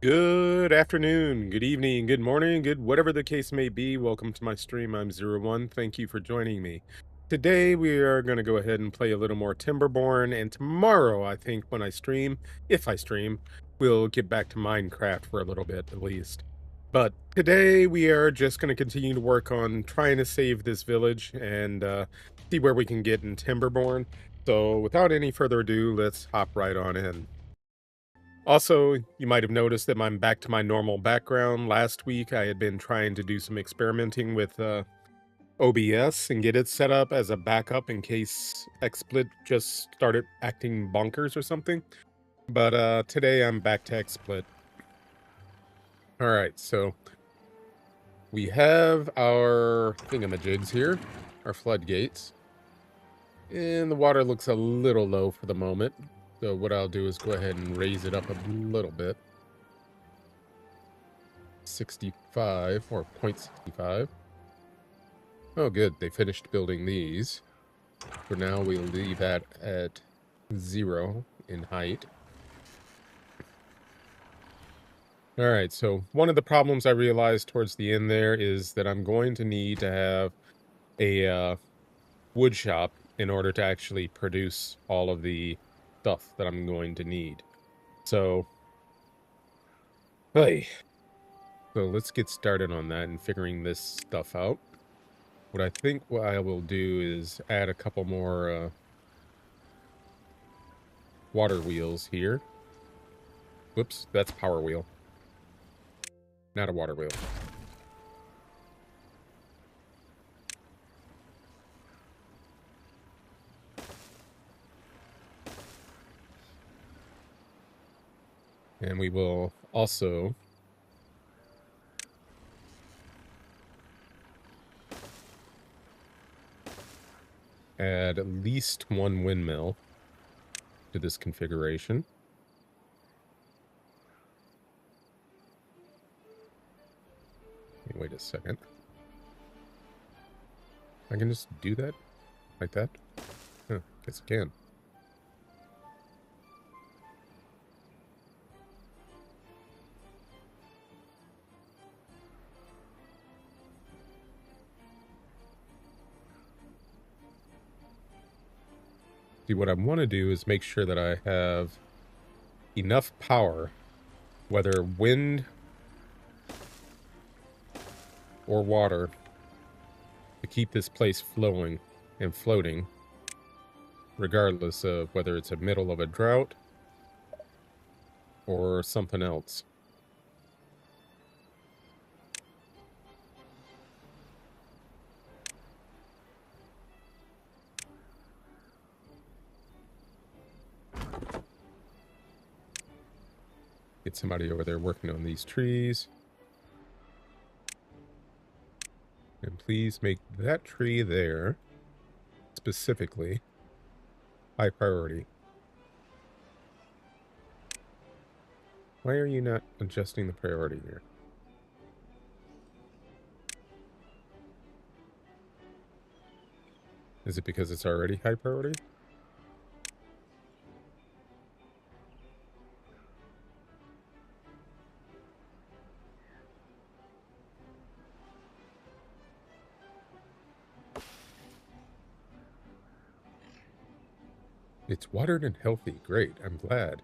Good afternoon, good evening, good morning, good whatever the case may be. Welcome to my stream. I'm Zero One. Thank you for joining me. Today we are going to go ahead and play a little more Timberborn, and tomorrow, I think, when I stream, if I stream, we'll get back to Minecraft for a little bit at least. But today we are just going to continue to work on trying to save this village and see where we can get in Timberborn. So without any further ado, let's hop right on in. Also, you might have noticed that I'm back to my normal background. Last week, I had been trying to do some experimenting with OBS and get it set up as a backup in case XSplit just started acting bonkers or something. But today, I'm back to XSplit. Alright, so we have our thingamajigs here, our floodgates. And the water looks a little low for the moment. So what I'll do is go ahead and raise it up a little bit. 65 or 0.65. Oh, good. They finished building these. For now, we'll leave that at 0 in height. Alright, so one of the problems I realized towards the end there is that I'm going to need to have a wood shop in order to actually produce all of the stuff that I'm going to need. So, hey. So let's get started on that and figuring this stuff out. What I think what I will do is add a couple more water wheels here. Whoops, that's power wheel. Not a water wheel. And we will also add at least one windmill to this configuration. Wait a second. I can just do that? Like that? Huh, guess I can. See, what I want to do is make sure that I have enough power, whether wind or water, to keep this place flowing and floating, regardless of whether it's a middle of a drought or something else. Get somebody over there working on these trees. And please make that tree there, specifically, high priority. Why are you not adjusting the priority here? Is it because it's already high priority? It's watered and healthy. Great, I'm glad.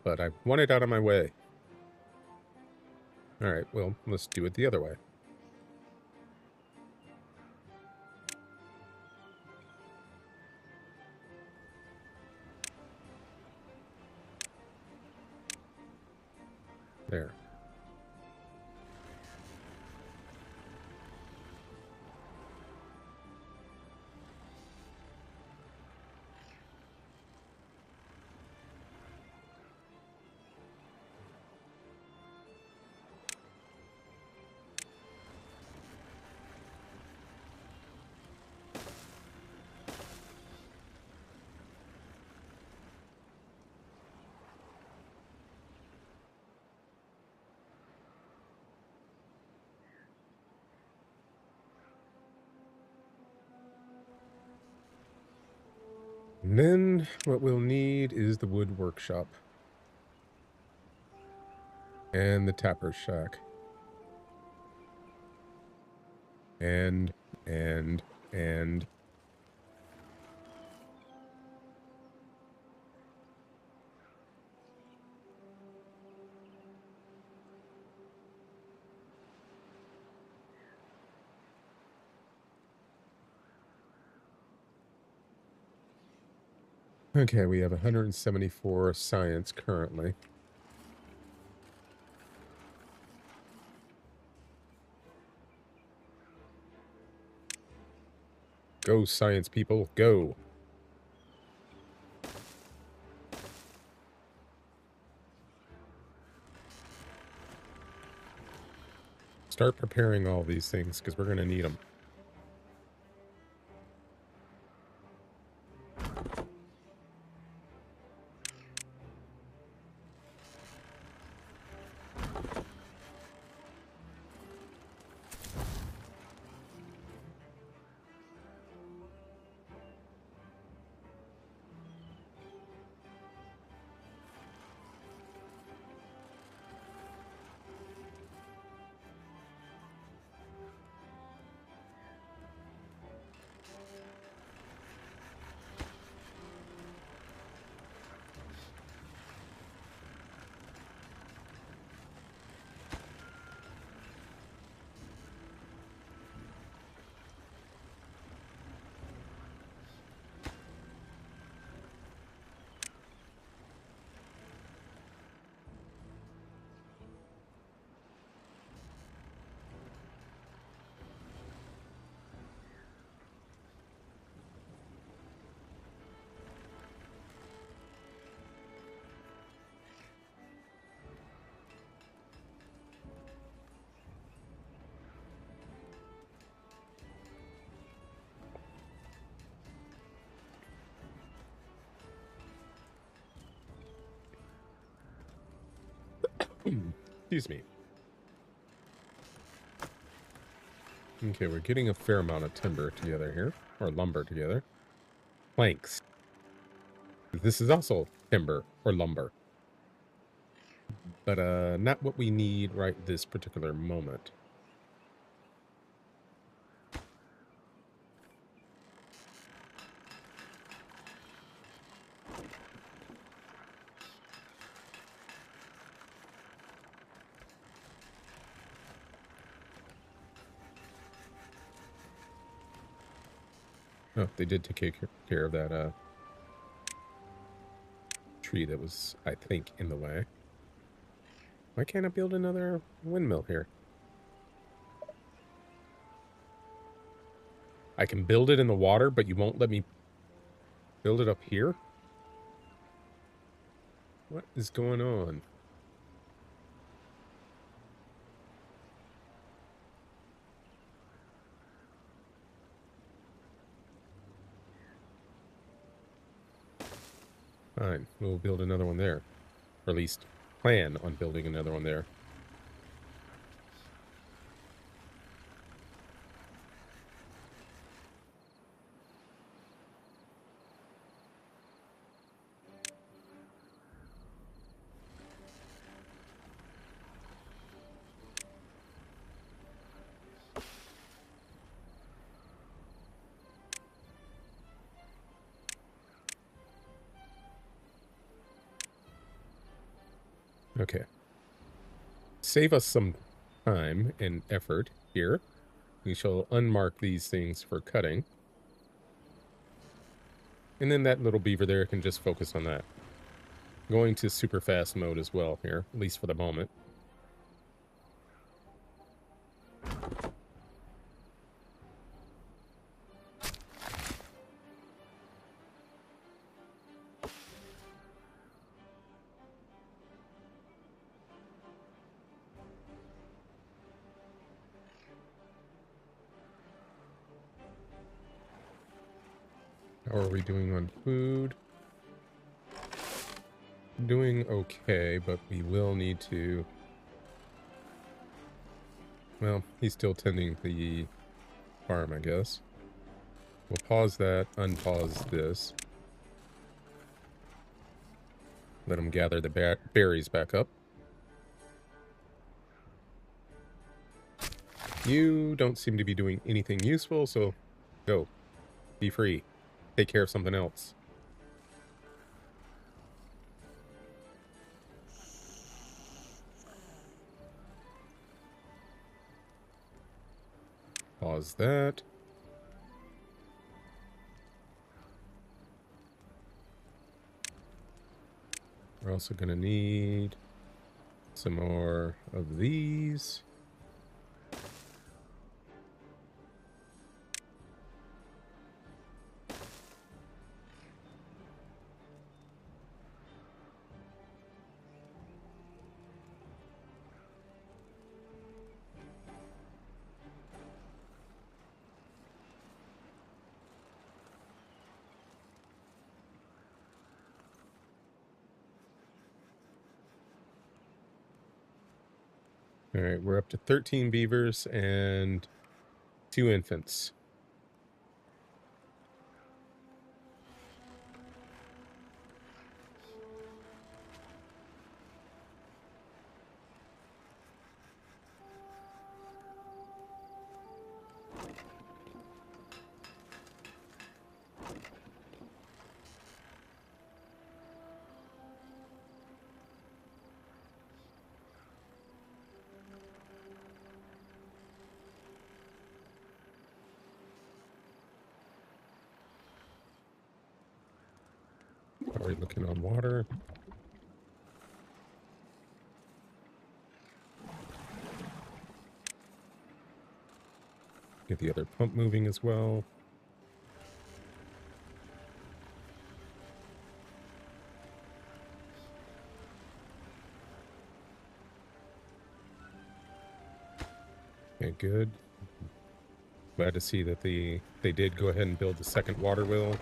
But I want it out of my way. Alright, well, let's do it the other way. There. And then what we'll need is the wood workshop. And the tapper shack. And. Okay, we have 174 science currently. Go, science people, go. Start preparing all these things, because we're going to need them. Excuse me. Okay, we're getting a fair amount of timber together here, or lumber together. Planks. This is also timber or lumber. But not what we need right this particular moment. Oh, they did take care of that tree that was, I think, in the way. Why can't I build another windmill here? I can build it in the water, but you won't let me build it up here? What is going on? Fine, we'll build another one there. Or at least plan on building another one there. Okay. Save us some time and effort here. We shall unmark these things for cutting. And then that little beaver there can just focus on that. Going to super fast mode as well here, at least for the moment. How are we doing on food? Doing okay, but we will need to... Well, he's still tending the farm, I guess. We'll pause that, unpause this. Let him gather the berries back up. You don't seem to be doing anything useful, so go. Be free. Take care of something else. Pause that. We're also going to need some more of these. All right, we're up to 13 beavers and 2 infants. Already looking on water. Get the other pump moving as well. Okay, good. Glad to see that they did go ahead and build the second water wheel.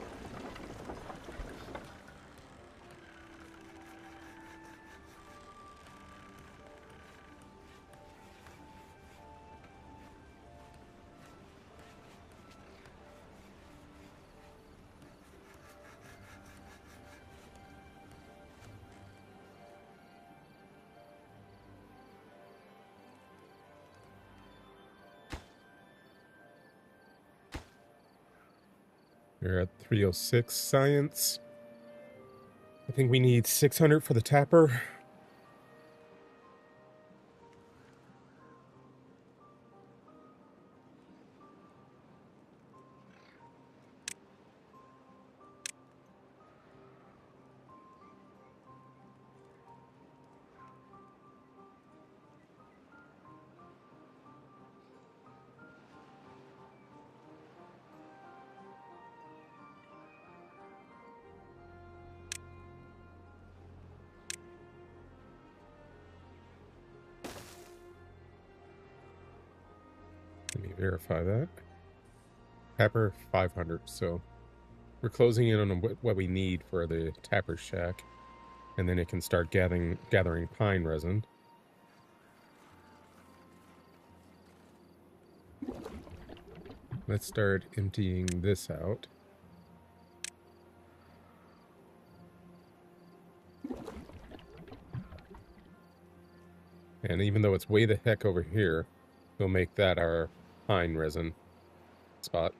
We're at 306 science. I think we need 600 for the tapper. Let me verify that. Tapper 500. So we're closing in on what we need for the tapper shack, and then it can start gathering pine resin. Let's start emptying this out. And even though it's way the heck over here, we'll make that our pine resin spot.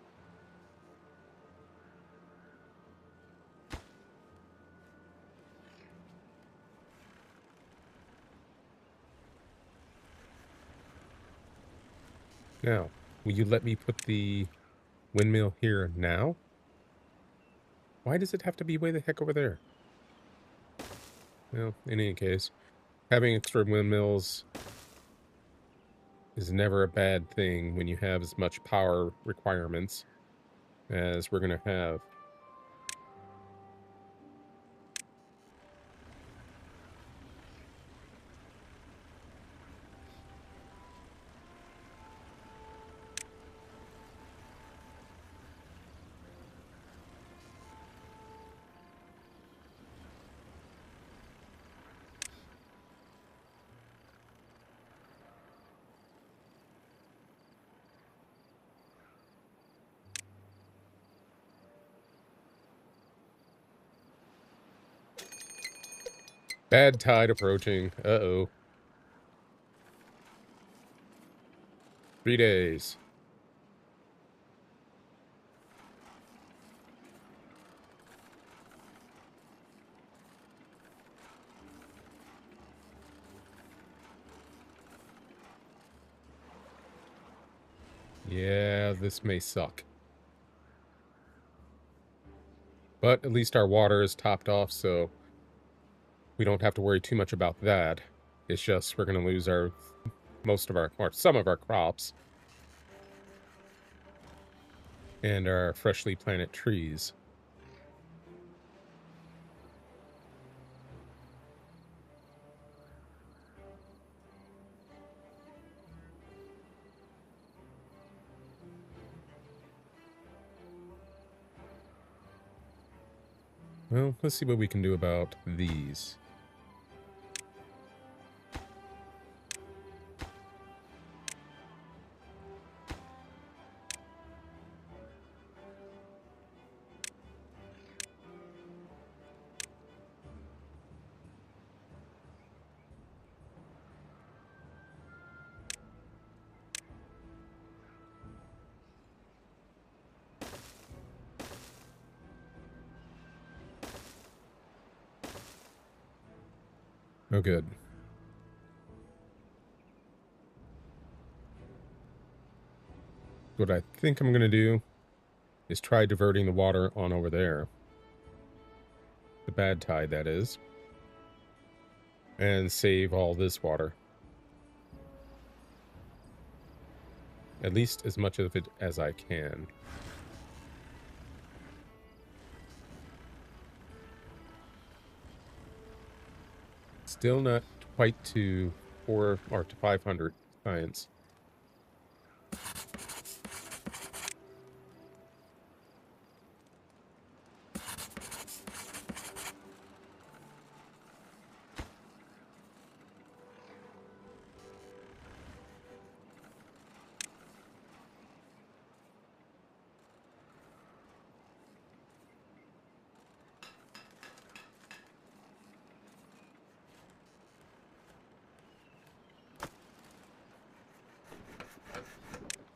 Now, will you let me put the windmill here now? Why does it have to be way the heck over there? Well, in any case, having extra windmills is never a bad thing when you have as much power requirements as we're going to have. Bad tide approaching. Uh-oh. 3 days. Yeah, this may suck. But at least our water is topped off, so we don't have to worry too much about that. It's just we're going to lose our some of our crops and our freshly planted trees. Well, let's see what we can do about these. Oh, good. What I think I'm going to do is try diverting the water on over there. The bad tide, that is. And save all this water. At least as much of it as I can. Still not quite to 4 or to 500 science.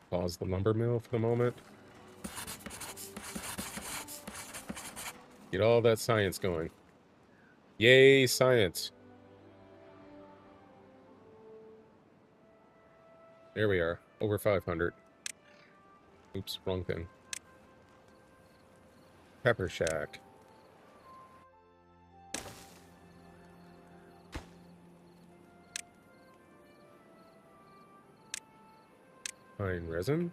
Pause the lumber mill for the moment. Get all that science going. Yay, science. There we are. Over 500. Oops, wrong thing. Pepper Shack. Pine resin.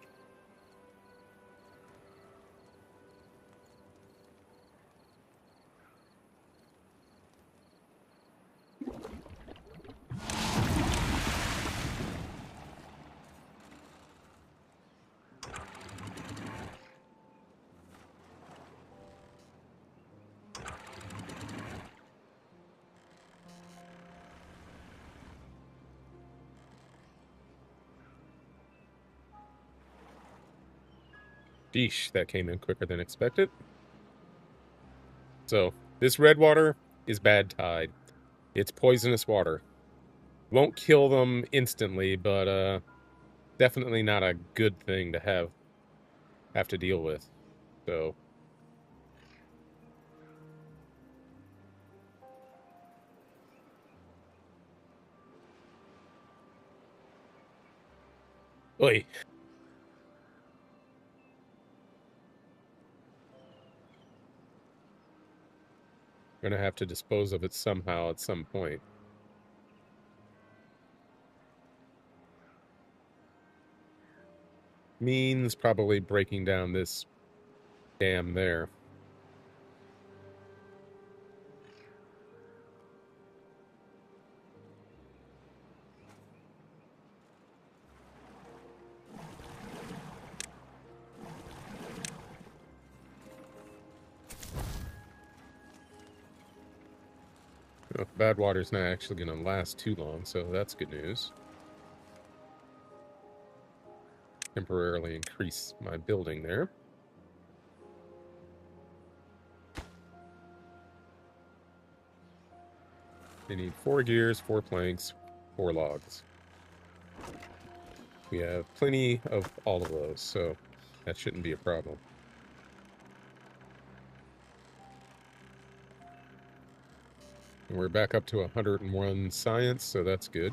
Sheesh, that came in quicker than expected. So, this red water is bad tide. It's poisonous water. Won't kill them instantly, but definitely not a good thing to have to deal with. So, oi. Gonna have to dispose of it somehow at some point. Means probably breaking down this dam there. Well, bad water's not actually going to last too long, so that's good news. Temporarily increase my building there. They need 4 gears, 4 planks, 4 logs. We have plenty of all of those, so that shouldn't be a problem. And we're back up to 101 science, so that's good.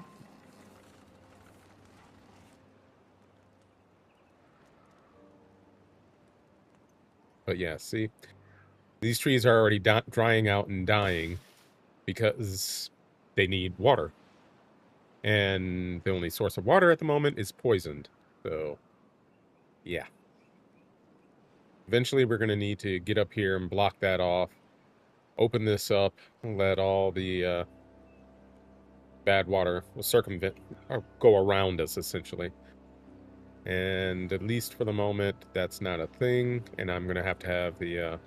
But yeah, see, these trees are already drying out and dying because they need water. And the only source of water at the moment is poisoned. So, yeah. Eventually, we're going to need to get up here and block that off, open this up, and let all the bad water will circumvent or go around us, essentially. And at least for the moment, that's not a thing. And I'm going to have the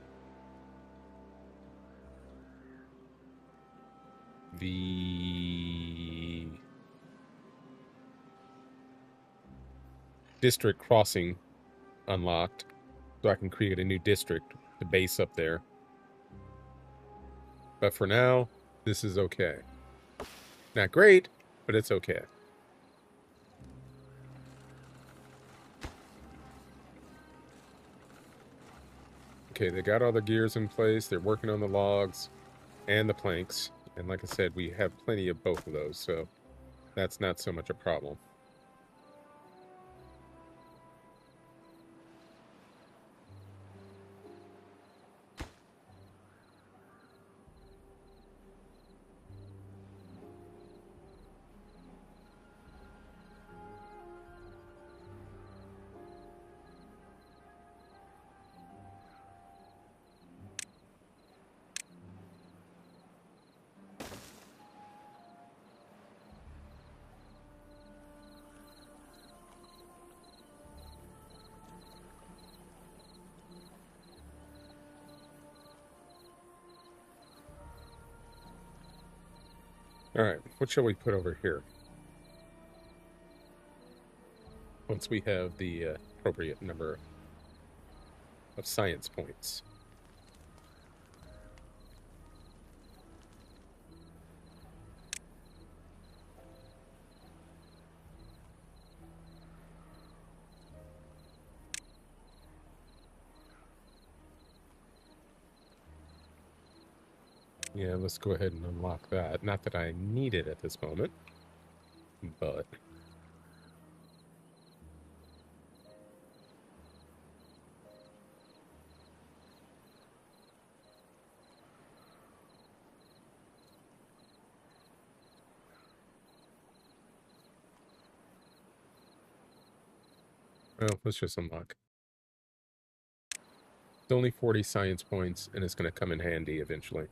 district crossing unlocked so I can create a new district to base up there. But for now, this is okay. Not great, but it's okay. Okay, they got all the gears in place. They're working on the logs and the planks. And like I said, we have plenty of both of those, so that's not so much a problem. All right, what shall we put over here? Once we have the appropriate number of science points. Yeah, let's go ahead and unlock that. Not that I need it at this moment, but... Well, let's just unlock. It's only 40 science points, and it's going to come in handy eventually.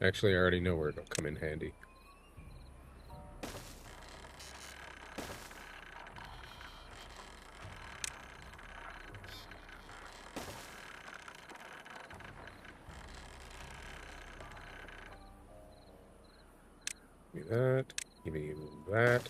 Actually, I already know where it'll come in handy. Give me that. Give me that.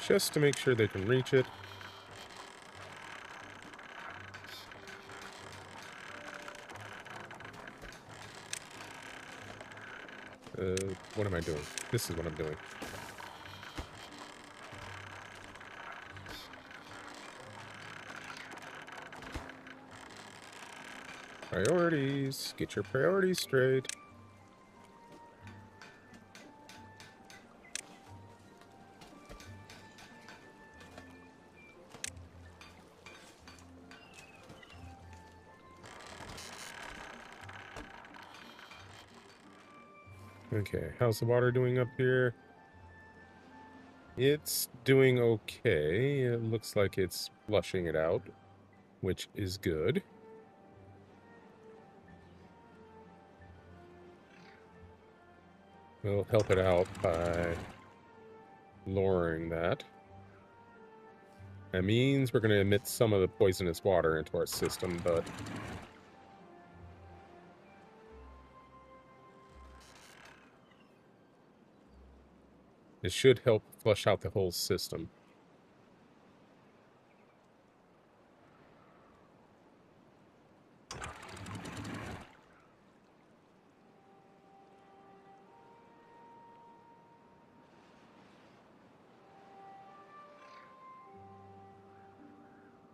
Just to make sure they can reach it. What am I doing? This is what I'm doing. Priorities. Get your priorities straight. Okay, how's the water doing up here? It's doing okay. It looks like it's flushing it out, which is good. We'll help it out by lowering that. That means we're going to emit some of the poisonous water into our system, but it should help flush out the whole system.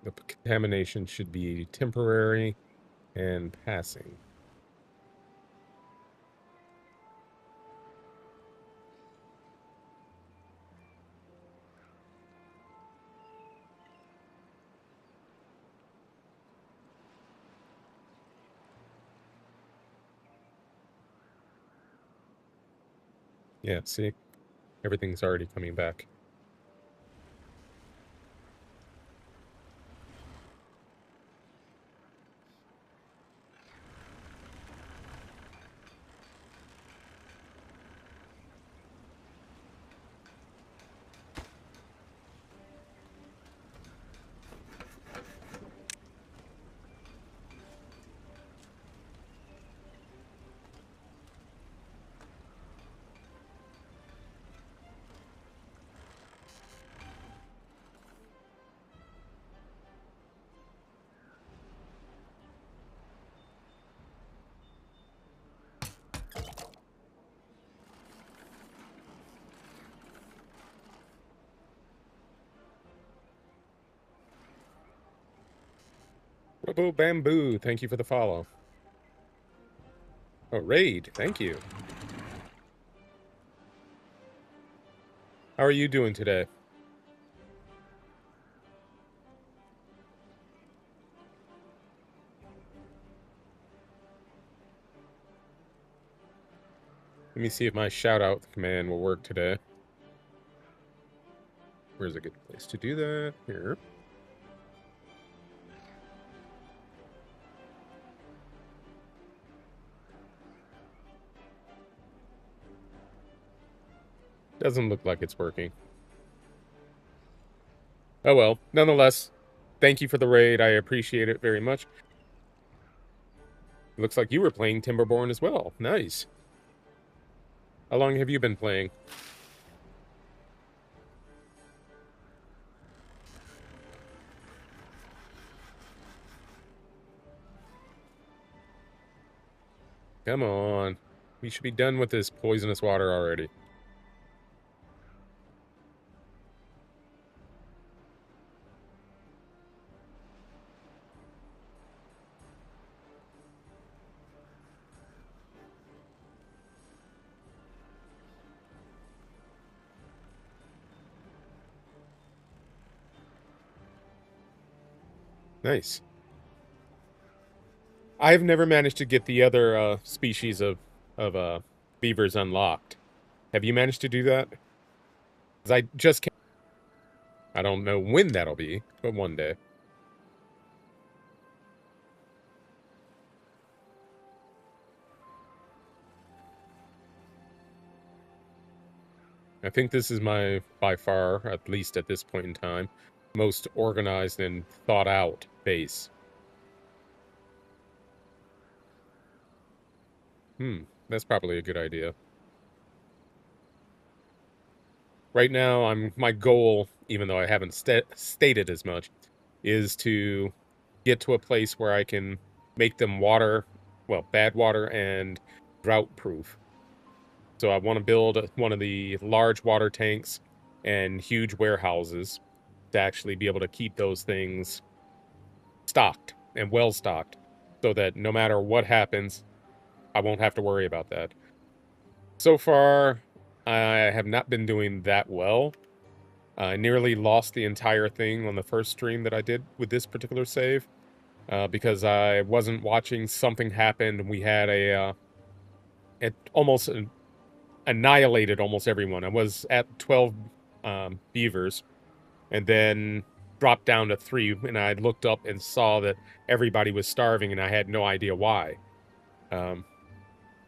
The contamination should be temporary and passing. Yeah, see? Everything's already coming back. Robo Bamboo, thank you for the follow. Oh, Raid, thank you. How are you doing today? Let me see if my shout-out command will work today. Where's a good place to do that? Here. Doesn't look like it's working. Oh well, nonetheless, thank you for the raid. I appreciate it very much. Looks like you were playing Timberborn as well. Nice. How long have you been playing? Come on. We should be done with this poisonous water already. Nice. I've never managed to get the other species of beavers unlocked. Have you managed to do that? 'Cause I just can't. I don't know when that'll be, but one day. I think this is my, by far, at least at this point in time, most organized and thought out base. That's probably a good idea. Right now, my goal, even though I haven't stated as much, is to get to a place where I can make them bad water and drought proof. So I want to build one of the large water tanks and huge warehouses to actually be able to keep those things stocked and well stocked so that no matter what happens, I won't have to worry about that. So far, I have not been doing that well. I nearly lost the entire thing on the first stream that I did with this particular save because I wasn't watching. Something happened, and we had it almost annihilated almost everyone. I was at 12 beavers, and then dropped down to 3, and I looked up and saw that everybody was starving, and I had no idea why.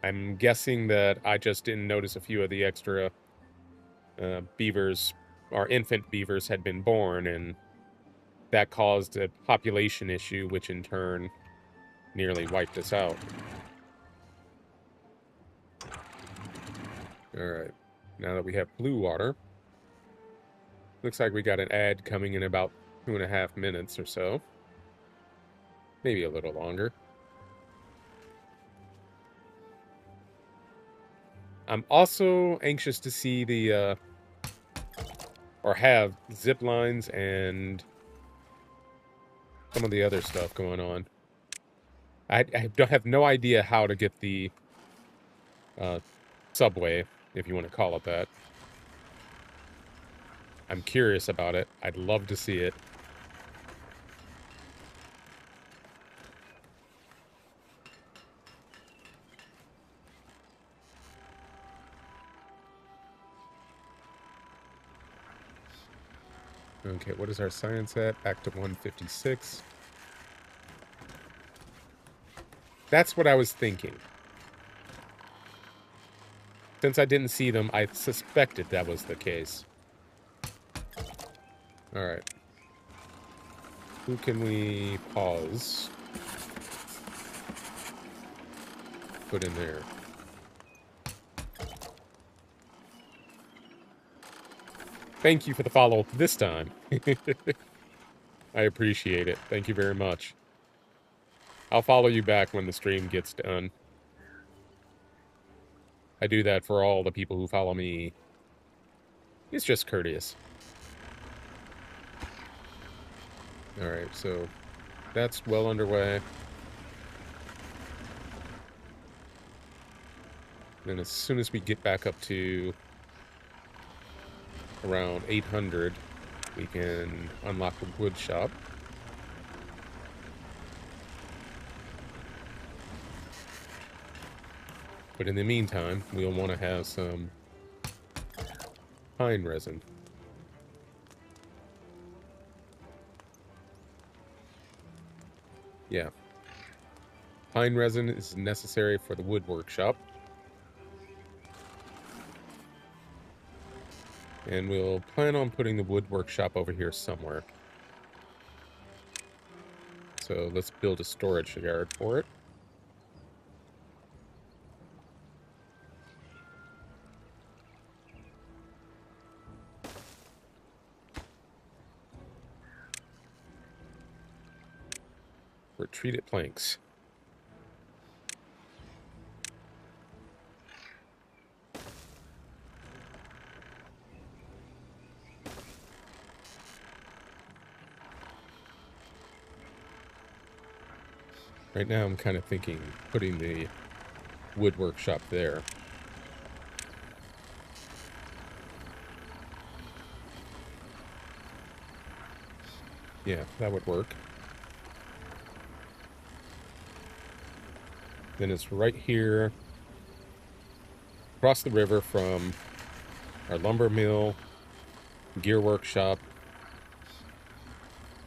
I'm guessing that I just didn't notice a few of the extra beavers, or infant beavers, had been born, and that caused a population issue, which in turn nearly wiped us out. Alright, now that we have blue water, looks like we got an ad coming in about 2.5 minutes or so. Maybe a little longer. I'm also anxious to see the, or have zip lines and some of the other stuff going on. I don't have no idea how to get the subway, if you want to call it that. I'm curious about it. I'd love to see it. Okay, what is our science at? Back to 156. That's what I was thinking. Since I didn't see them, I suspected that was the case. Alright. Who can we pause? Put in there. Thank you for the follow this time. I appreciate it. Thank you very much. I'll follow you back when the stream gets done. I do that for all the people who follow me. It's just courteous. Alright, so that's well underway. Then as soon as we get back up to around 800, we can unlock the wood shop. But in the meantime, we'll want to have some pine resin. Yeah. Pine resin is necessary for the wood workshop. And we'll plan on putting the wood workshop over here somewhere. So let's build a storage yard for it. For treated planks. Right now I'm kind of thinking putting the wood workshop there. Yeah, that would work. Then it's right here, across the river from our lumber mill, gear workshop,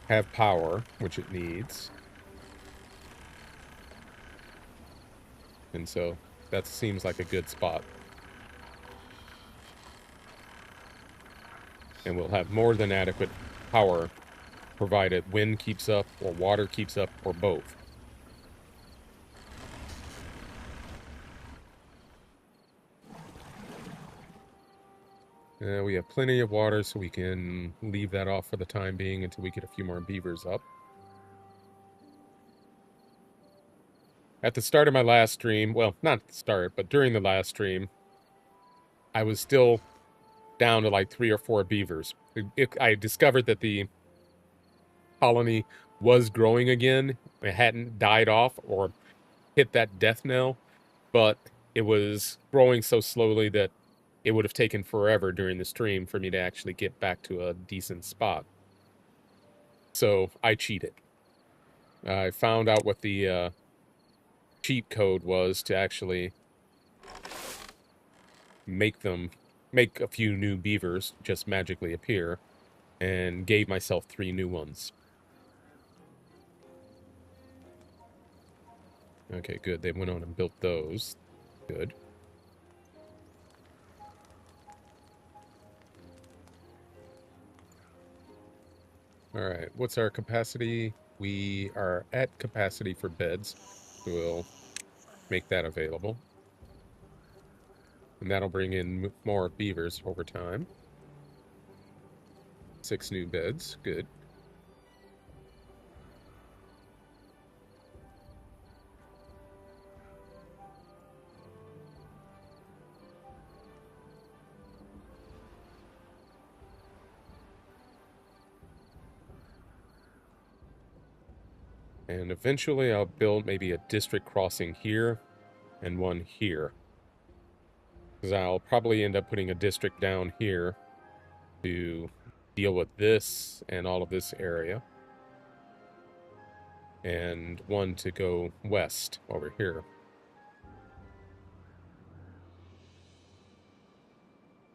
have power, which it needs. And so that seems like a good spot. And we'll have more than adequate power, provided wind keeps up, or water keeps up, or both. We have plenty of water, so we can leave that off for the time being until we get a few more beavers up. At the start of my last stream, well, not the start, but during the last stream, I was still down to like 3 or 4 beavers. I discovered that the colony was growing again. It hadn't died off or hit that death knell, but it was growing so slowly that it would have taken forever during the stream for me to actually get back to a decent spot. So I cheated. I found out what the cheat code was to actually make a few new beavers just magically appear, and gave myself 3 new ones. Okay, good. They went on and built those. Good. All right, what's our capacity? We are at capacity for beds. So we'll make that available. And that'll bring in more beavers over time. 6 new beds. Good. And eventually I'll build maybe a district crossing here and one here. Because I'll probably end up putting a district down here to deal with this and all of this area. And one to go west over here.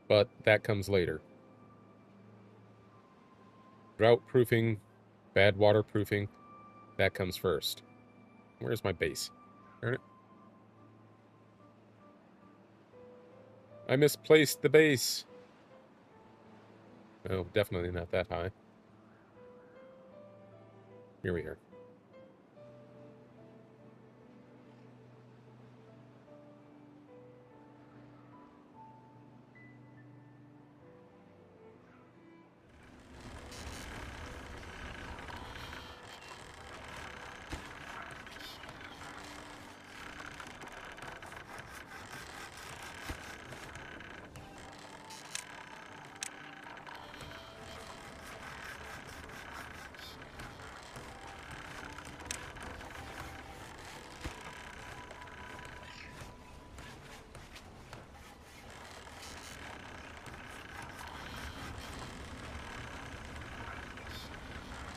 But that comes later. Drought proofing, bad waterproofing, that comes first. Where's my base? Darn it. I misplaced the base. Oh, definitely not that high. Here we are.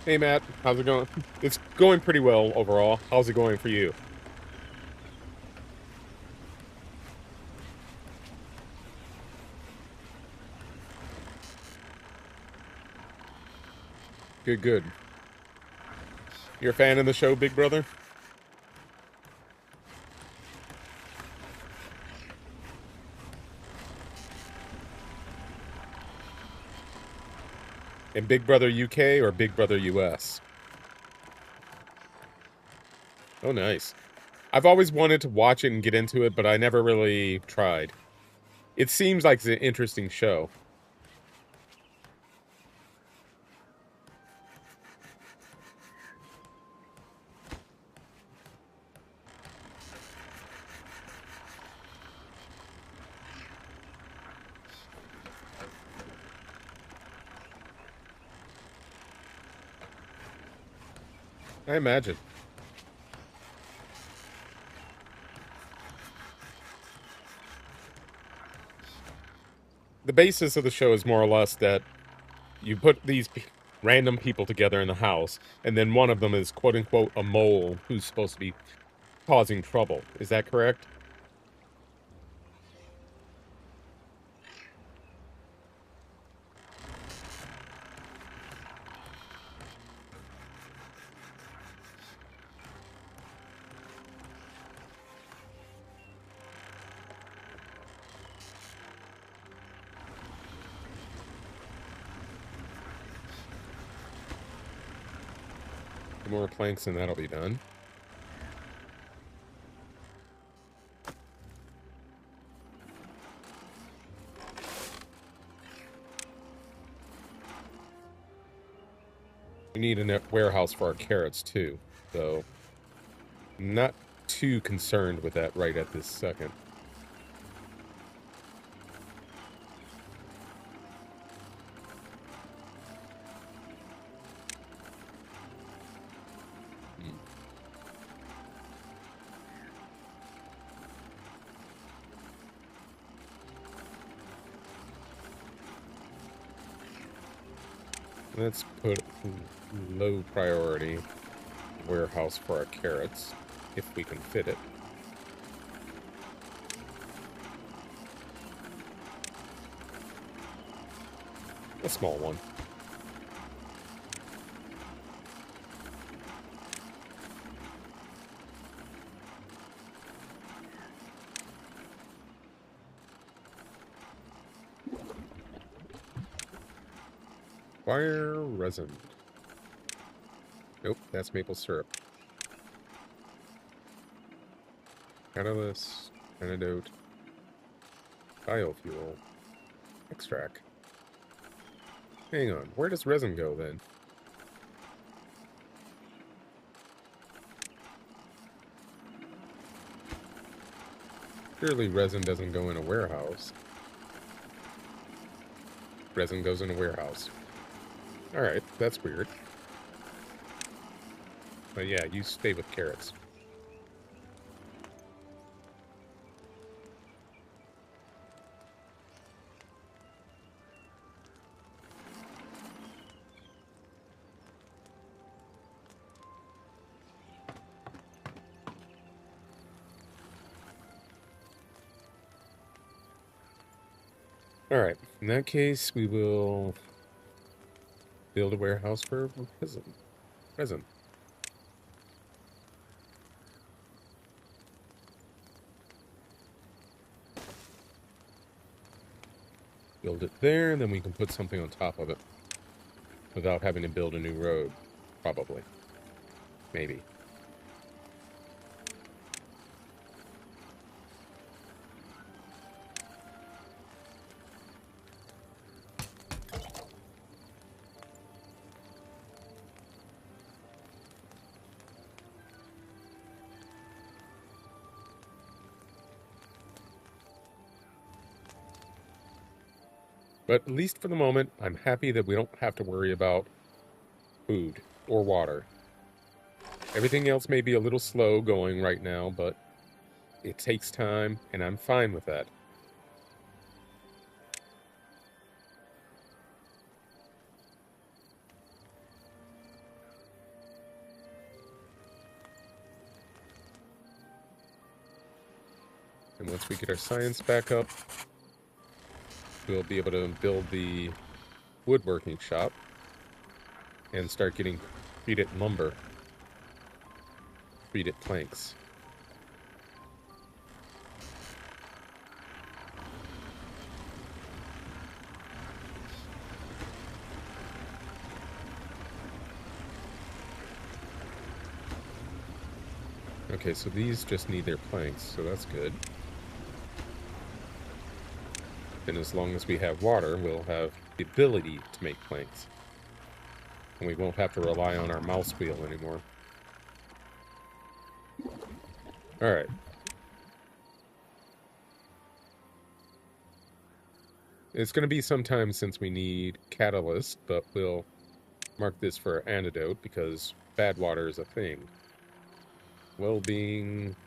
Hey, Matt. How's it going? It's going pretty well overall. How's it going for you? Good, good. You're a fan of the show, Big Brother? And Big Brother UK or Big Brother US? Oh, nice. I've always wanted to watch it and get into it, but I never really tried. It seems like it's an interesting show. I imagine. The basis of the show is more or less that you put these random people together in the house, and then one of them is quote unquote a mole who's supposed to be causing trouble. Is that correct? More planks and that'll be done. We need a warehouse for our carrots too, so not too concerned with that right at this second. Let's put low priority warehouse for our carrots, if we can fit it. A small one. Wire resin. Nope, that's maple syrup. Catalyst, antidote, biofuel, extract. Hang on, where does resin go then? Surely resin doesn't go in a warehouse. Resin goes in a warehouse. Alright, that's weird. But yeah, you stay with carrots. Alright, in that case, we will build a warehouse for resin. Build it there, and then we can put something on top of it. Without having to build a new road. Probably. Maybe. But at least for the moment, I'm happy that we don't have to worry about food or water. Everything else may be a little slow going right now, but it takes time, and I'm fine with that. And once we get our science back up, we'll be able to build the woodworking shop and start getting treated lumber, treated planks. Okay, so these just need their planks, so that's good. And as long as we have water, we'll have the ability to make planks. And we won't have to rely on our mouse wheel anymore. Alright. It's going to be some time since we need catalyst, but we'll mark this for antidote because bad water is a thing. Well-being...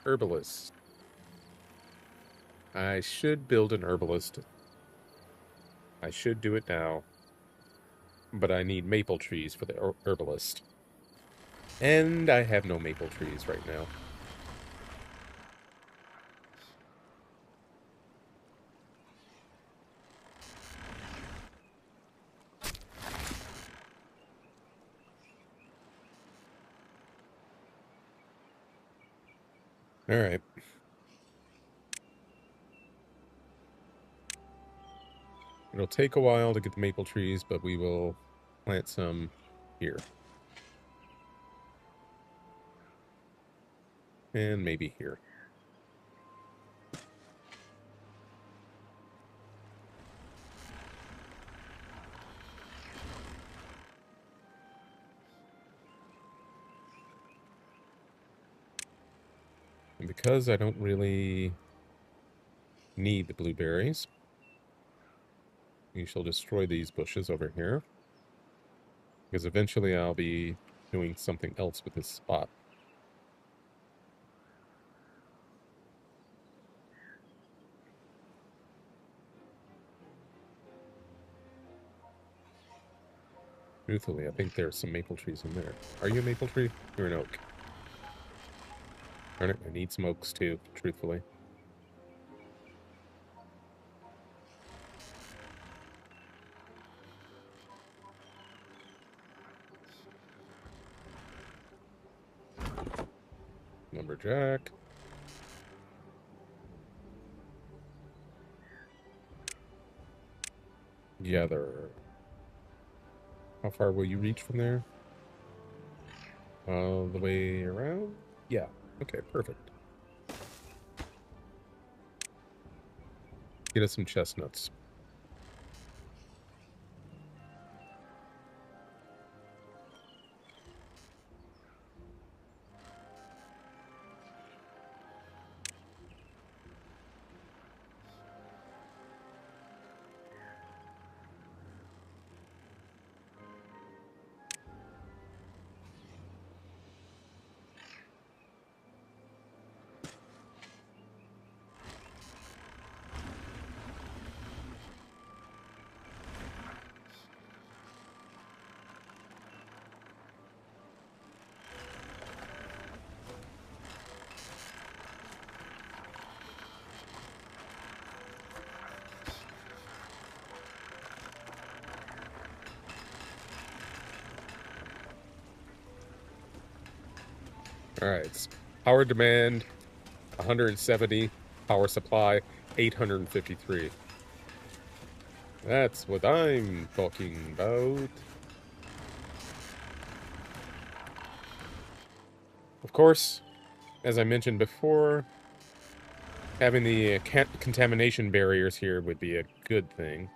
herbalist. I should build an herbalist. I should do it now. But I need maple trees for the herbalist. And I have no maple trees right now. Alright. It'll take a while to get the maple trees, but we will plant some here. And maybe here. And because I don't really need the blueberries, we shall destroy these bushes over here. Because eventually I'll be doing something else with this spot. Truthfully, I think there's some maple trees in there. Are you a maple tree? You're an oak. Darn it, I need some oaks too, truthfully. Lumberjack. Gather. How far will you reach from there? All the way around? Yeah. Okay, perfect. Get us some chestnuts. All right. Power demand 170. Power supply 853. That's what I'm talking about. Of course, as I mentioned before, having the contamination barriers here would be a good thing.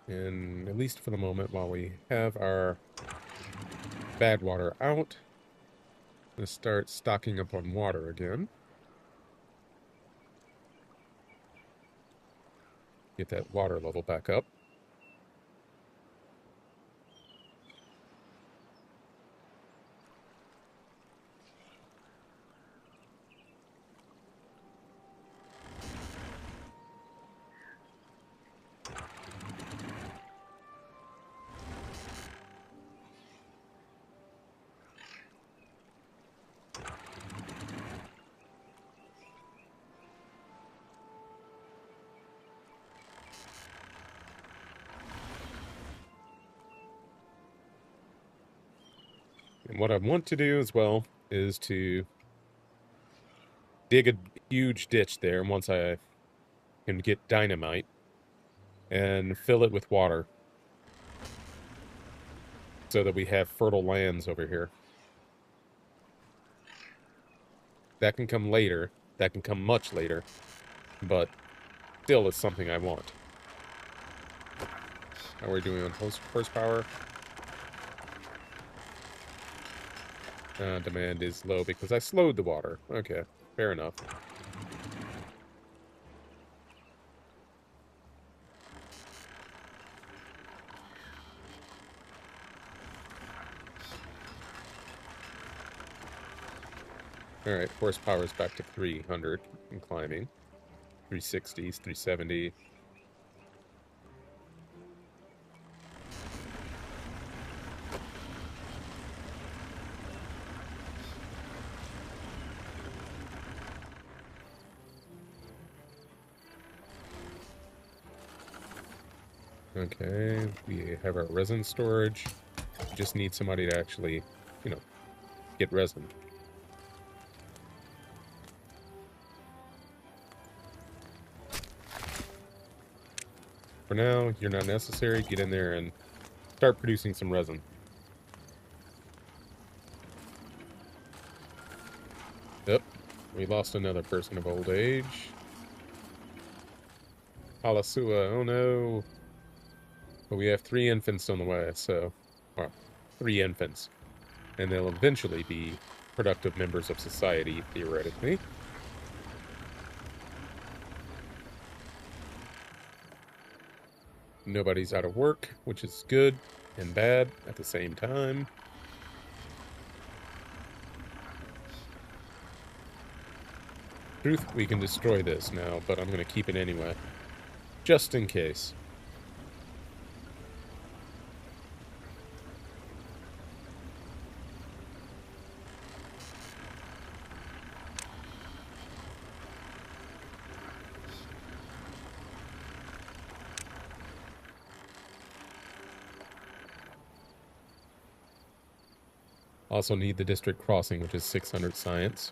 And at least for the moment, while we have our bad water out, let's start stocking up on water again. Get that water level back up. And what I want to do as well is to dig a huge ditch there once I can get dynamite and fill it with water so that we have fertile lands over here. That can come later. That can come much later. But still, it's something I want. How are we doing on horsepower? Demand is low because I slowed the water. Okay, fair enough. Alright, horsepower is back to 300 and climbing. 360s, 370. Okay, we have our resin storage. We just need somebody to actually, get resin. For now, you're not necessary. Get in there and start producing some resin. Yep, we lost another person of old age. Halasua, oh no. But we have 3 infants on the way, so... Well, 3 infants. And they'll eventually be productive members of society, theoretically. Nobody's out of work, which is good and bad at the same time. Truth, we can destroy this now, but I'm going to keep it anyway. Just in case. Also need the district crossing, which is 600 science.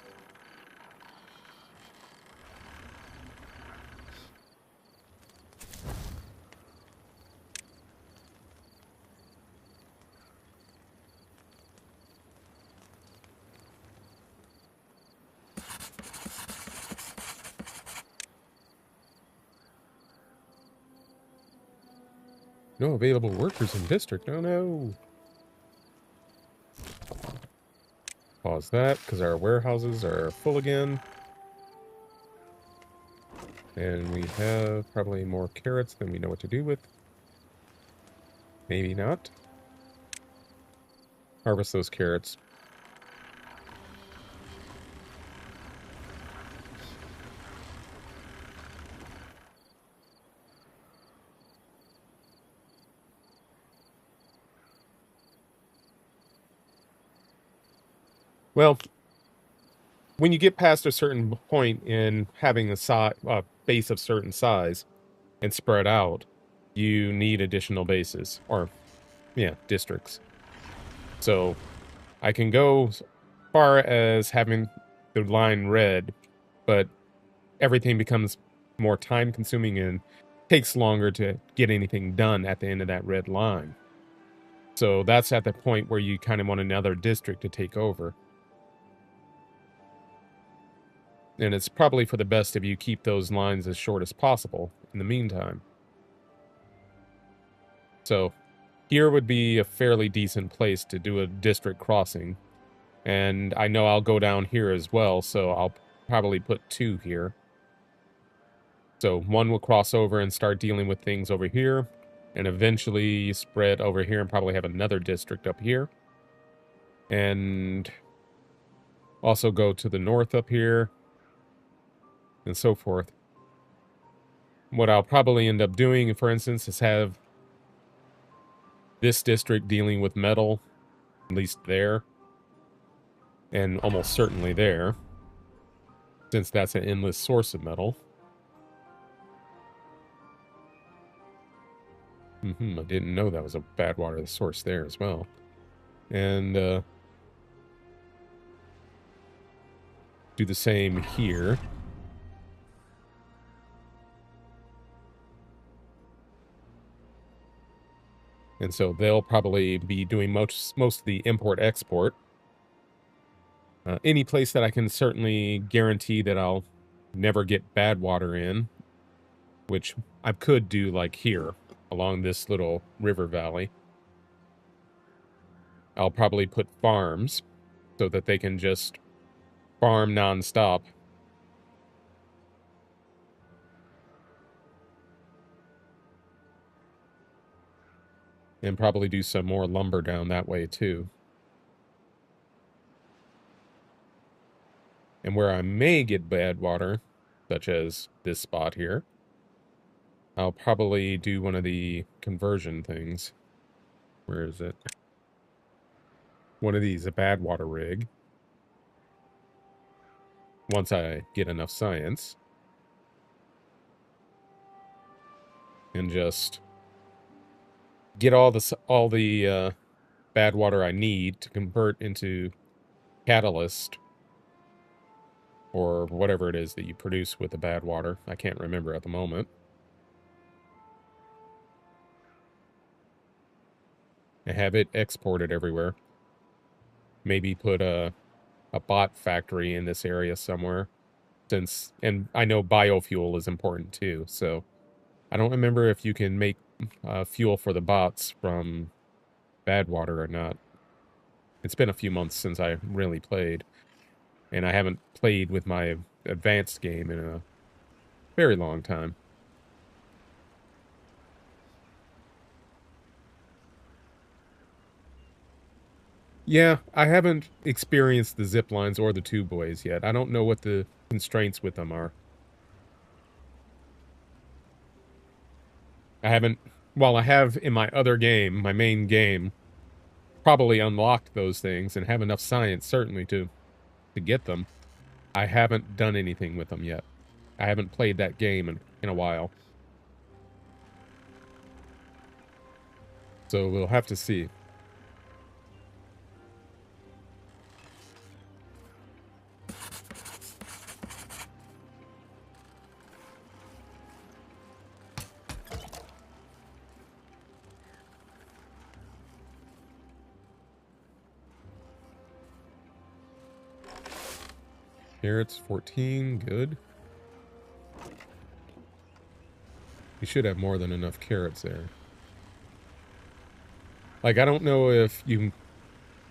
No available workers in district. Oh no. Pause that, because our warehouses are full again. And we have probably more carrots than we know what to do with. Maybe not. Harvest those carrots. Well, when you get past a certain point in having a base of certain size and spread out, you need additional bases, or, yeah, districts. So I can go as far as having the line red, but everything becomes more time consuming and takes longer to get anything done at the end of that red line. So that's at the point where you kind of want another district to take over. And it's probably for the best if you keep those lines as short as possible in the meantime. So here would be a fairly decent place to do a district crossing. And I know I'll go down here as well, so I'll probably put 2 here. So 1 will cross over and start dealing with things over here, and eventually spread over here and probably have another district up here. And also go to the north up here, and so forth. What I'll probably end up doing, for instance, is have this district dealing with metal, at least there, and almost certainly there, since that's an endless source of metal. I didn't know that was a bad water source there as well. And do the same here. And so they'll probably be doing most of the import-export. Any place that I can certainly guarantee that I'll never get bad water in, which I could do like here, along this little river valley. I'll probably put farms so that they can just farm nonstop. And probably do some more lumber down that way too. And where I may get bad water, such as this spot here, I'll probably do one of the conversion things. Where is it? One of these, a bad water rig. Once I get enough science. And just get all the bad water I need to convert into catalyst, or whatever it is that you produce with the bad water. I can't remember at the moment. And have it exported everywhere. Maybe put a bot factory in this area somewhere. And I know biofuel is important too, so I don't remember if you can make fuel for the bots from bad water or not. It's been a few months since I really played, and I haven't played with my advanced game in a very long time. Yeah, I haven't experienced the zip lines or the tube boys yet. I don't know what the constraints with them are. I haven't, while I have in my other game, my main game, probably unlocked those things and have enough science certainly to get them, I haven't done anything with them yet. I haven't played that game in a while. So we'll have to see. Carrots 14, good. You should have more than enough carrots there. Like, I don't know if you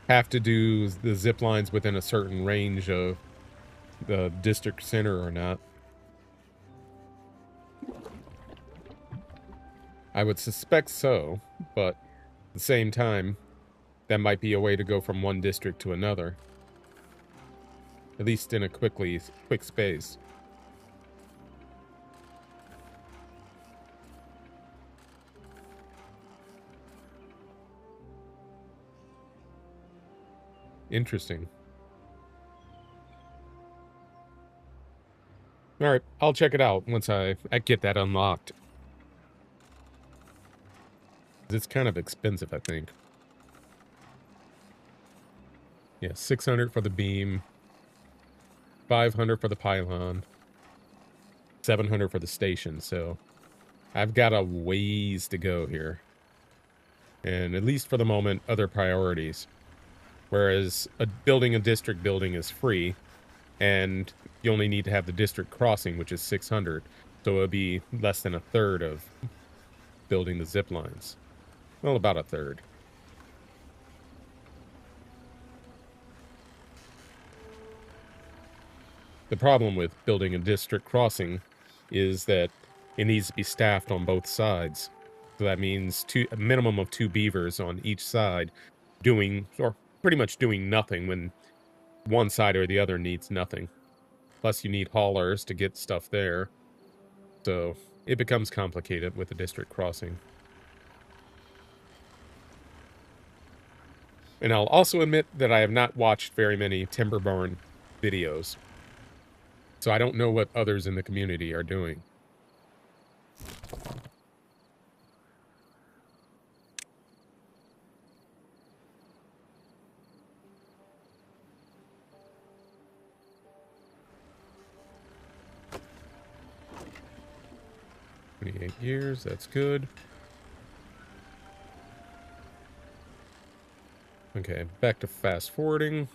have to do the zip lines within a certain range of the district center or not. I would suspect so, but at the same time, that might be a way to go from one district to another. At least in a quick space. Interesting. All right, I'll check it out once I get that unlocked. It's kind of expensive, I think. Yeah, 600 for the beam, 500 for the pylon, 700 for the station. So I've got a ways to go here. And at least for the moment, other priorities. Whereas building a district building is free, and you only need to have the district crossing, which is 600. So it'll be less than a third of building the zip lines. Well, about a third. The problem with building a district crossing is that it needs to be staffed on both sides. So that means a minimum of 2 beavers on each side doing, or pretty much doing nothing when one side or the other needs nothing. Plus you need haulers to get stuff there. So it becomes complicated with the district crossing. And I'll also admit that I have not watched very many Timberbarn videos. So I don't know what others in the community are doing. $28, that's good. Okay, back to fast forwarding.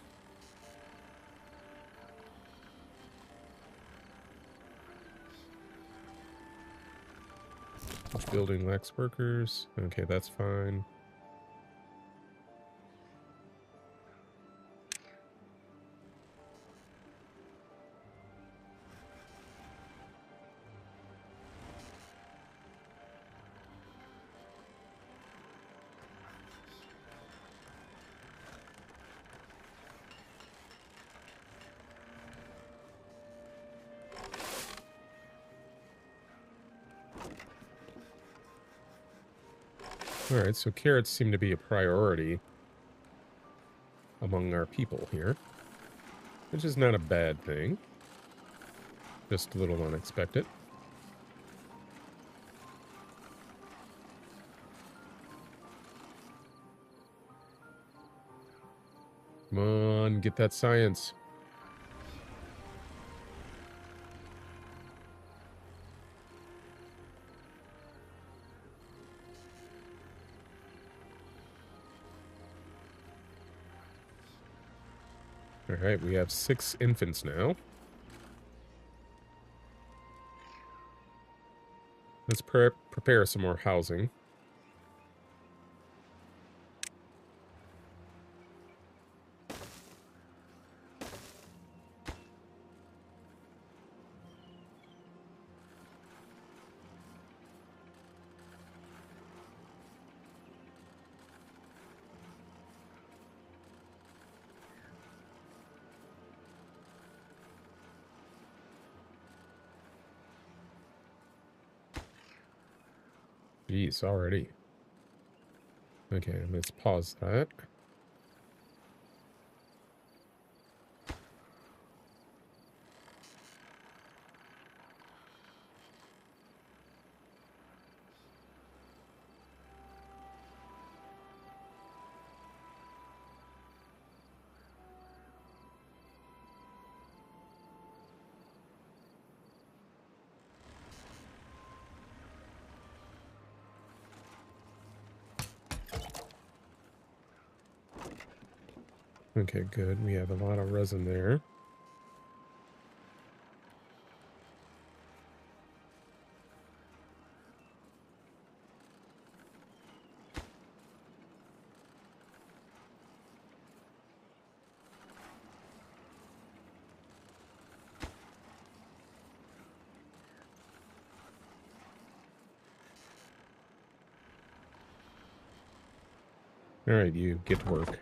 Each building lacks workers. Okay, that's fine. Alright, so carrots seem to be a priority among our people here, which is not a bad thing. Just a little unexpected. Come on, get that science. Alright, we have 6 infants now. Let's prepare some more housing. Jeez, already. Okay, let's pause that. Okay, good. We have a lot of resin there. Alright, you get to work.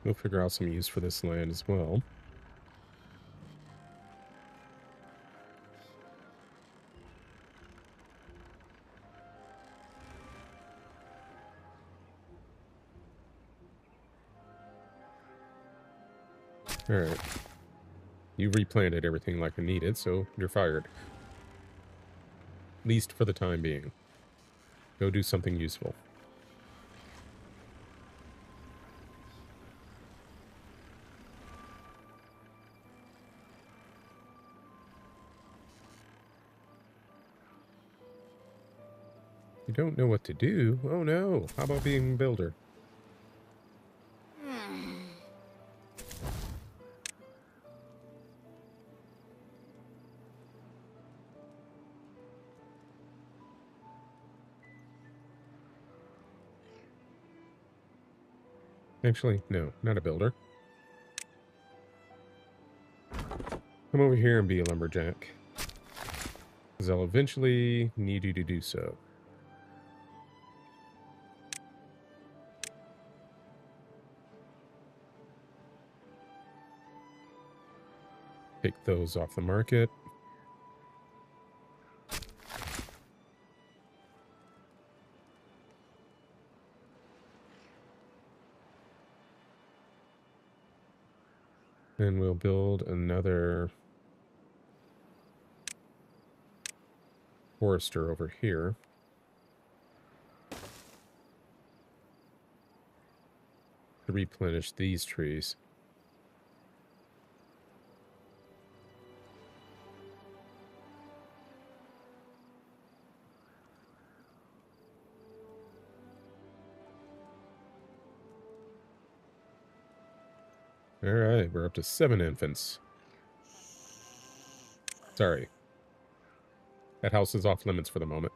We'll figure out some use for this land as well. Alright. You replanted everything like I needed, so you're fired. At least for the time being. Go do something useful. You don't know what to do? Oh no! How about being a builder? Actually, no, not a builder. Come over here and be a lumberjack. Because I'll eventually need you to do so. Take those off the market. And we'll build another forester over here. To replenish these trees. Alright, we're up to 7 infants. Sorry. That house is off limits for the moment.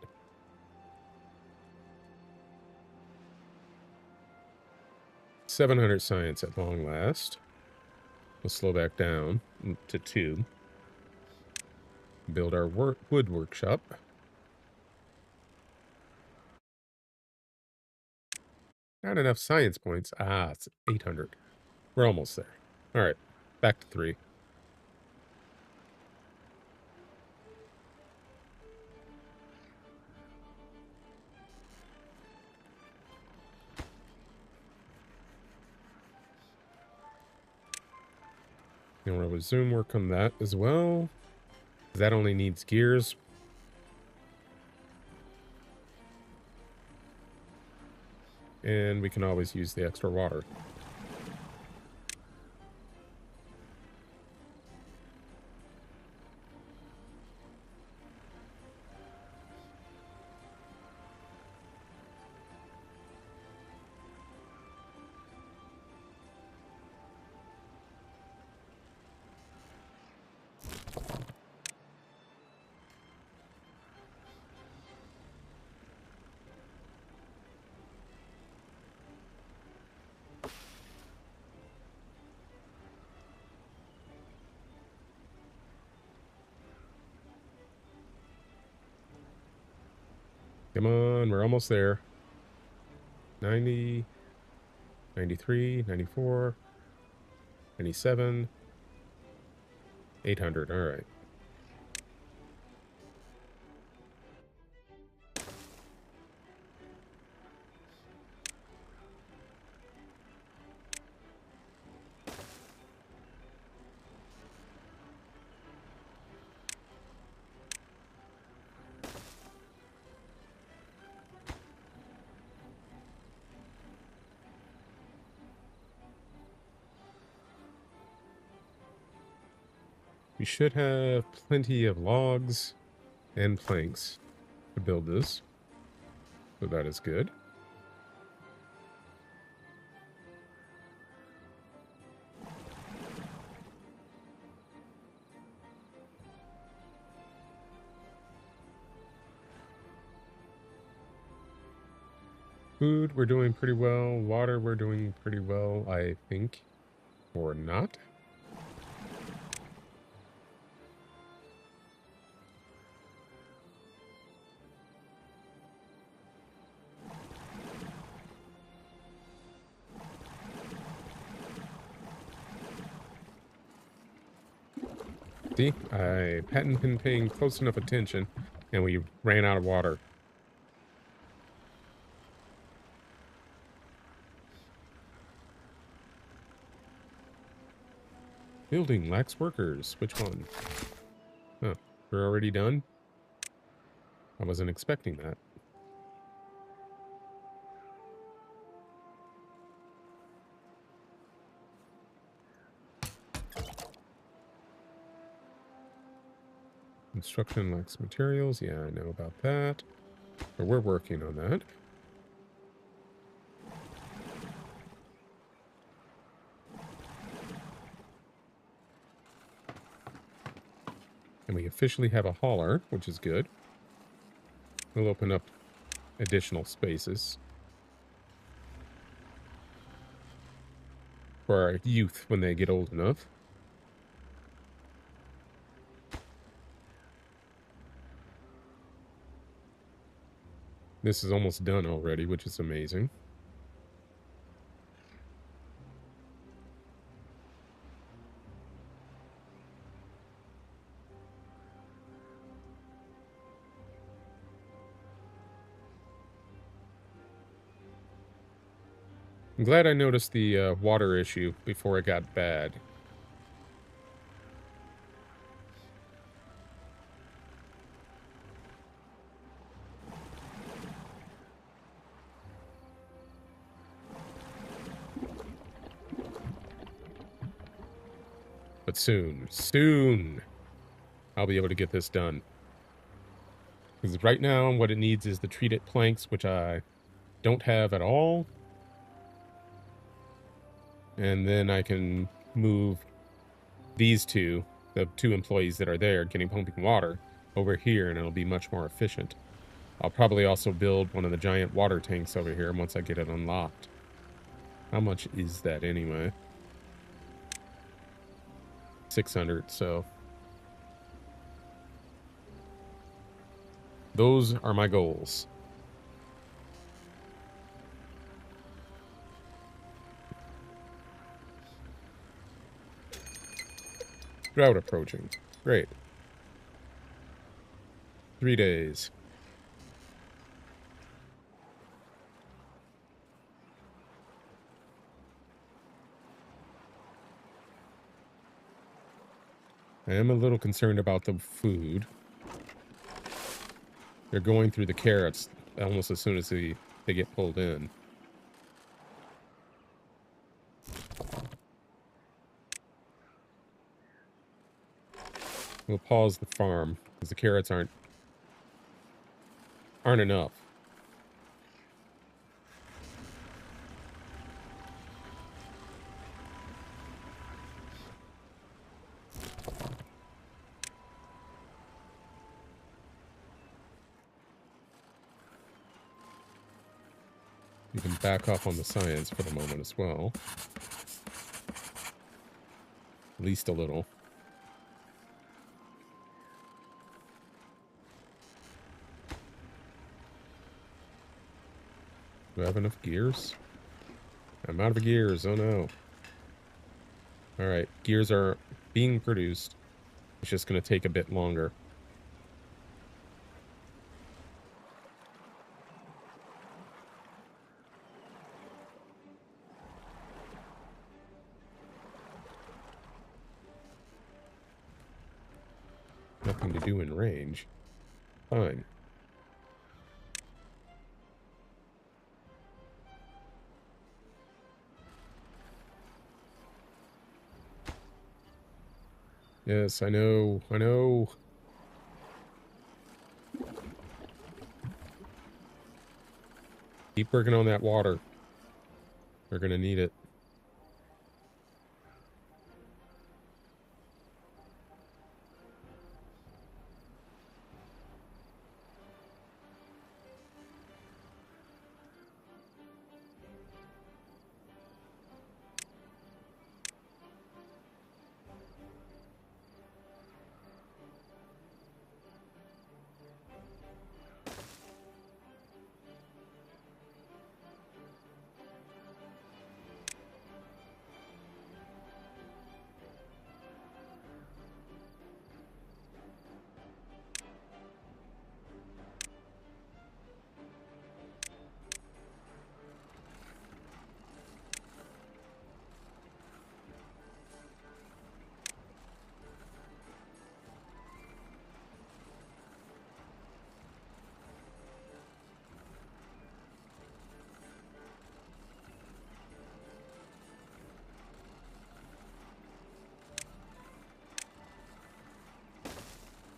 $700 science at long last. We'll slow back down to 2. Build our wood workshop. Not enough science points. Ah, it's 800. We're almost there. Alright, back to 3. And we'll resume work on that as well. That only needs gears. And we can always use the extra water. Come on, we're almost there. 90, 93, 94, 97, 800. All right. We should have plenty of logs and planks to build this. So that is good. Food, we're doing pretty well. Water, we're doing pretty well, I think. Or not. See, I hadn't been paying close enough attention, and we ran out of water. Building lacks workers. Which one? Oh, we're already done? I wasn't expecting that. Construction lacks materials. Yeah, I know about that. But we're working on that. And we officially have a hauler, which is good. We'll open up additional spaces for our youth when they get old enough. This is almost done already, which is amazing. I'm glad I noticed the water issue before it got bad. But soon, I'll be able to get this done. Because right now, what it needs is the treated planks, which I don't have at all. And then I can move these two, the two employees that are there getting pumping water, over here, and it'll be much more efficient. I'll probably also build one of the giant water tanks over here once I get it unlocked. How much is that anyway? 600, so those are my goals. Drought approaching. Great. 3 days. I am a little concerned about the food. They're going through the carrots almost as soon as they get pulled in. We'll pause the farm because the carrots aren't enough. You can back off on the science for the moment as well. At least a little. Do I have enough gears? I'm out of gears. Oh no. Alright, gears are being produced. It's just going to take a bit longer. Nothing to do in range. Fine. Yes, I know. I know. Keep working on that water. We're gonna need it.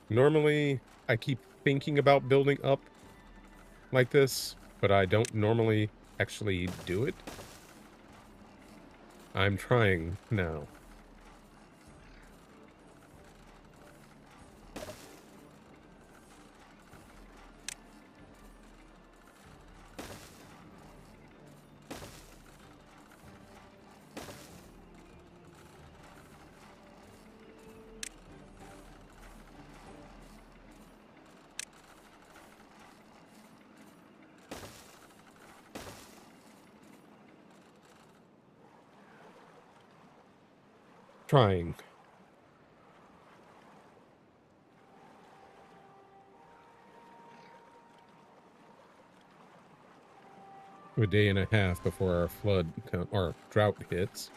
Normally, I keep thinking about building up like this, but I don't normally actually do it. I'm trying now. Trying. A day and a half before our flood or drought hits.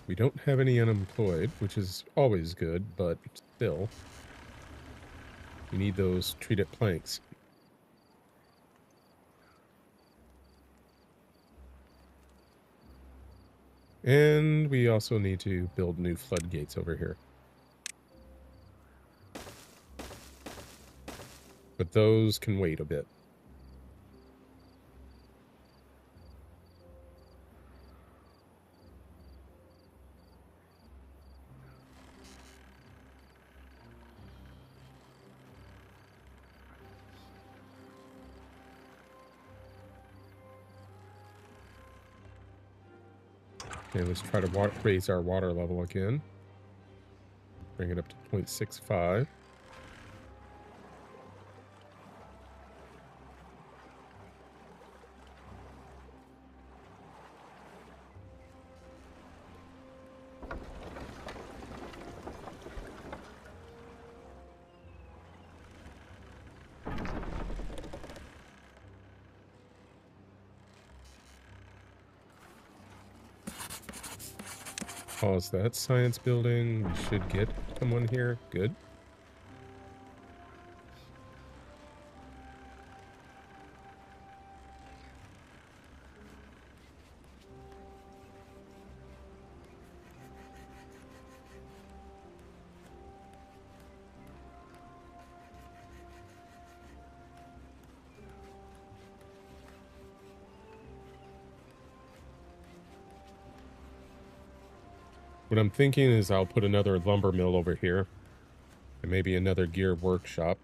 We don't have any unemployed, which is always good, but still. We need those treated planks. And we also need to build new floodgates over here. But those can wait a bit. Okay, let's try to raise our water level again. Bring it up to 0.65. Pause that science building. We should get someone here. Good. What I'm thinking is I'll put another lumber mill over here. And maybe another gear workshop.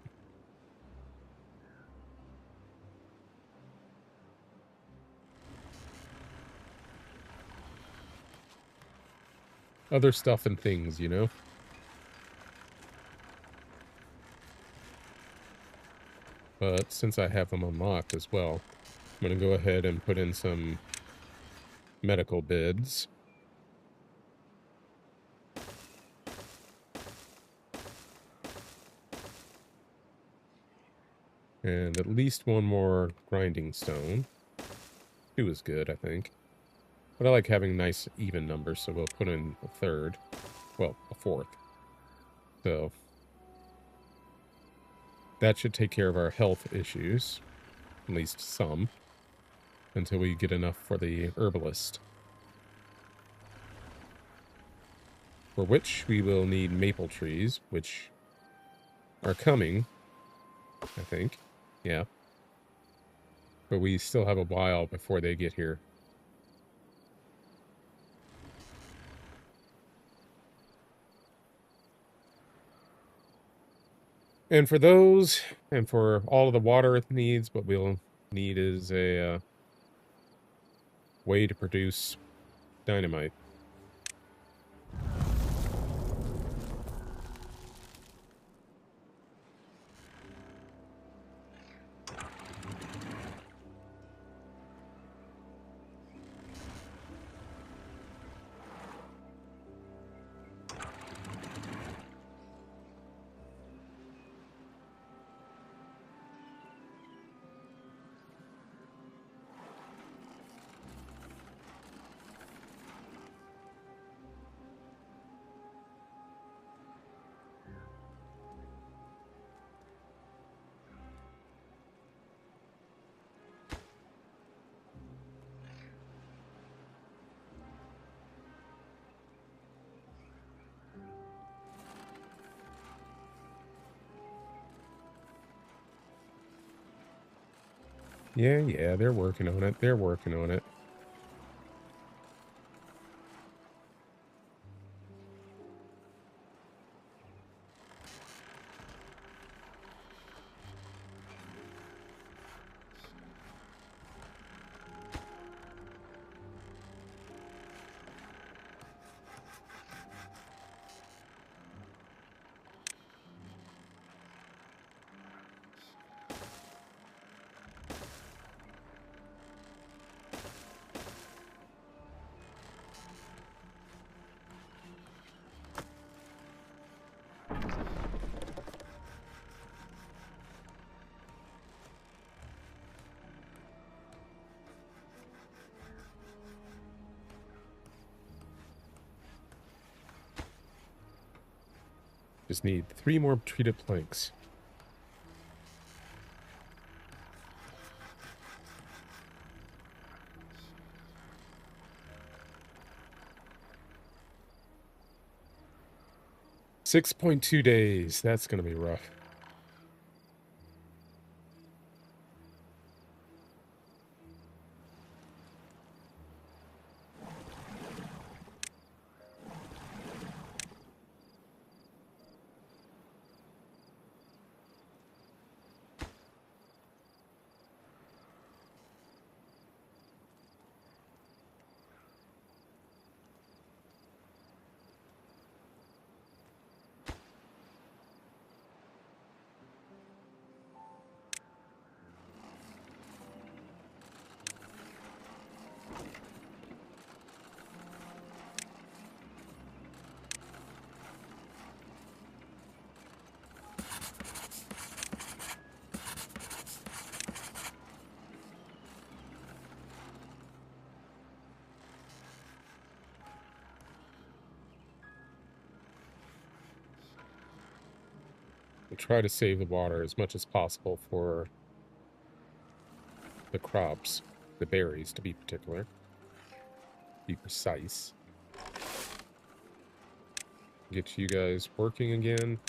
Other stuff and things, you know? But since I have them unlocked as well, I'm going to go ahead and put in some medical beds. And at least one more grinding stone. 2 is good, I think. But I like having nice even numbers, so we'll put in a third. Well, a fourth. So that should take care of our health issues. At least some. Until we get enough for the herbalist. For which we will need maple trees, which are coming, I think. Yeah. But we still have a while before they get here. And for those, and for all of the water it needs, what we'll need is a way to produce dynamite. Yeah, they're working on it. They're working on it. Just need 3 more treated planks. $6.2 days. That's going to be rough. We'll try to save the water as much as possible for the crops, the berries to be particular, be precise. Get you guys working again.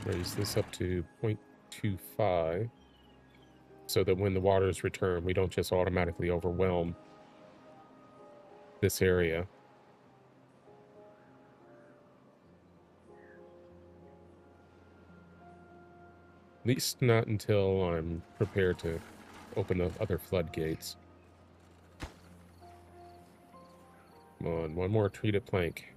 Raise this up to 0.25 so that when the waters return, we don't just automatically overwhelm this area. least not until I'm prepared to open the other floodgates. Come on, one more treated plank.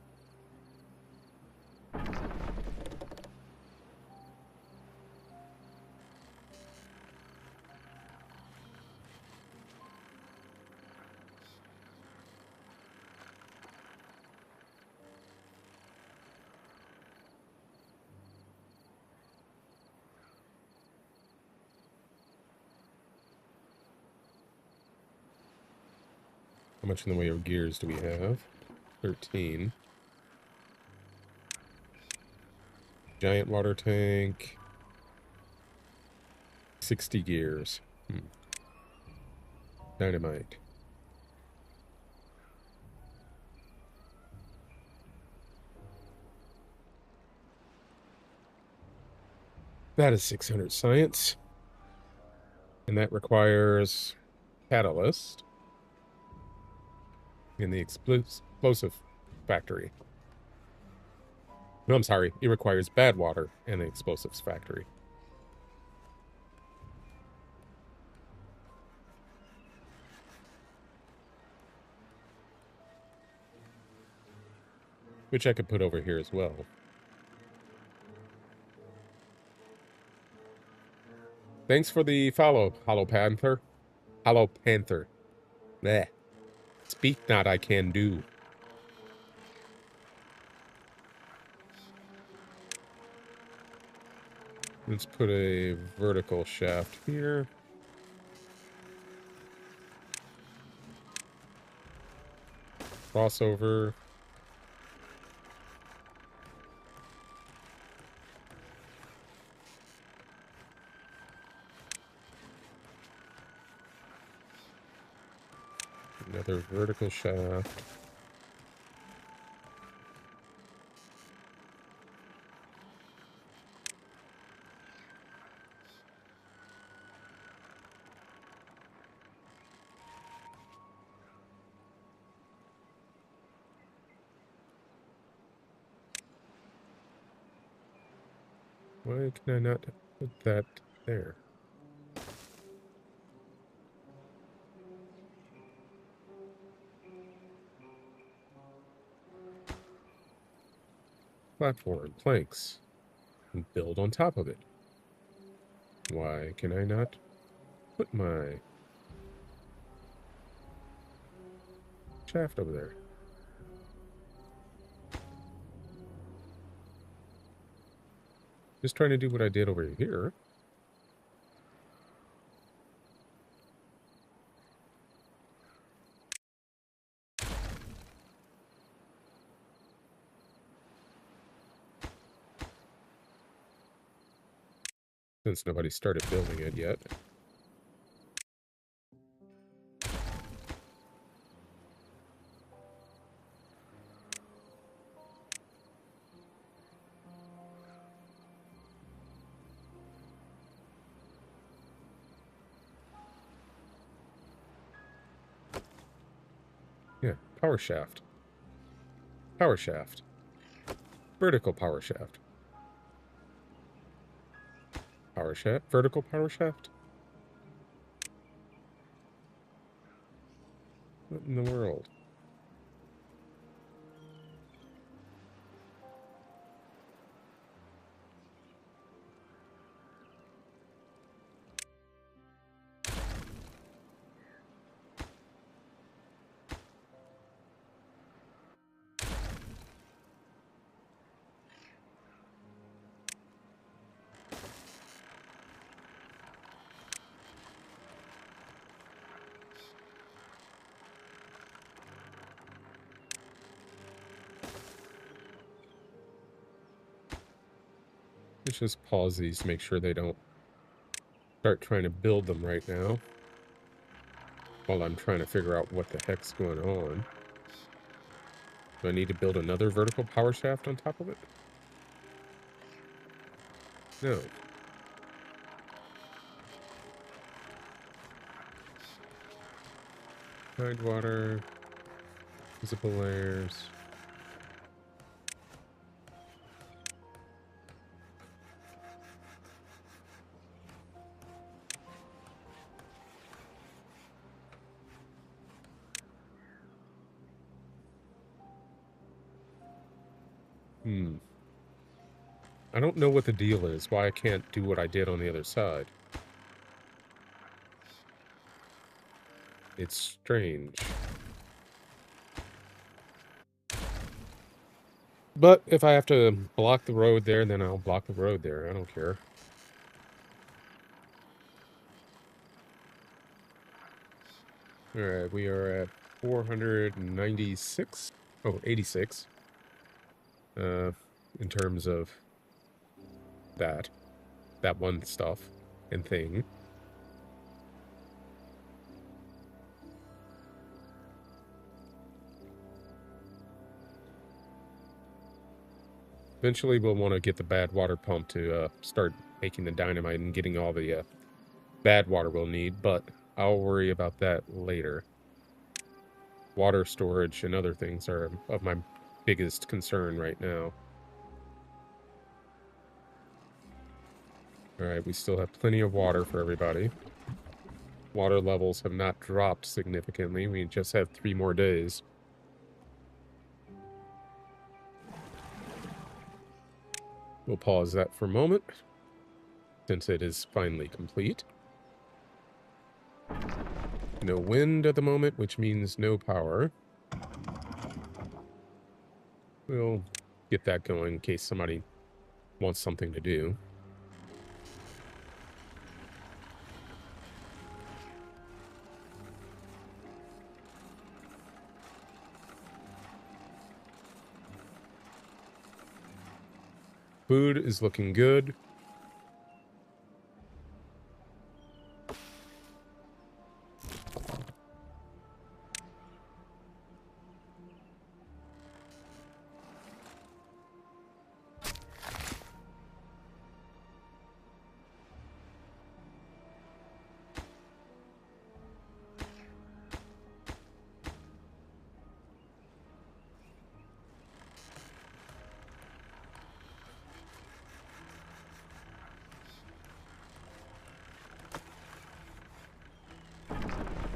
How much in the way of gears do we have? 13. Giant water tank. 60 gears. Dynamite. That is 600 science. And that requires catalyst in the explosive factory. No, I'm sorry. It requires bad water in the explosives factory. Which I could put over here as well. Thanks for the follow, Hollow Panther. Hollow Panther. Bleh. Speak not, I can do. Let's put a vertical shaft here. Crossover. Another vertical shaft. Why can I not put that there? Platform, planks, and build on top of it. Why can I not put my shaft over there? Just trying to do what I did over here. Since nobody started building it yet. Yeah, power shaft. Power shaft. Vertical power shaft. Power shaft. Vertical power shaft? What in the world? Let's just pause these to make sure they don't start trying to build them right now. While I'm trying to figure out what the heck's going on. Do I need to build another vertical power shaft on top of it? No. Tidewater. Visible layers. I don't know what the deal is, why I can't do what I did on the other side. It's strange. But if I have to block the road there, then I'll block the road there. I don't care. Alright, we are at 496. Oh, 86. In terms of that one stuff and thing. Eventually, we'll want to get the bad water pump to start making the dynamite and getting all the bad water we'll need, but I'll worry about that later. Water storage and other things are of my biggest concern right now. Alright, we still have plenty of water for everybody. Water levels have not dropped significantly. We just have 3 more days. We'll pause that for a moment, since it is finally complete. No wind at the moment, which means no power. We'll get that going in case somebody wants something to do. Food is looking good.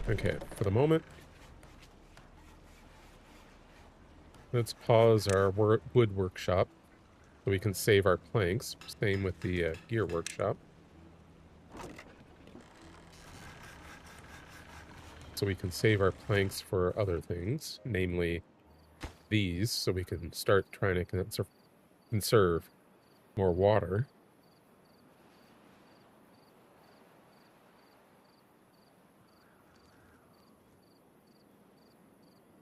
Okay, for the moment, let's pause our wood workshop so we can save our planks. Same with the gear workshop. So we can save our planks for other things, namely these, so we can start trying to conserve more water.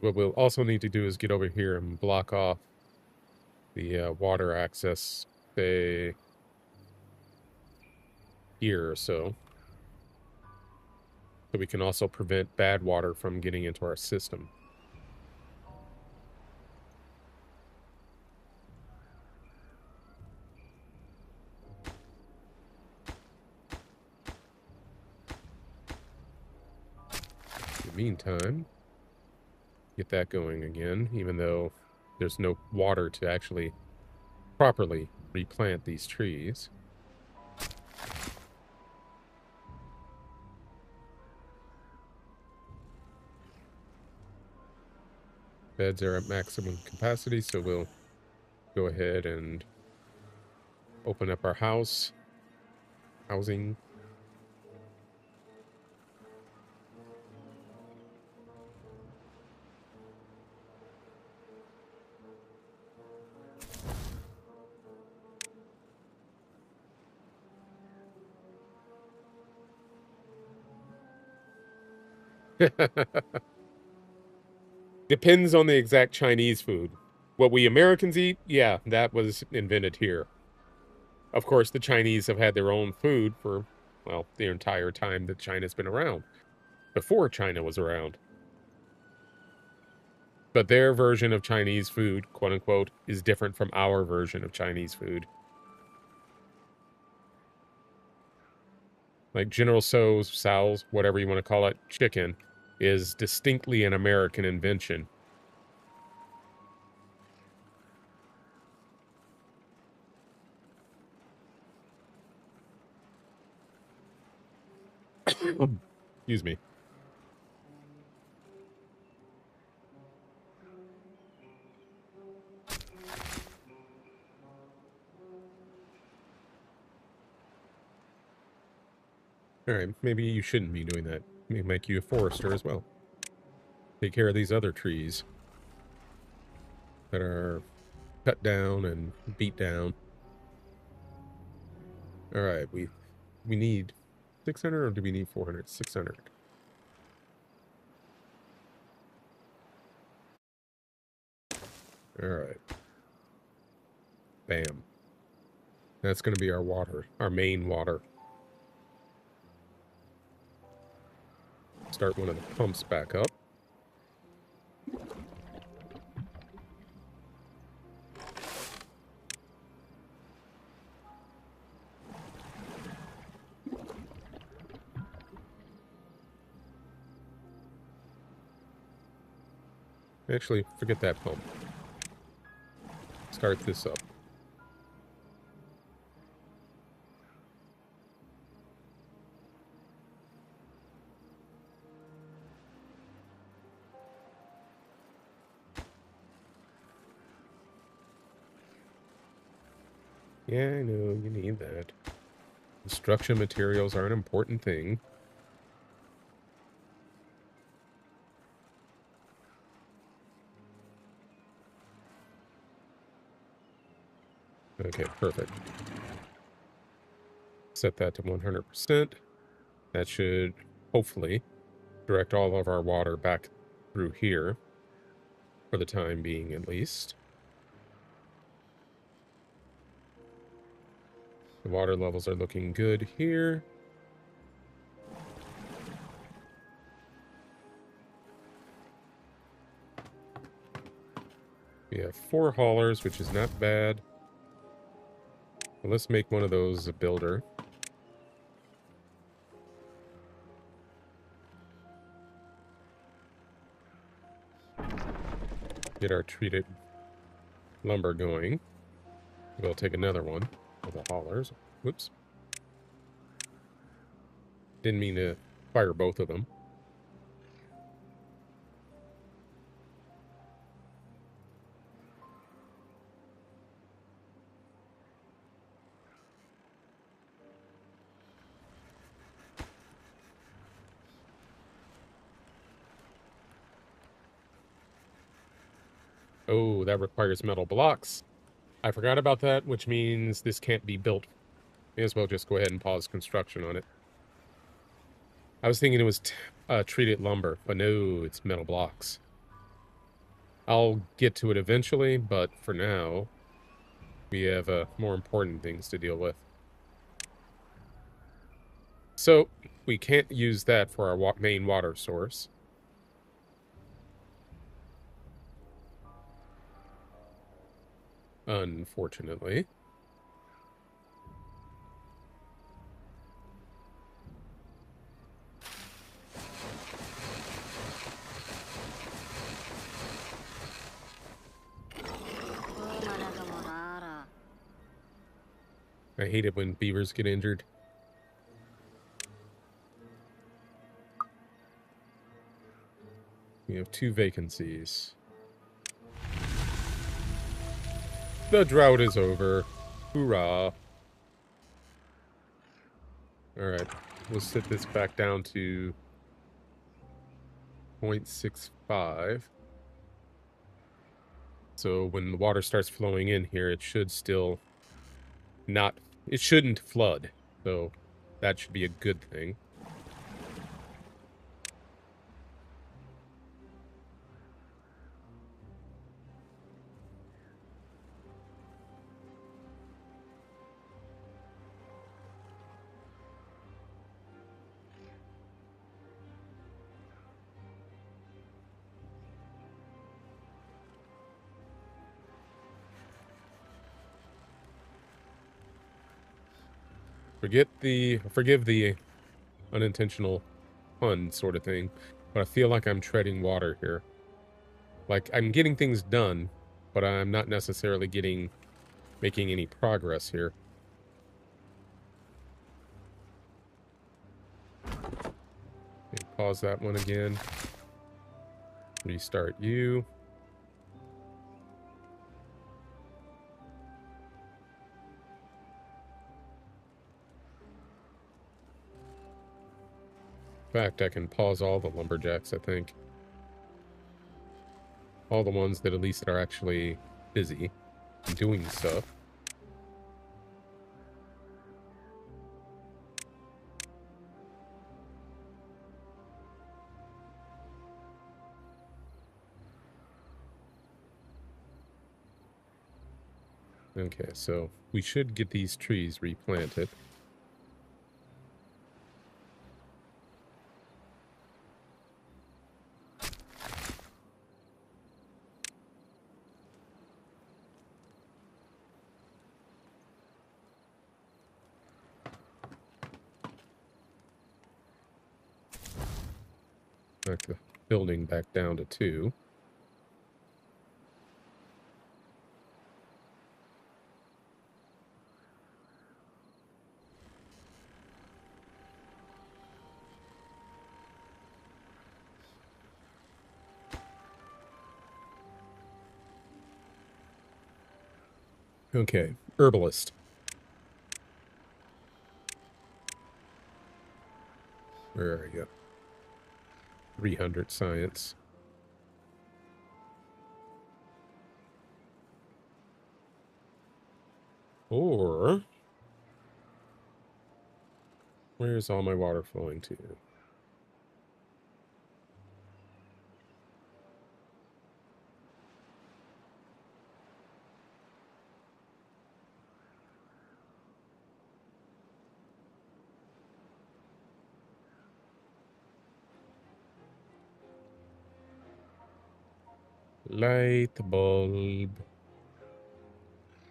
What we'll also need to do is get over here and block off the water access, say, here or so. So we can also prevent bad water from getting into our system. In the meantime, get that going again, even though there's no water to actually properly replant these trees. Beds are at maximum capacity, so we'll go ahead and open up our housing. Depends on the exact Chinese food. What we Americans eat, yeah, that was invented here. Of course, the Chinese have had their own food for, well, the entire time that China's been around. Before China was around. But their version of Chinese food, quote unquote, is different from our version of Chinese food. Like General Tso's, whatever you want to call it, chicken, is distinctly an American invention. Excuse me. Alright, maybe you shouldn't be doing that. May make you a forester as well. Take care of these other trees that are cut down and beat down. Alright, we need 600 or do we need 400? 600. Alright. Bam. That's going to be our water, our main water. Start one of the pumps back up. Actually, forget that pump. Start this up. Yeah, I know, you need that. Construction materials are an important thing. Okay, perfect. Set that to 100%. That should, hopefully, direct all of our water back through here. For the time being, at least. The water levels are looking good here. We have 4 haulers, which is not bad. Well, let's make one of those a builder. Get our treated lumber going. We'll take another one of the haulers. Whoops. Didn't mean to fire both of them. Oh, that requires metal blocks. I forgot about that, which means this can't be built. May as well just go ahead and pause construction on it. I was thinking it was treated lumber, but no, it's metal blocks. I'll get to it eventually, but for now, we have more important things to deal with. So, we can't use that for our main water source. Unfortunately. I hate it when beavers get injured. We have 2 vacancies. The drought is over. Hoorah. Alright, we'll set this back down to 0.65. So when the water starts flowing in here, it should still not... It shouldn't flood. So that should be a good thing. Forgive the unintentional pun sort of thing, but I feel like I'm treading water here. Like, I'm getting things done, but I'm not necessarily making any progress here. Okay, pause that one again. Restart you. fact, I can pause all the lumberjacks, I think. All the ones that at least are actually busy doing stuff. Okay, so we should get these trees replanted. Knock the building back down to 2. Okay, herbalist. Where are you? 300 science. Or, where's all my water flowing to? Light bulb.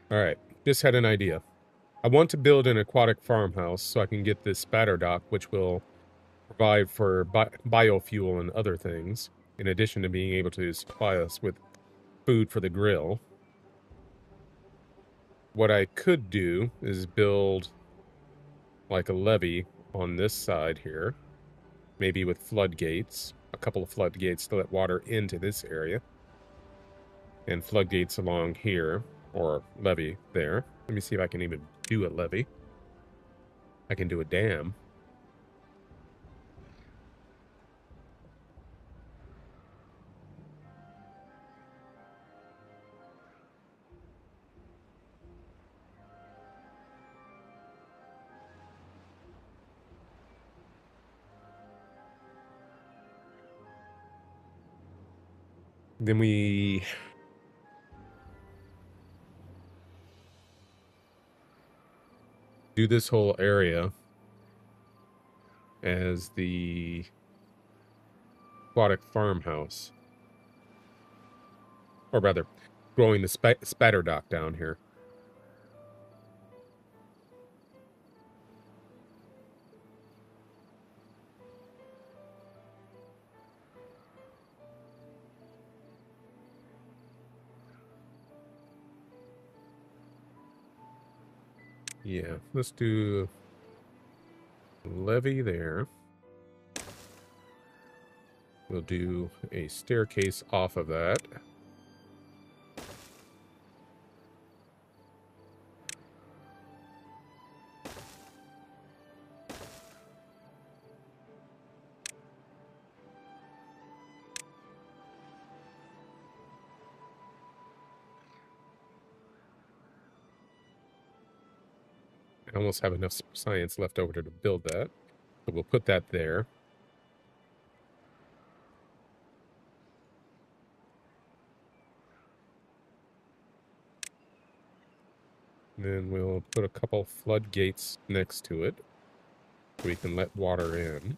Alright, just had an idea. I want to build an aquatic farmhouse so I can get this spatter dock, which will provide for biofuel and other things, in addition to being able to supply us with food for the grill. What I could do is build like a levee on this side here, maybe with floodgates, a couple of floodgates to let water into this area, and floodgates along here, or levee there. Let me see if I can even do a levee. I can do a dam. Then we do this whole area as the aquatic farmhouse. Or rather, growing the spatter dock down here. Yeah, let's do levee there. We'll do a staircase off of that. I almost have enough science left over to build that. So we'll put that there. Then we'll put a couple floodgates next to it so we can let water in.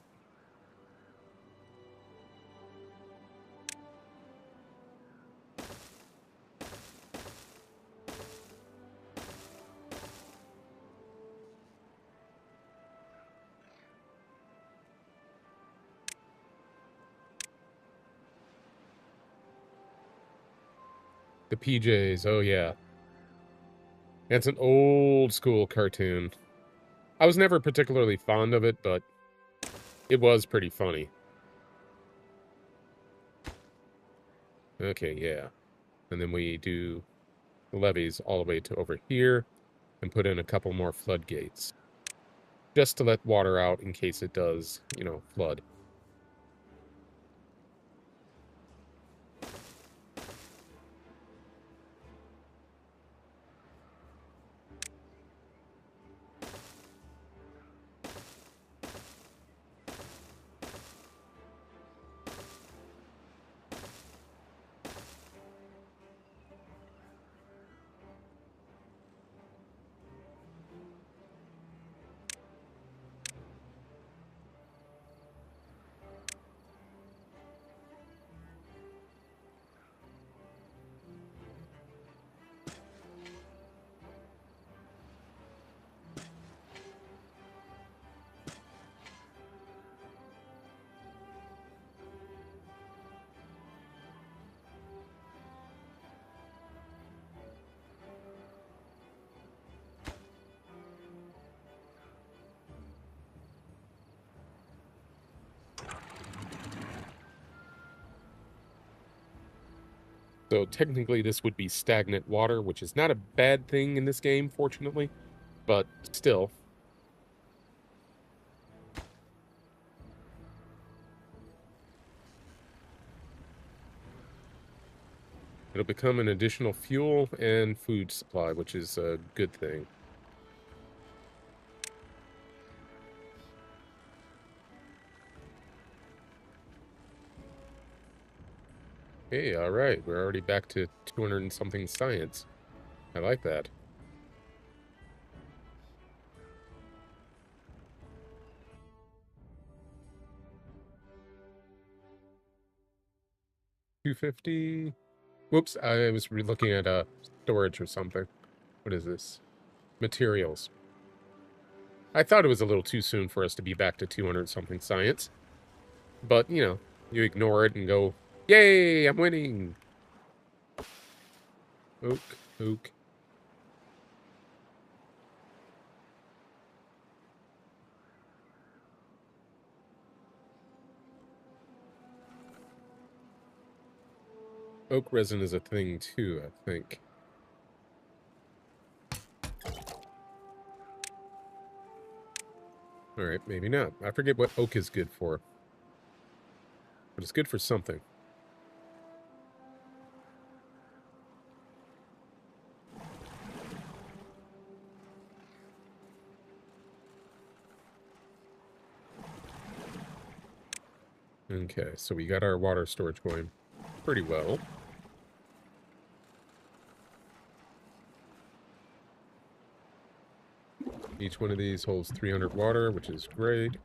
The PJs, oh yeah. It's an old school cartoon. I was never particularly fond of it, but it was pretty funny. Okay, yeah. And then we do the levees all the way to over here and put in a couple more floodgates. Just to let water out in case it does, flood. So technically this would be stagnant water, which is not a bad thing in this game, fortunately, but still. It'll become an additional fuel and food supply, which is a good thing. Hey, all right, we're already back to 200 and something science. I like that. $250. Whoops, I was looking at storage or something. What is this? Materials. I thought it was a little too soon for us to be back to 200 something science. But, you know, you ignore it and go, yay, I'm winning. Oak, oak. Oak resin is a thing too, I think. Alright, maybe not. I forget what oak is good for. But it's good for something. Okay, so we got our water storage going pretty well. Each one of these holds 300 water, which is great.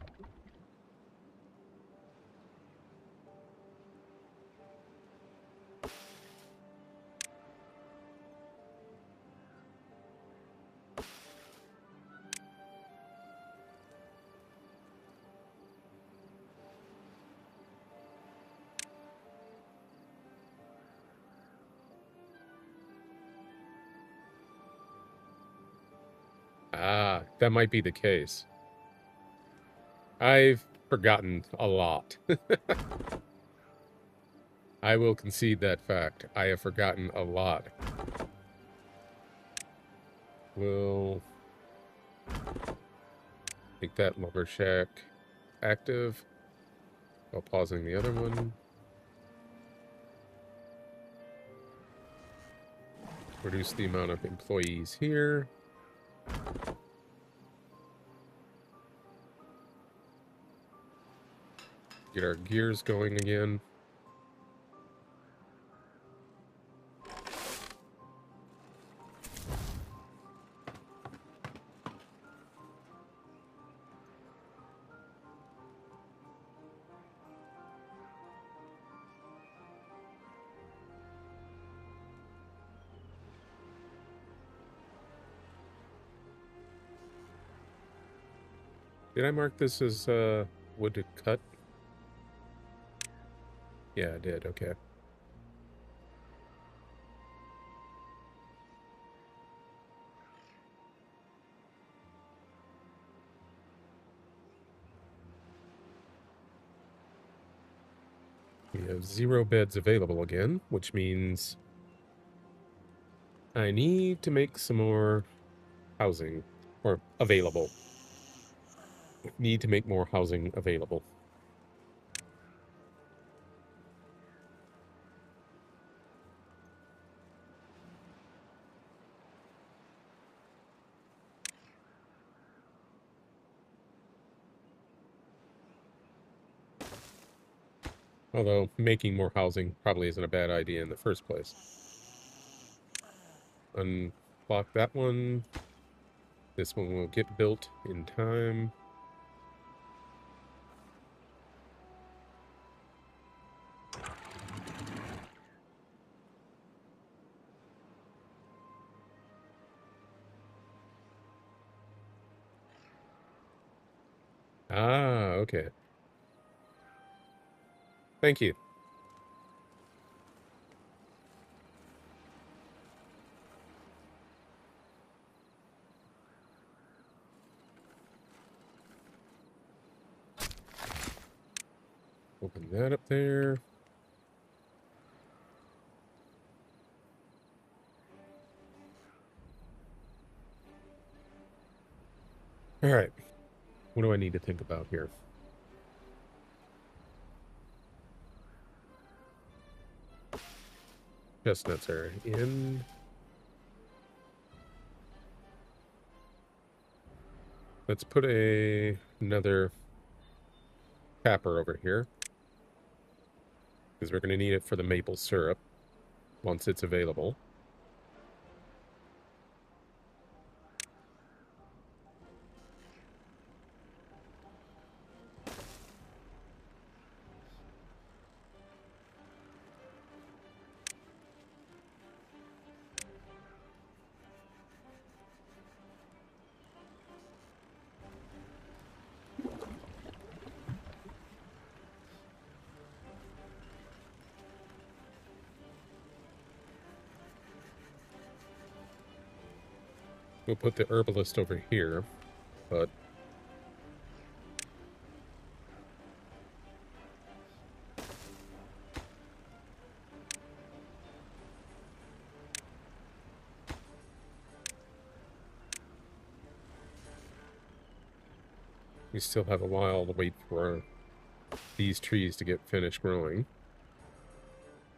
Ah, that might be the case. I've forgotten a lot. I will concede that fact. I have forgotten a lot. We'll make that lumber shack active while pausing the other one. Reduce the amount of employees here. Get our gears going again. Did I mark this as wood to cut? Yeah, I did. Okay. We have 0 beds available again, which means I need to make some more housing, or available. Need to make more housing available. Although making more housing probably isn't a bad idea in the first place. Unblock that one. This one will get built in time. Ah, okay. Thank you. Open that up there. All right. What do I need to think about here? Chestnuts are in. Let's put another capper over here, because we're going to need it for the maple syrup once it's available. We'll put the herbalist over here, but we still have a while to wait for these trees to get finished growing.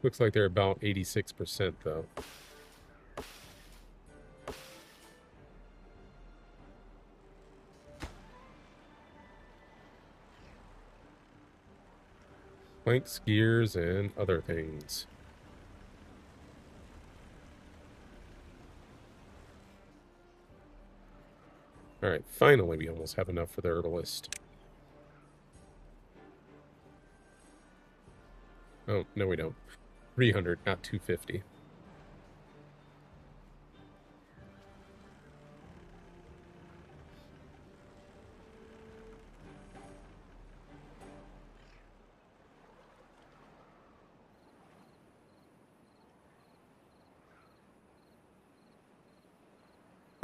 Looks like they're about 86% though. Planks, gears, and other things. Alright, finally we almost have enough for the herbalist. Oh, no we don't. 300, not 250.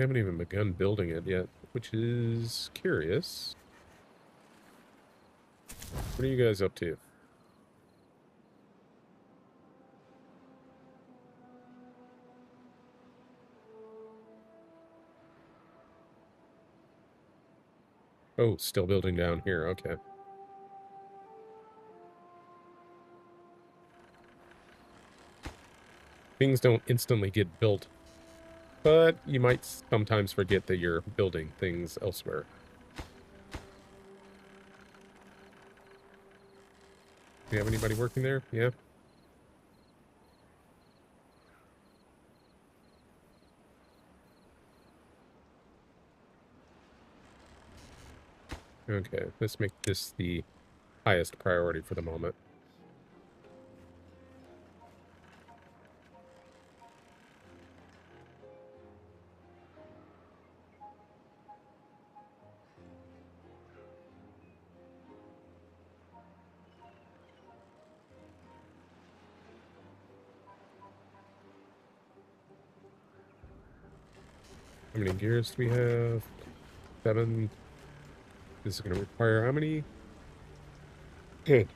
I haven't even begun building it yet, which is curious. What are you guys up to? Oh, still building down here, okay. Things don't instantly get built, but you might sometimes forget that you're building things elsewhere. Do you have anybody working there? Yeah? Okay, let's make this the highest priority for the moment. How many gears do we have? 7. This is going to require how many? Good.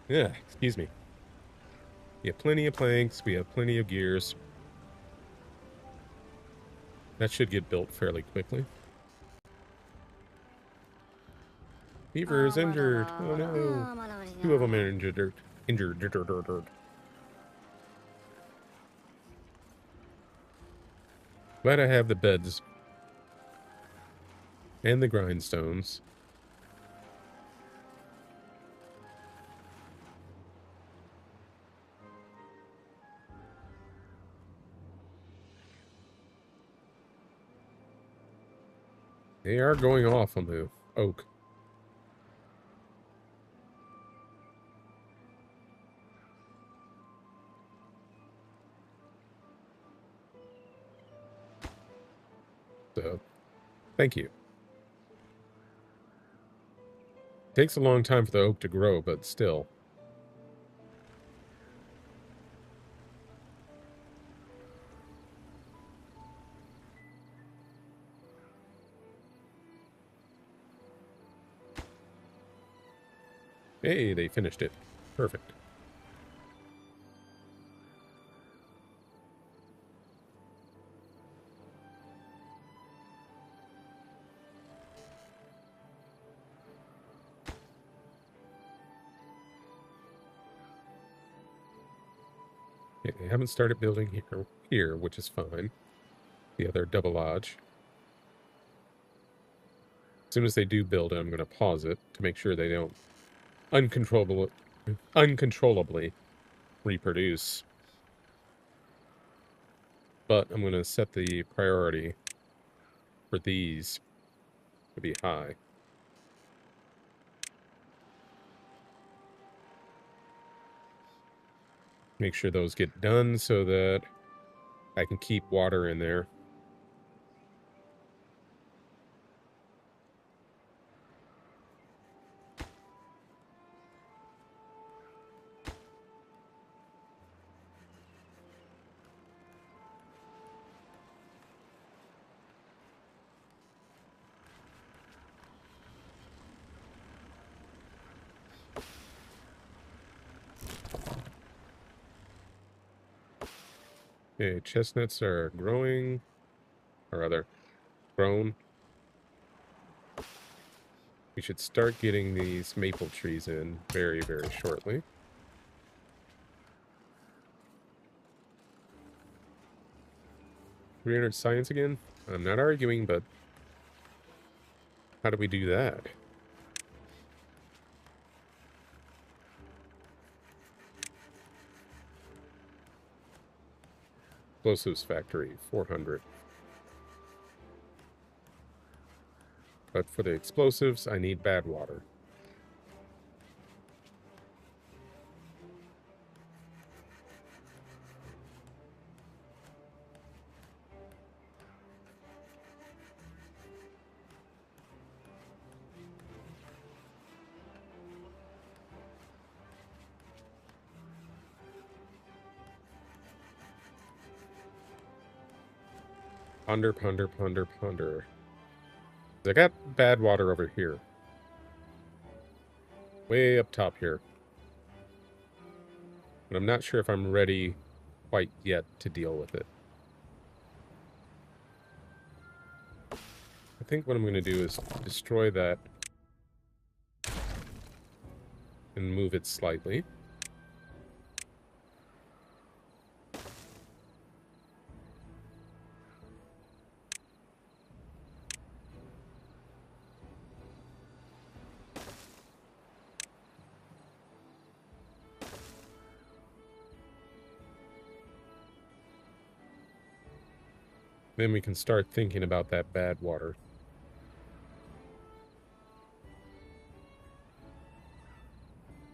Yeah, excuse me. We have plenty of planks. We have plenty of gears. That should get built fairly quickly. Beaver is injured. Oh no. 2 of them are injured. Glad I have the beds. And the grindstones. They are going off on the oak. So, thank you. Takes a long time for the oak to grow, but still. Hey, they finished it. Perfect. Okay, they haven't started building here, which is fine. The other double lodge. As soon as they do build it, I'm going to pause it to make sure they don't uncontrollably reproduce. But I'm going to set the priority for these to be high. Make sure those get done so that I can keep water in there. Okay, chestnuts are growing, or rather, grown. We should start getting these maple trees in very, very shortly. $300 science again? I'm not arguing, but how do we do that? Explosives factory, 400. But for the explosives, I need bad water. Ponder, ponder, ponder, ponder. I got bad water over here. Way up top here. But I'm not sure if I'm ready quite yet to deal with it. I think what I'm going to do is destroy that and move it slightly. Then we can start thinking about that bad water.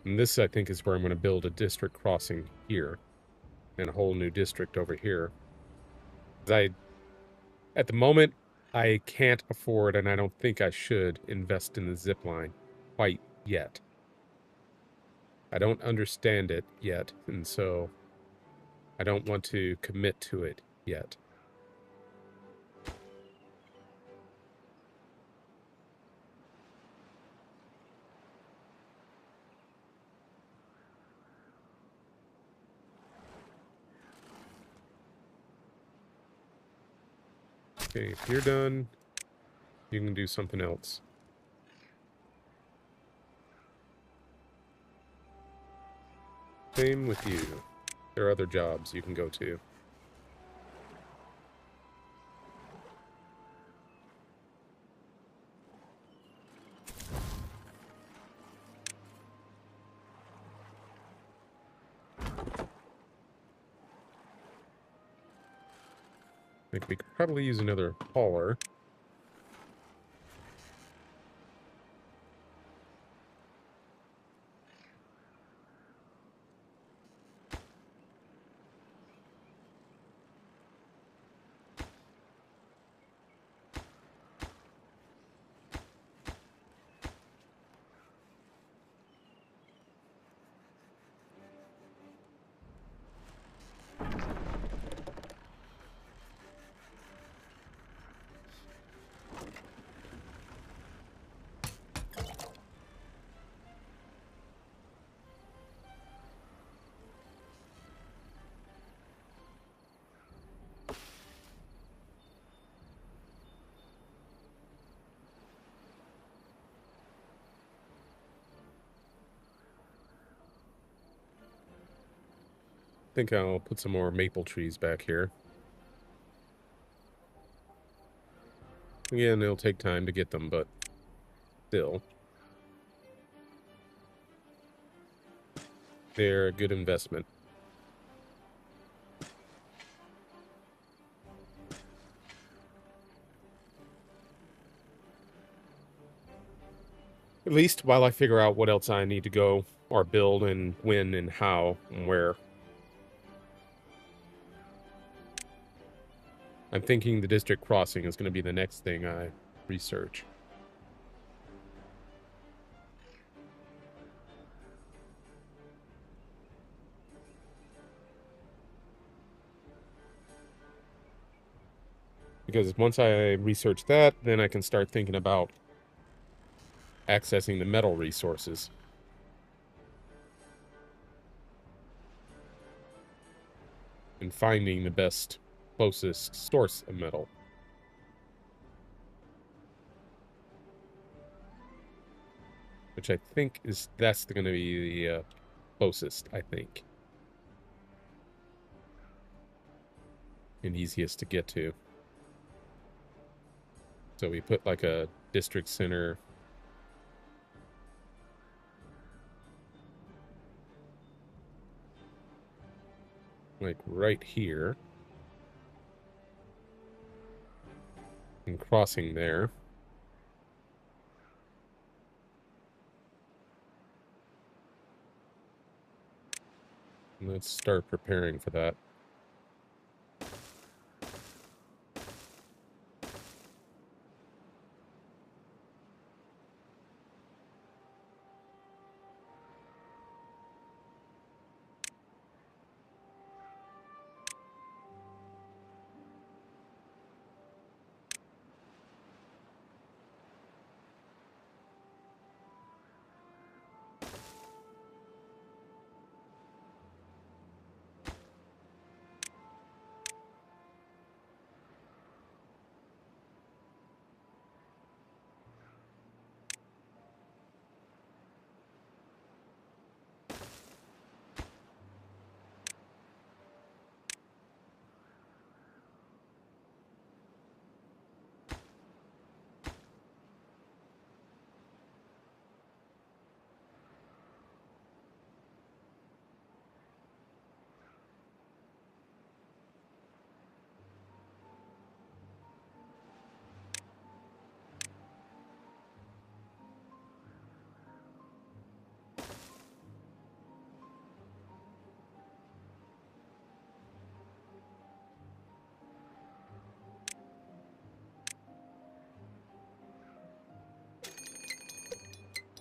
And this, I think, is where I'm going to build a district crossing here. And a whole new district over here. At the moment, I can't afford, and I don't think I should, invest in the zip line quite yet. I don't understand it yet, and so I don't want to commit to it yet. Okay, if you're done, you can do something else. Same with you. There are other jobs you can go to. I think we could probably use another hauler. think I'll put some more maple trees back here. Again, it'll take time to get them, but still. They're a good investment. At least while I figure out what else I need to go or build and when and how and where. I'm thinking the district crossing is going to be the next thing I research. Because once I research that, then I can start thinking about accessing the metal resources. And finding the best, closest source of metal. Which I think that's going to be the closest, I think. And easiest to get to. So we put like a district center. Like right here. And crossing there. And let's start preparing for that.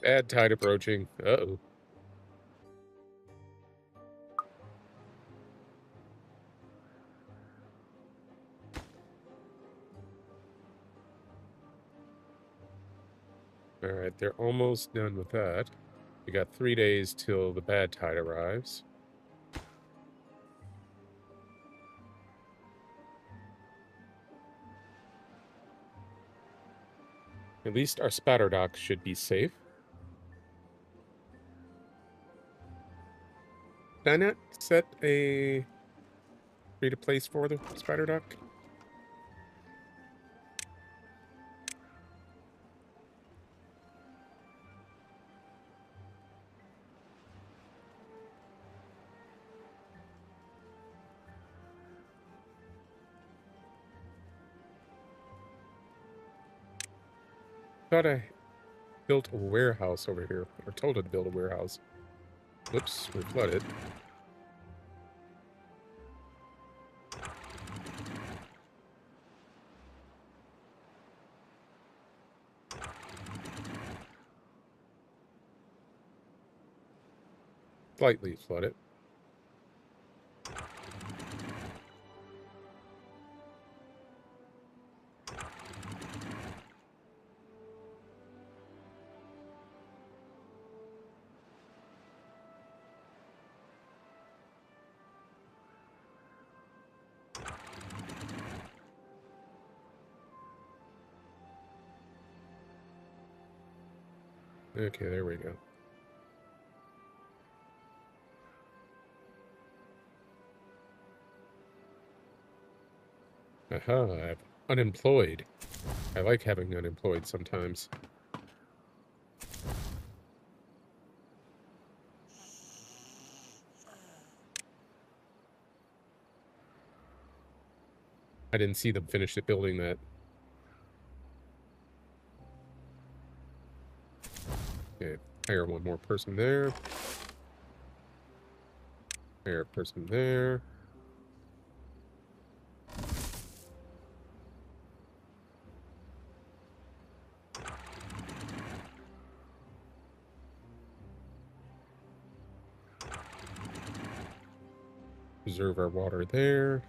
Bad tide approaching. Uh-oh. All right, they're almost done with that. We got 3 days till the bad tide arrives. At least our spatter dock should be safe. Did I not set a create a place for the spider duck? Thought I built a warehouse over here, or told it to build a warehouse. Whoops, we're flooded. Slightly flooded. Okay, there we go. I'm unemployed. I like having unemployed sometimes. I didn't see them finish building that. Okay, hire one more person there. Hire a person there. Reserve our water there.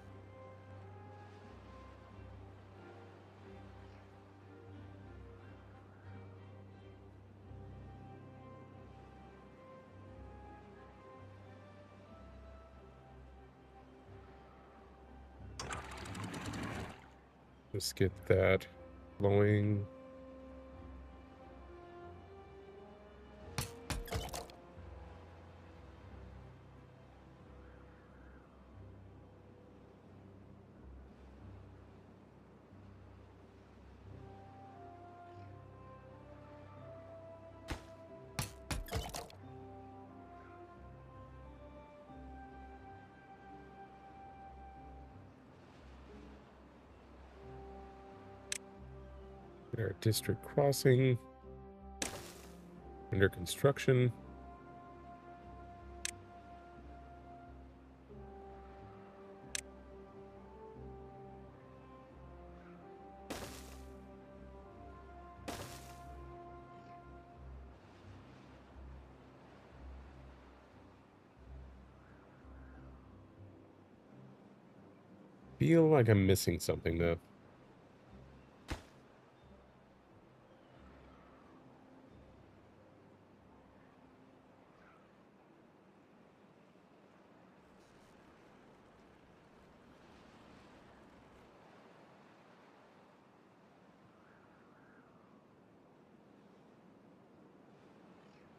Let's get that flowing. Our district crossing under construction. Feel like I'm missing something though.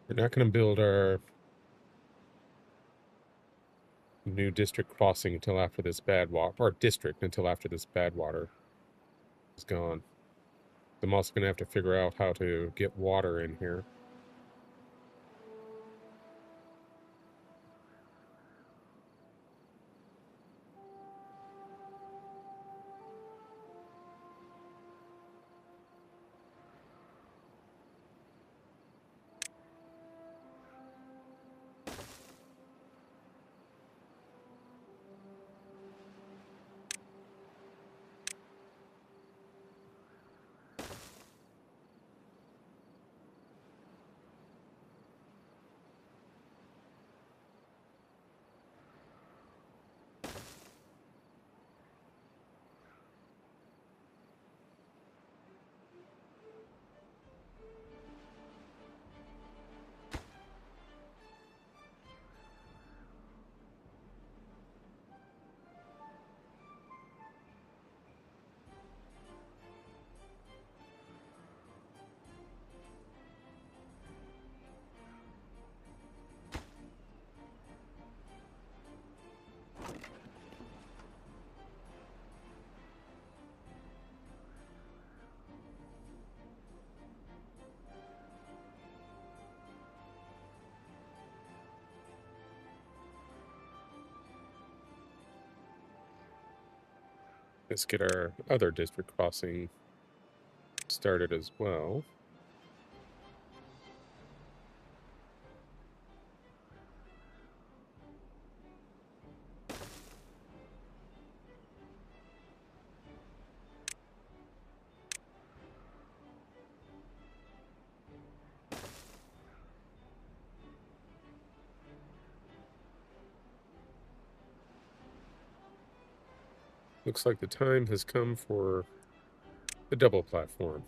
We're not going to build our new district crossing until after this bad water, or district until after this bad water is gone. I'm also going to have to figure out how to get water in here. Let's get our other district crossing started as well. Looks like the time has come for the double platform.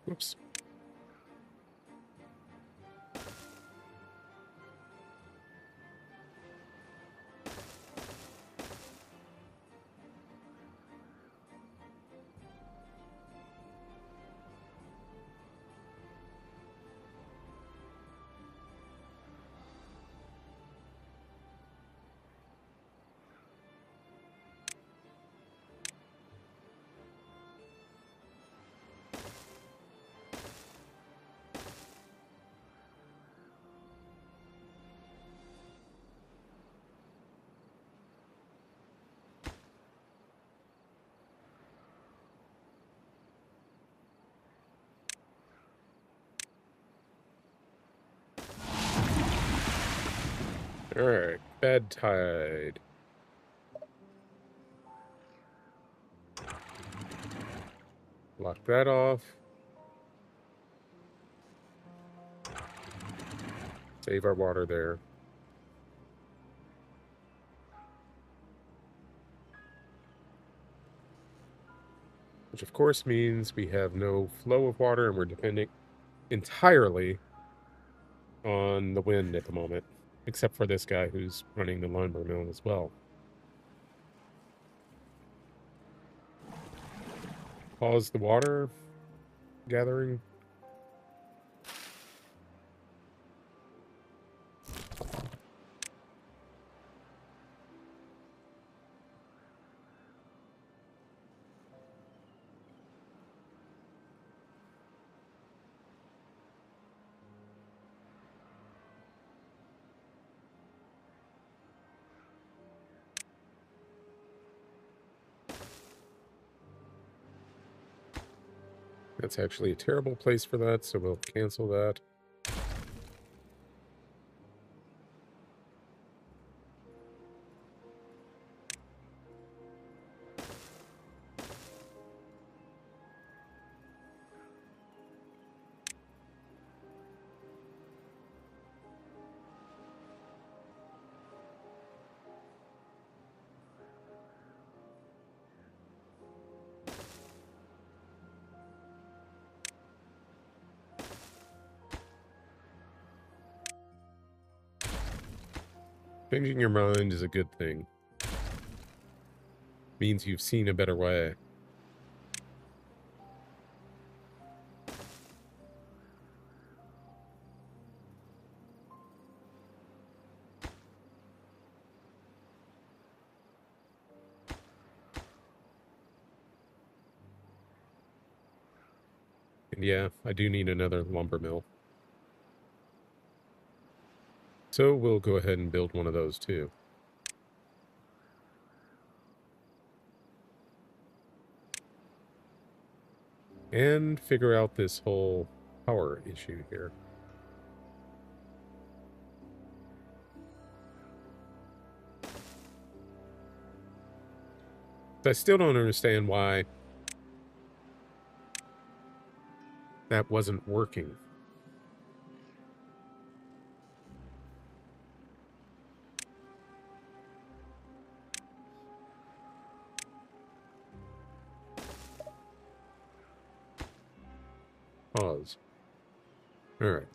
Whoops. Alright, bed tide. Lock that off. Save our water there. Which of course means we have no flow of water and we're depending entirely on the wind at the moment. Except for this guy who's running the lumber mill as well. Pause the water gathering. That's actually a terrible place for that, so we'll cancel that. Changing your mind is a good thing. Means you've seen a better way. And yeah, I do need another lumber mill. So we'll go ahead and build one of those too. And figure out this whole power issue here. I still don't understand why that wasn't working. Pause. All right.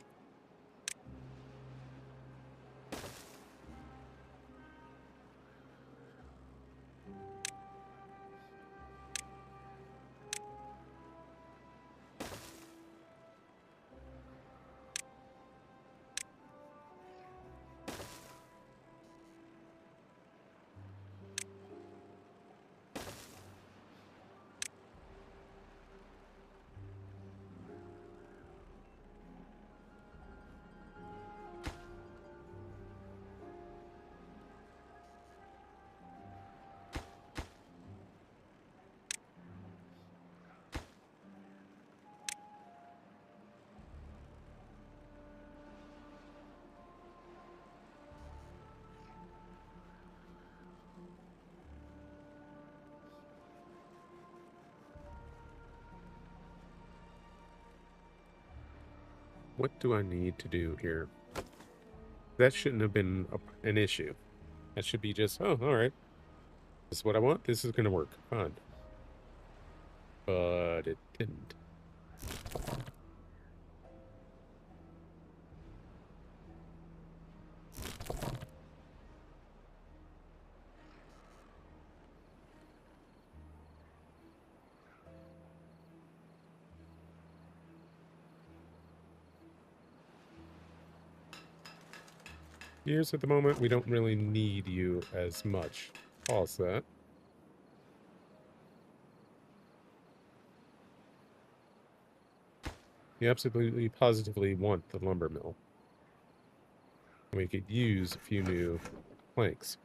What do I need to do here? That shouldn't have been an issue. That should be just, oh, all right. This is what I want. This is going to work. Fine. But it didn't. Gears at the moment, we don't really need you as much. Pause that. You absolutely, positively want the lumber mill. We could use a few new planks.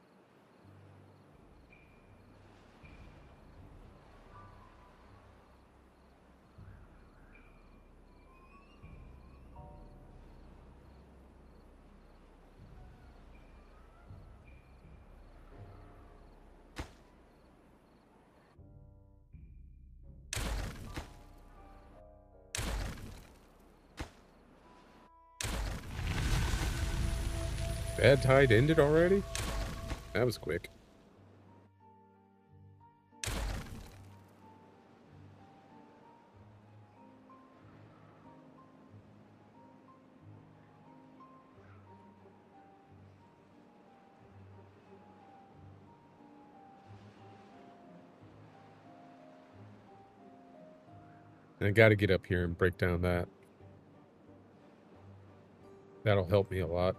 Bad tide ended already? That was quick. And I gotta get up here and break down that. That'll help me a lot.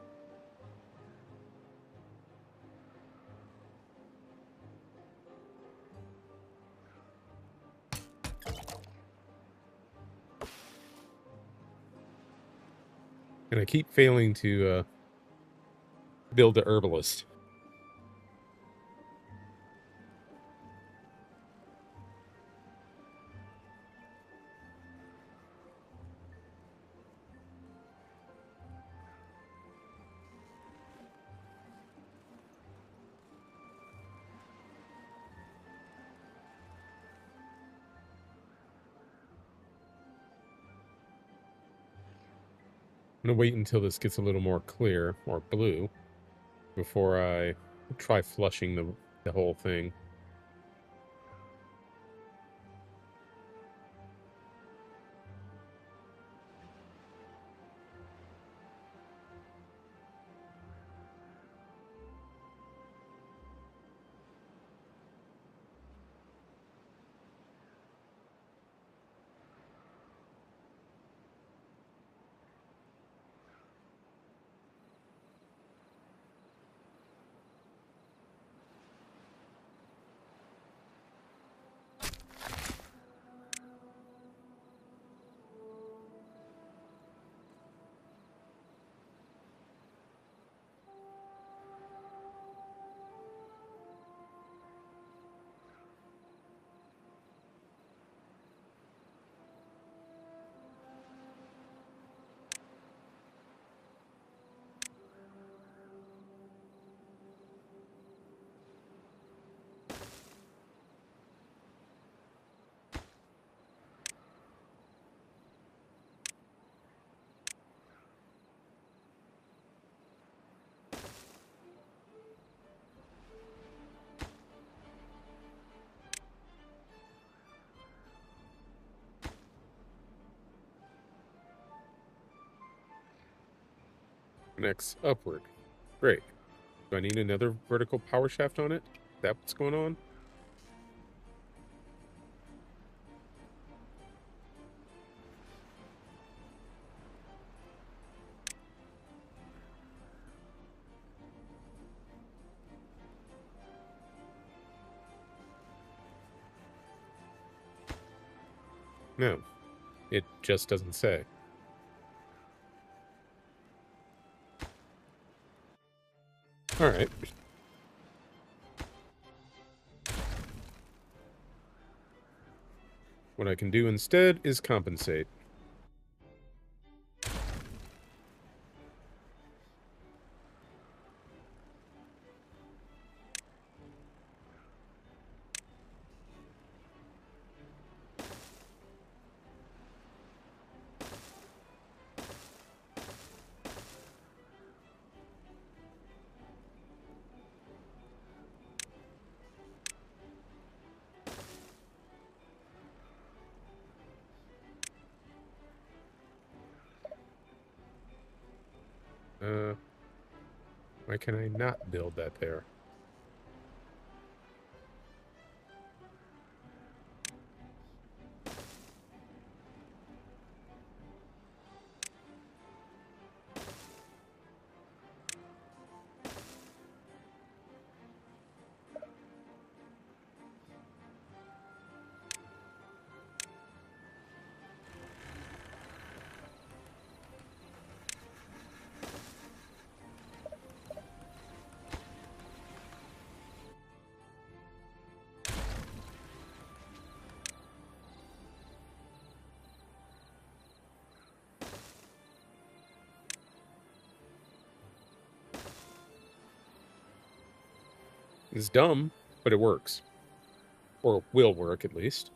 And I keep failing to build a herbalist. I'm gonna wait until this gets a little more clear, or blue, before I try flushing the whole thing. Next, upward. Great. Do I need another vertical power shaft on it? Is that what's going on? No. It just doesn't say. Alright. What I can do instead is compensate. Why can I not build that there? It's dumb, but it works. Or will work, at least.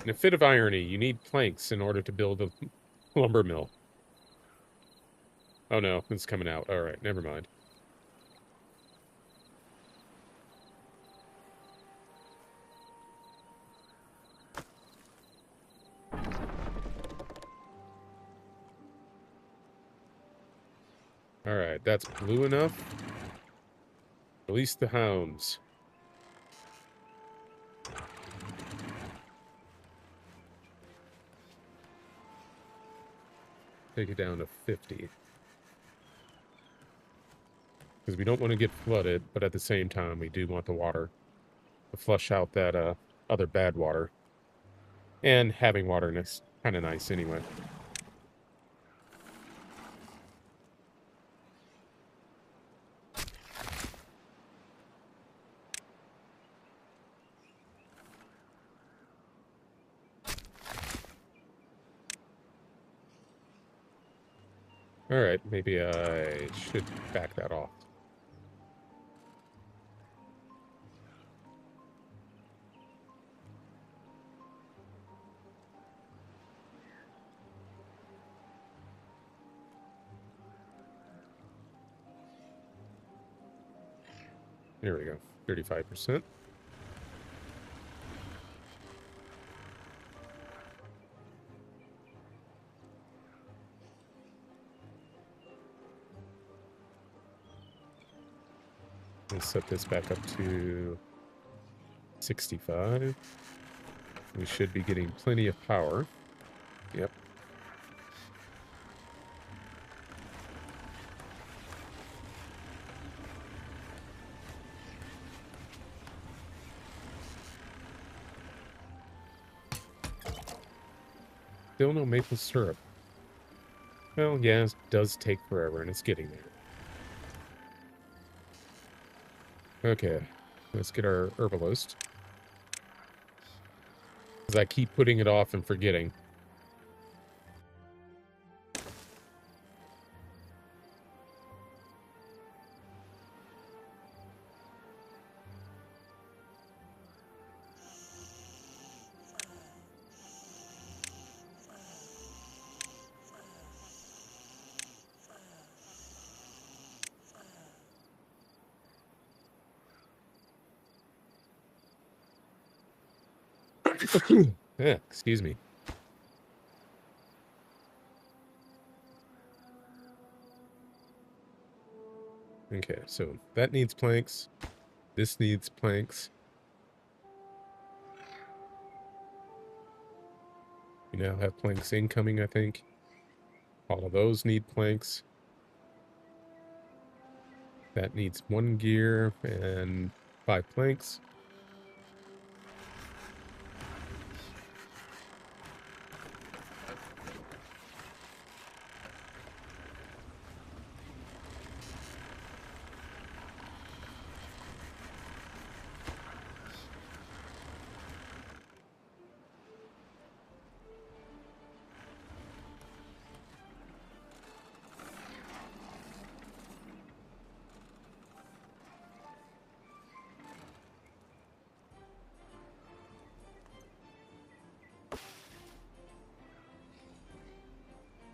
In a fit of irony, you need planks in order to build a lumber mill. Oh no, it's coming out. Alright, never mind. Alright, that's blue enough. Release the hounds. Take it down to 50. Because we don't want to get flooded, but at the same time, we do want the water to flush out that other bad water. And having water is kind of nice anyway. Alright, maybe I should back that off. There we go, 35%. Let's set this back up to 65. We should be getting plenty of power. Yep. Still no maple syrup. Well, yeah, it does take forever, and it's getting there. Okay, let's get our herbalist. Because I keep putting it off and forgetting. Yeah, excuse me. Okay, so that needs planks. This needs planks. We now have planks incoming, I think. All of those need planks. That needs 1 gear and 5 planks.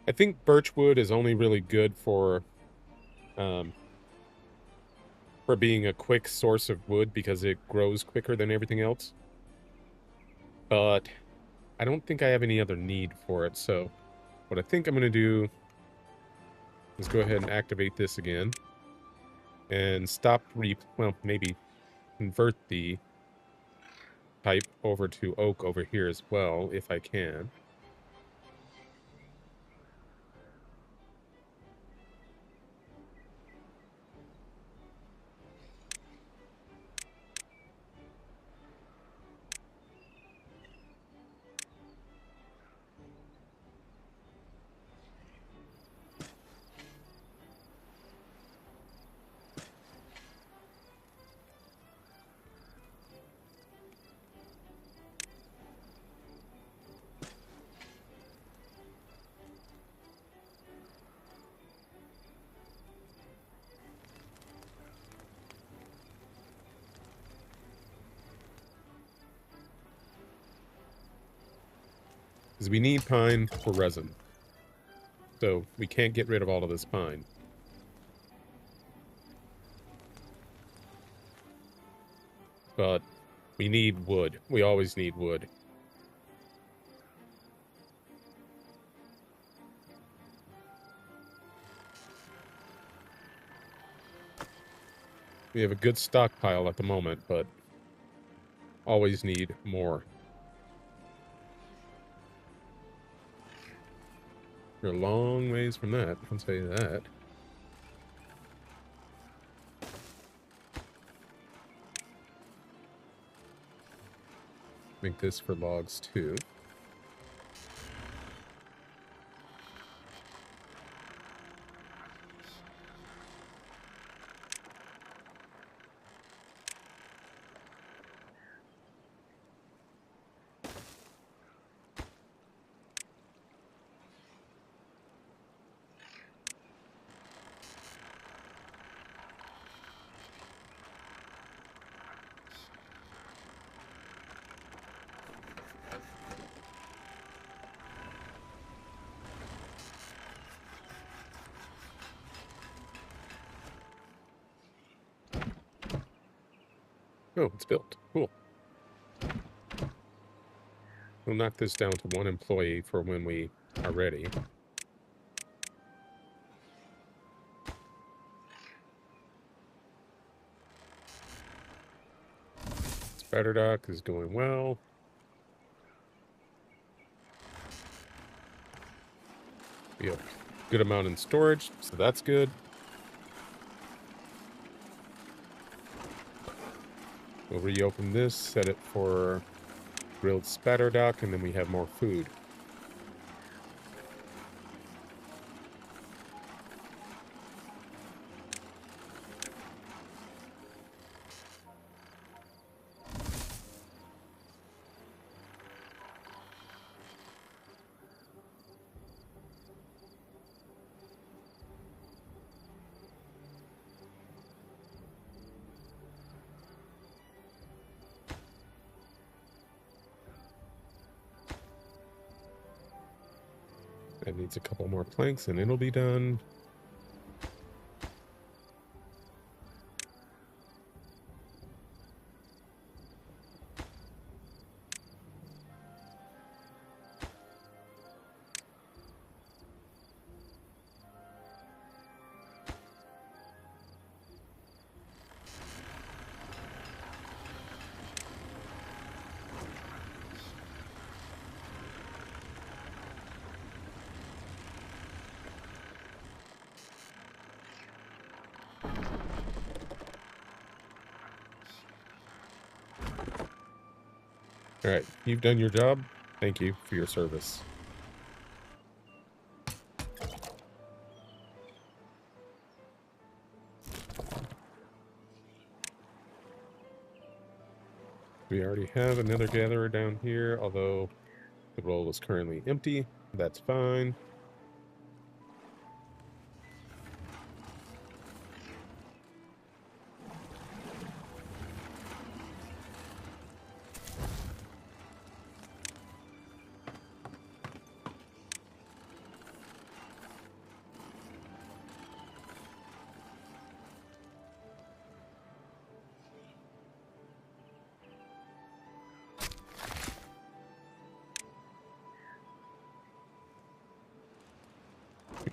I think birchwood is only really good for being a quick source of wood because it grows quicker than everything else. But I don't think I have any other need for it, so what I think I'm going to do is go ahead and activate this again. And stop well, maybe convert the pipe over to oak over here as well, if I can. Because we need pine for resin. So we can't get rid of all of this pine. But we need wood. We always need wood. We have a good stockpile at the moment, but always need more. We're a long ways from that, I'll tell you that. Make this for logs too. Oh, it's built. Cool. We'll knock this down to 1 employee for when we are ready. Spider dock is going well. We have a good amount in storage, so that's good. We'll reopen this, set it for grilled spatter dock, and then we have more food. That needs a couple more planks and it'll be done. All right, you've done your job. Thank you for your service. We already have another gatherer down here, although the role is currently empty. That's fine.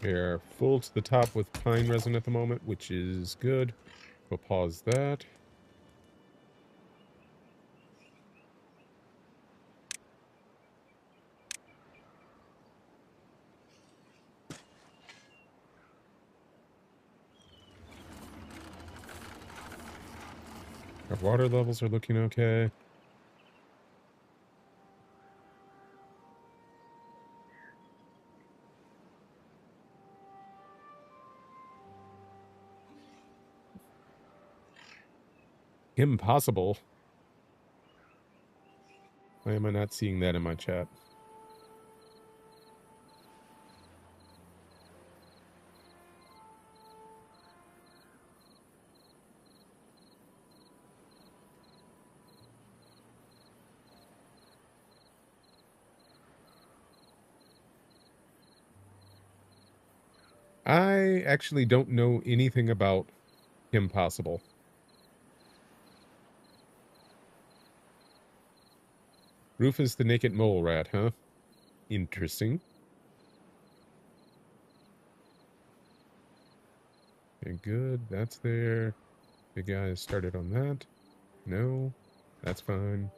We are full to the top with pine resin at the moment, which is good. We'll pause that. Our water levels are looking okay. Impossible. Why am I not seeing that in my chat? I actually don't know anything about Kim Possible. Rufus the Naked Mole Rat, huh? Interesting. Okay, good. That's there. The guy started on that. No, that's fine.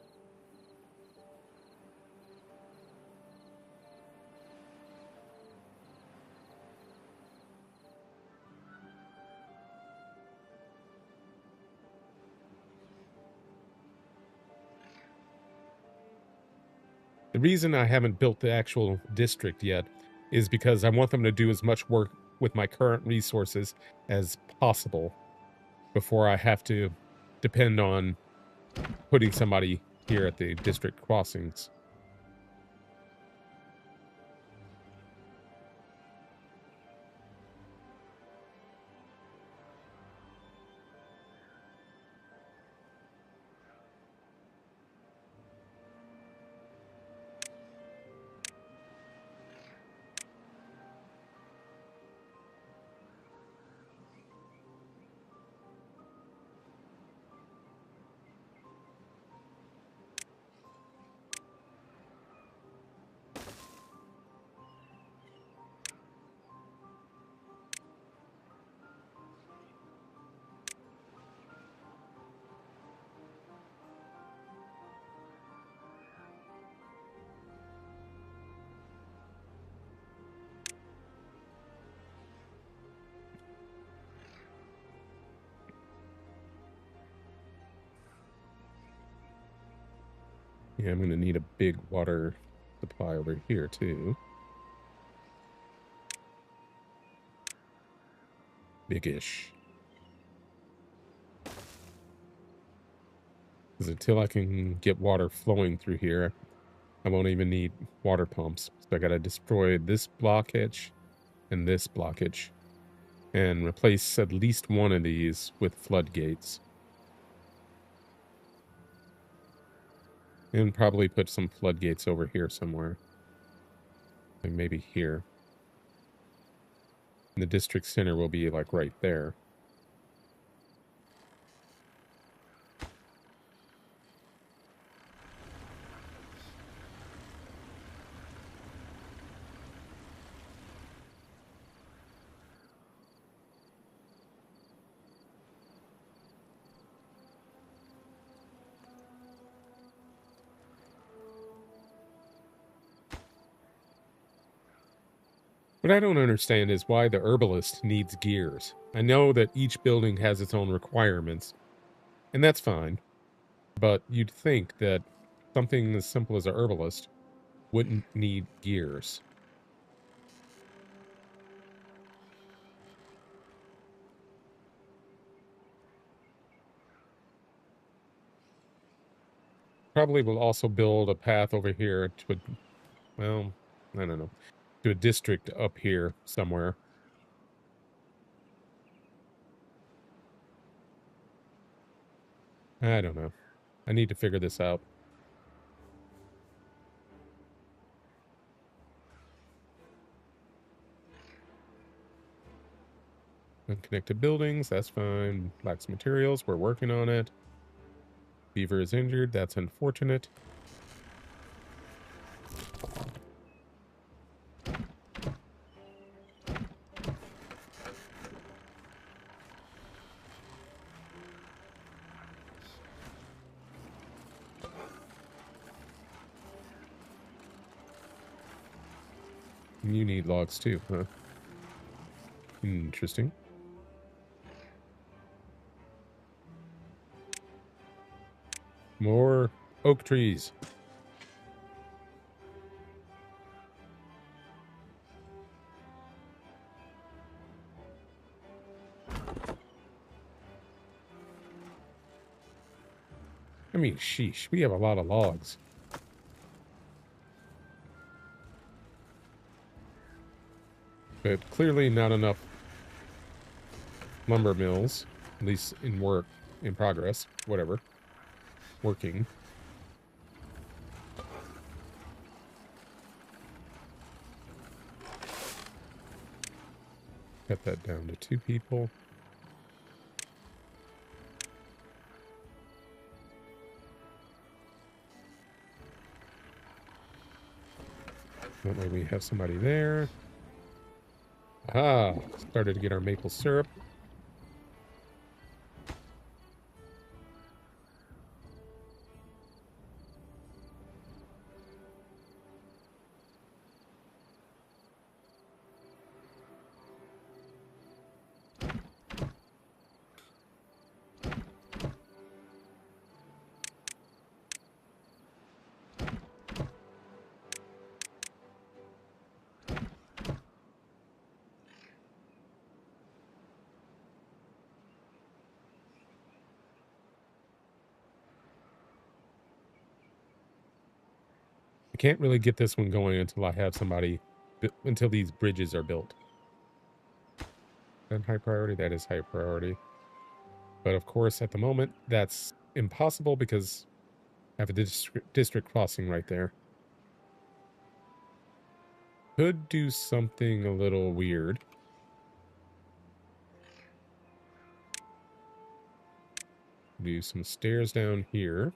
The reason I haven't built the actual district yet is because I want them to do as much work with my current resources as possible before I have to depend on putting somebody here at the district crossings. Yeah, I'm going to need a big water supply over here, too. Big-ish. Because until I can get water flowing through here, I won't even need water pumps. So I got to destroy this blockage and this blockage and replace at least one of these with floodgates. And probably put some floodgates over here somewhere. Like maybe here. And the district center will be like right there. What I don't understand is why the herbalist needs gears. I know that each building has its own requirements, and that's fine. But you'd think that something as simple as a herbalist wouldn't need gears. Probably will also build a path over here to a, well, I don't know, to a district up here somewhere. I don't know. I need to figure this out. Unconnected buildings, that's fine. Lacks materials, we're working on it. Beaver is injured, that's unfortunate. You need logs too, huh? Interesting. More oak trees. I mean, sheesh, we have a lot of logs. But clearly not enough lumber mills, at least in work, in progress, whatever, working. Cut that down to 2 people. That way we have somebody there. Ah, started to get our maple syrup. I can't really get this one going until I have somebody, until these bridges are built. That high priority? That is high priority. But of course, at the moment, that's impossible because I have a district crossing right there. Could do something a little weird. Do some stairs down here.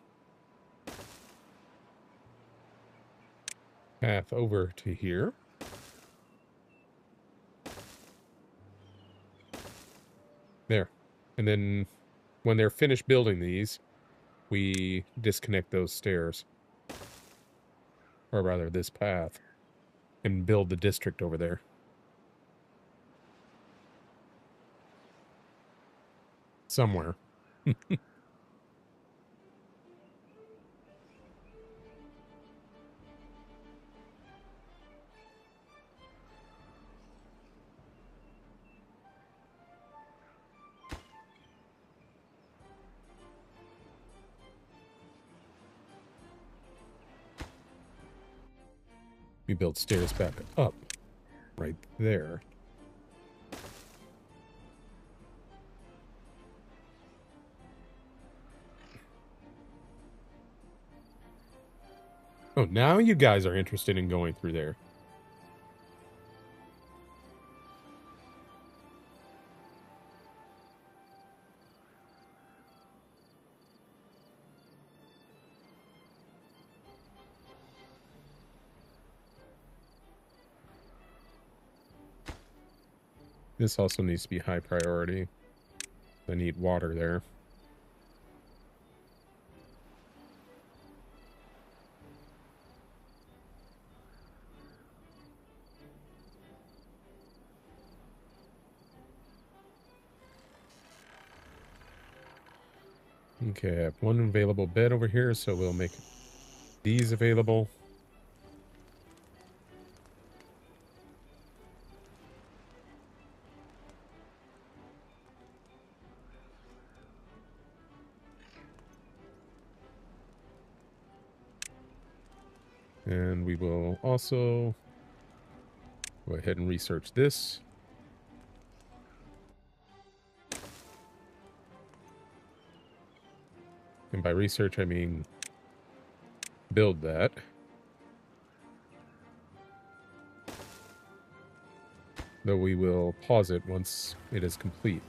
Path over to here. There. And then when they're finished building these, we disconnect those stairs. Or rather, this path. And build the district over there. Somewhere. We build stairs back up. Right there. Oh, now you guys are interested in going through there. This also needs to be high priority. I need water there. Okay, I have one available bed over here, so we'll make these available. And we will also go ahead and research this. And by research, I mean build that. Though we will pause it once it is complete.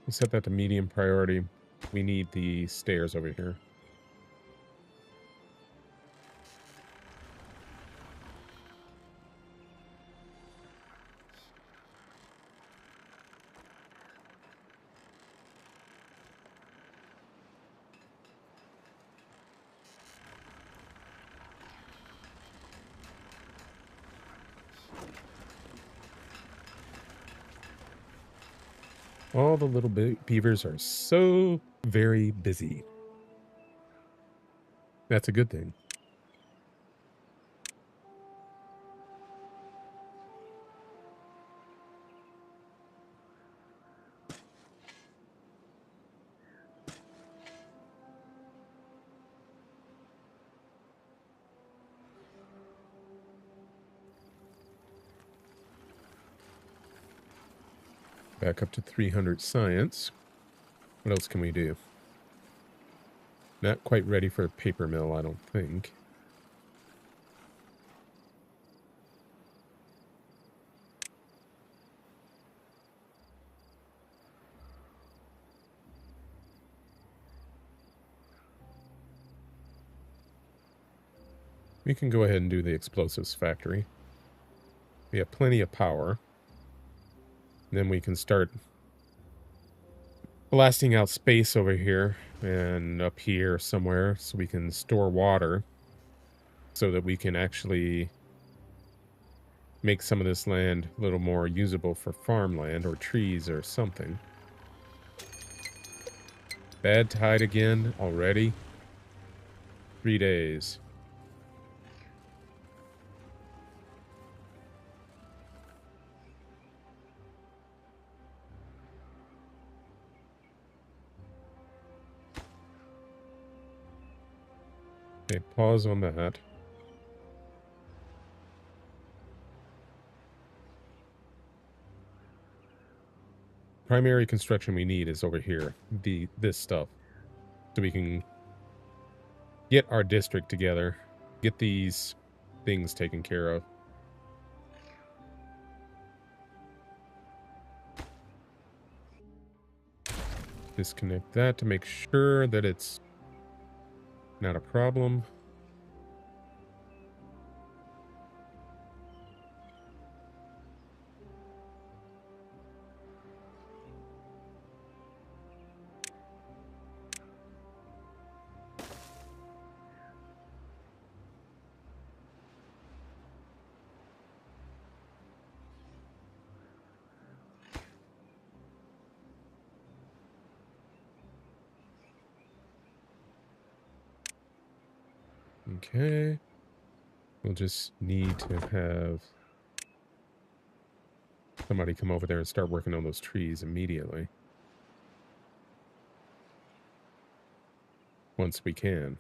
We'll set that to medium priority. We need the stairs over here. All the little beavers are so very busy. That's a good thing. back up to 300 science. What else can we do? Not quite ready for a paper mill, I don't think. We can go ahead and do the explosives factory. We have plenty of power. Then we can start blasting out space over here and up here somewhere so we can store water so that we can actually make some of this land a little more usable for farmland or trees or something. Bad tide again already. 3 days. Okay, pause on that. Primary construction we need is over here. This stuff. So we can get our district together. Get these things taken care of. Disconnect that to make sure that it's not a problem. Okay. We'll just need to have somebody come over there and start working on those trees immediately. Once we can.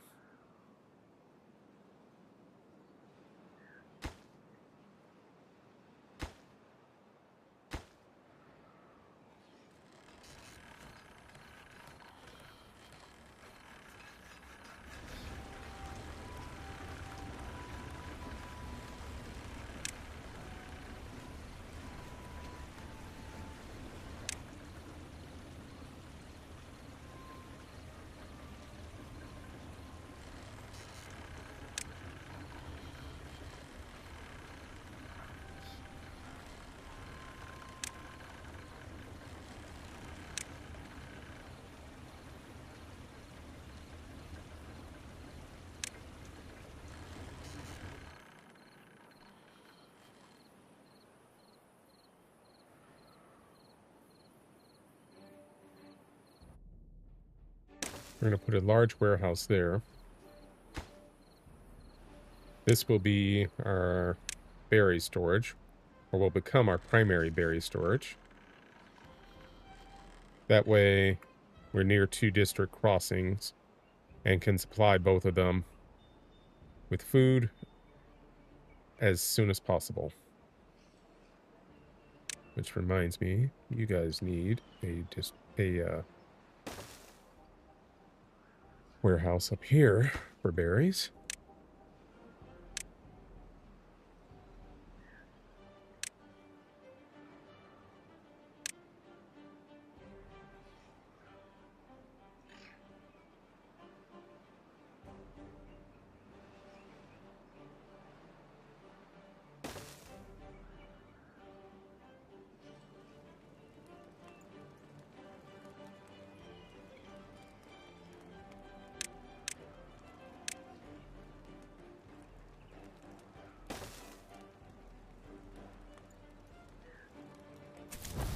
We're going to put a large warehouse there. This will be our berry storage, or will become our primary berry storage. That way, we're near 2 district crossings and can supply both of them with food as soon as possible. Which reminds me, you guys need a warehouse up here for berries.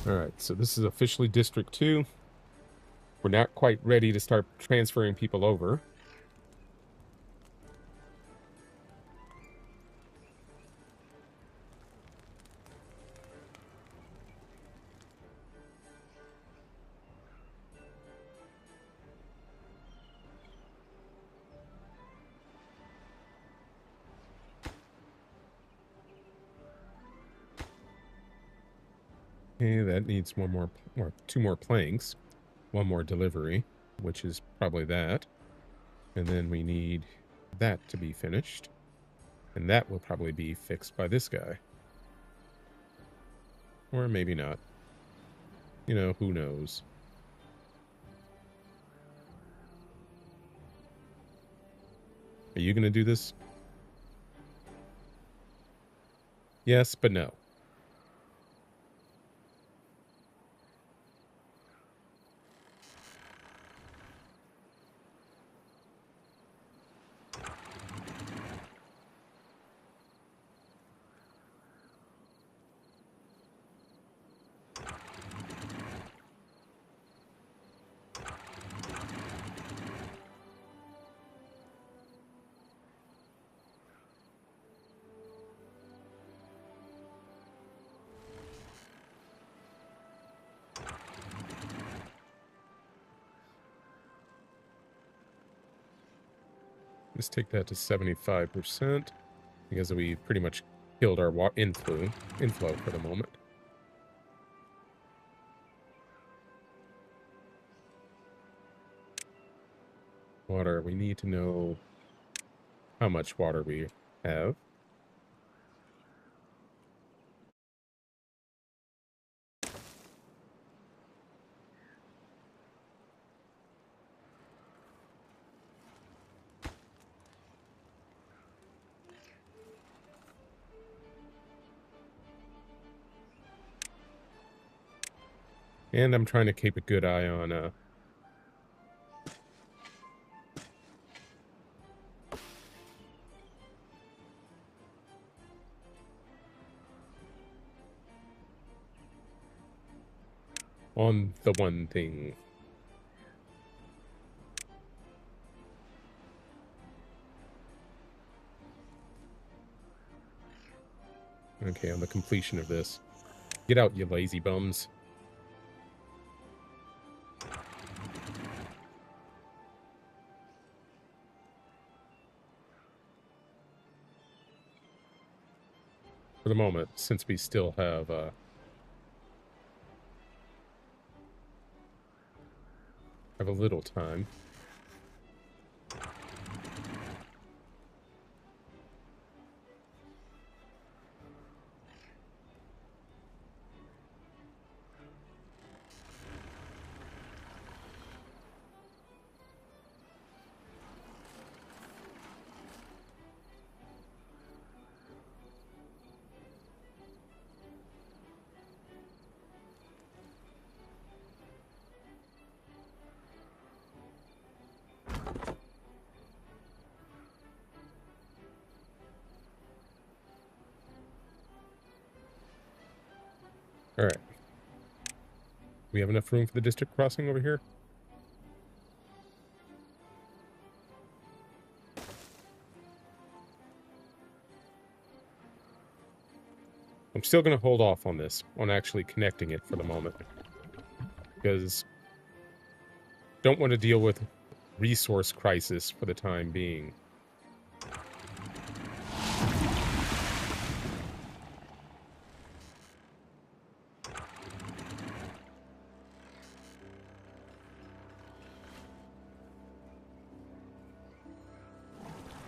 Alright, so this is officially District 2. We're not quite ready to start transferring people over. Okay, that needs one more, or two more planks. One more delivery, which is probably that. And then we need that to be finished. And that will probably be fixed by this guy. Or maybe not. You know, who knows? Are you going to do this? Yes, but no. Let's take that to 75% because we pretty much killed our inflow for the moment. Water. We need to know how much water we have. And I'm trying to keep a good eye on the one thing. Okay, on the completion of this. Get out, you lazy bums. For the moment, since we still have a little time. All right. We have enough room for the district crossing over here? I'm still going to hold off on this, on actually connecting it for the moment. Because don't want to deal with resource crisis for the time being.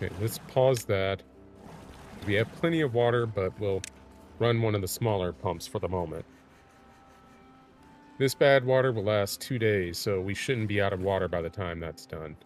Okay, let's pause that. We have plenty of water, but we'll run one of the smaller pumps for the moment. This bad water will last 2 days, so we shouldn't be out of water by the time that's done.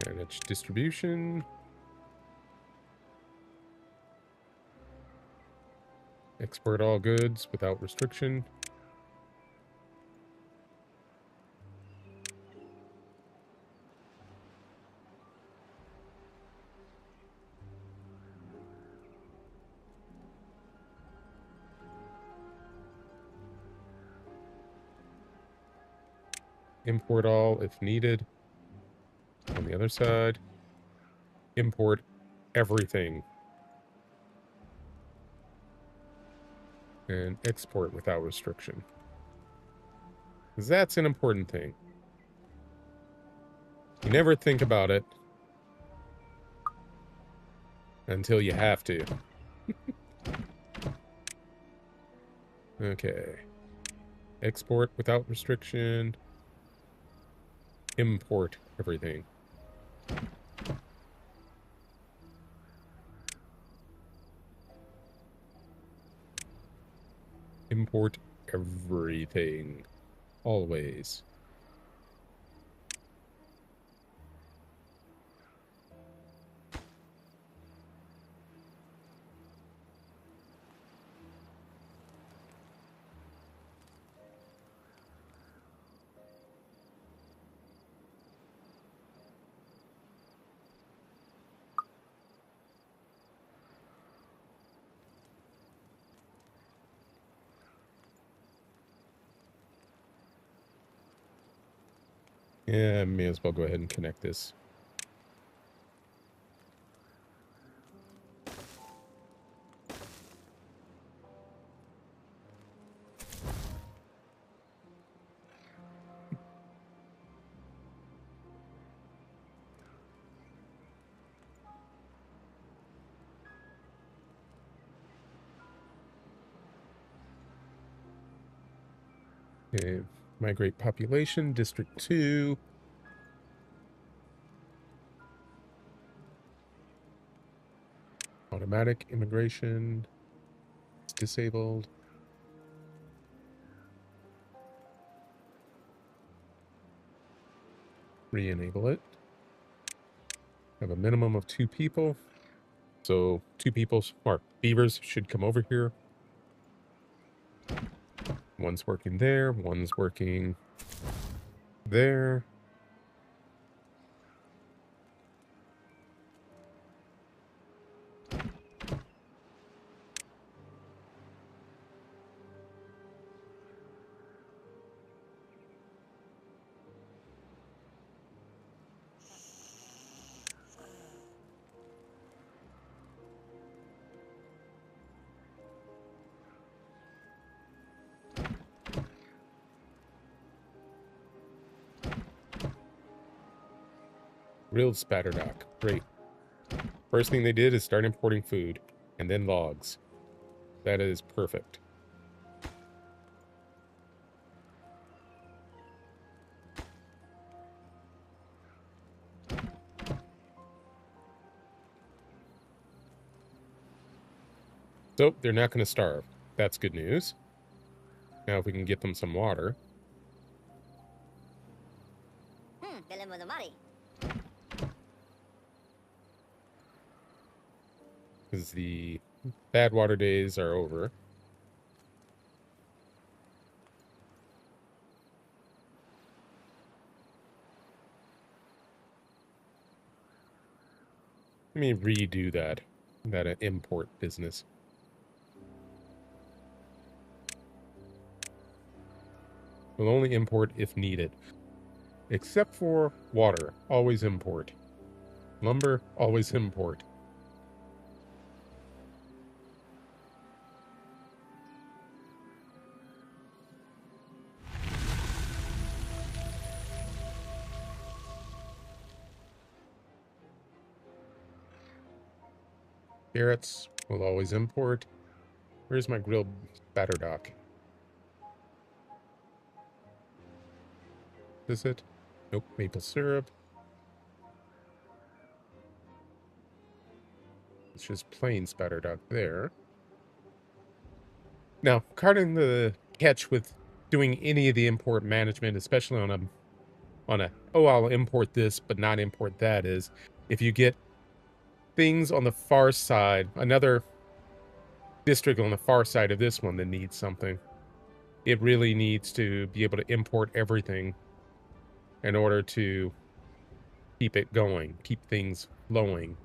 Manage distribution. Export all goods without restriction. Import all if needed. On the other side, import everything. And export without restriction. Because that's an important thing. You never think about it until you have to. Okay. Export without restriction. Import everything. Import everything. Always. Yeah, may as well go ahead and connect this. Okay. Migrate population, District 2. Automatic immigration. It's disabled. Re-enable it. Have a minimum of 2 people. So 2 people, or beavers, should come over here. One's working there, one's working there. Grilled spatter dock. Great. First thing they did is start importing food, and then logs. That is perfect. So, they're not going to starve. That's good news. Now if we can get them some water. Because the bad water days are over. Let me redo that import business. We'll only import if needed. Except for water, always import. Lumber, always import. Carrots, we'll always import. Where's my grilled batter dock? Is it? Nope, maple syrup. It's just plain spatter dock there. Now, carding the catch with doing any of the import management, especially on a oh, I'll import this but not import that, is if you get things on the far side, another district on the far side of this one that needs something, it really needs to be able to import everything in order to keep it going, keep things flowing.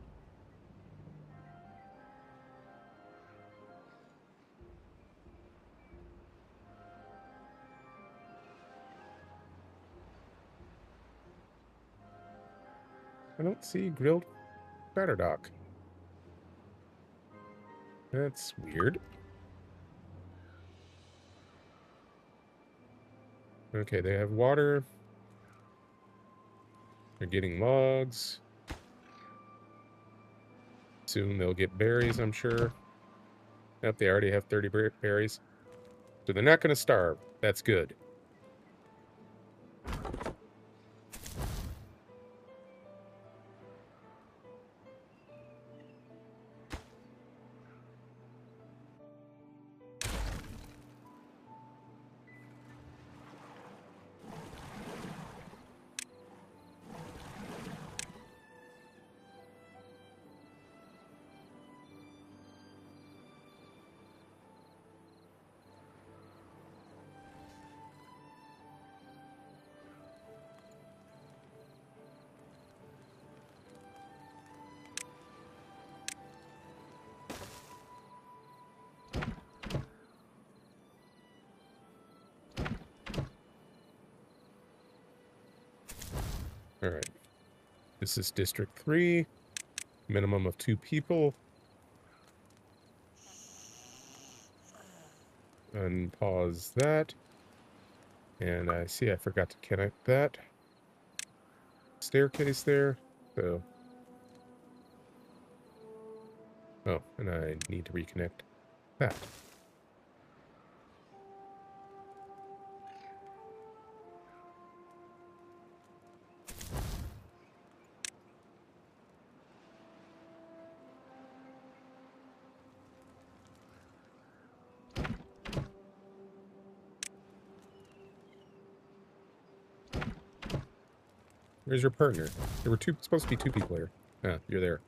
I don't see grilled batter dock. That's weird. Okay, they have water. They're getting logs. Soon they'll get berries, I'm sure. Yep, they already have 30 berries. So they're not going to starve. That's good. All right. This is District 3. Minimum of 2 people. Unpause that. And I see I forgot to connect that staircase there. So, oh, and I need to reconnect that. Where's your partner? There were supposed to be 2 people here. Ah, you're there.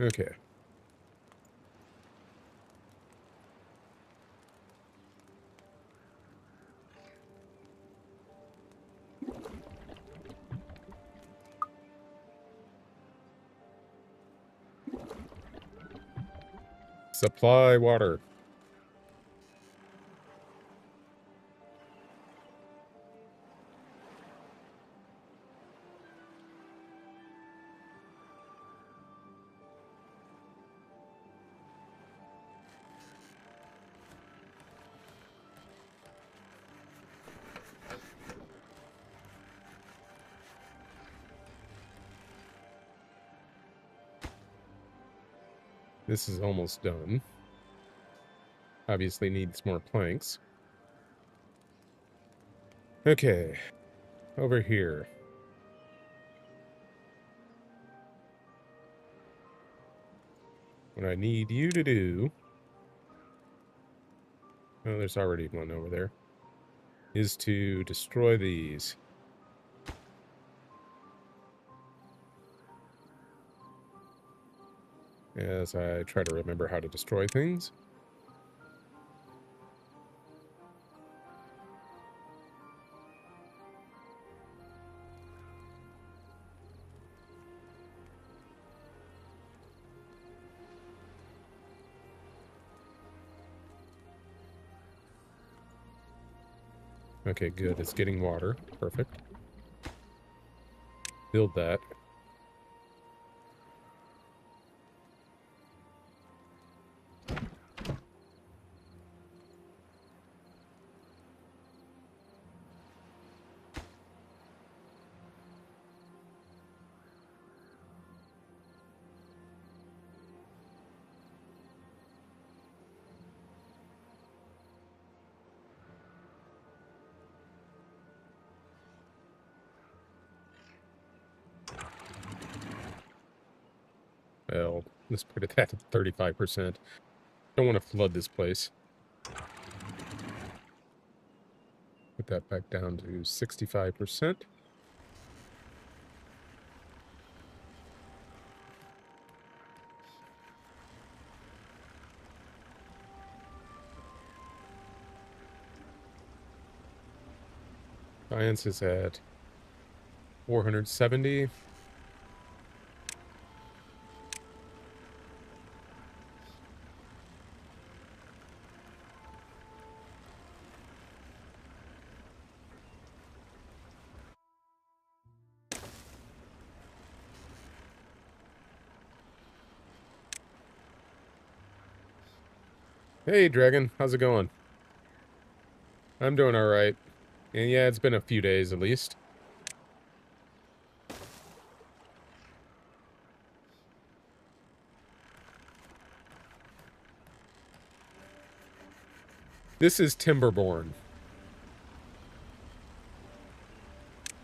Okay. Supply water. This is almost done. Obviously needs more planks. Okay. Over here. What I need you to do... Oh, there's already one over there. Is to destroy these. As I try to remember how to destroy things. Okay, good. It's getting water. Perfect. Build that. Well, let's put it at 35%. Don't want to flood this place. Put that back down to 65%. Science is at 470. Hey, Dragon. How's it going? I'm doing all right. And yeah, it's been a few days at least. This is Timberborn.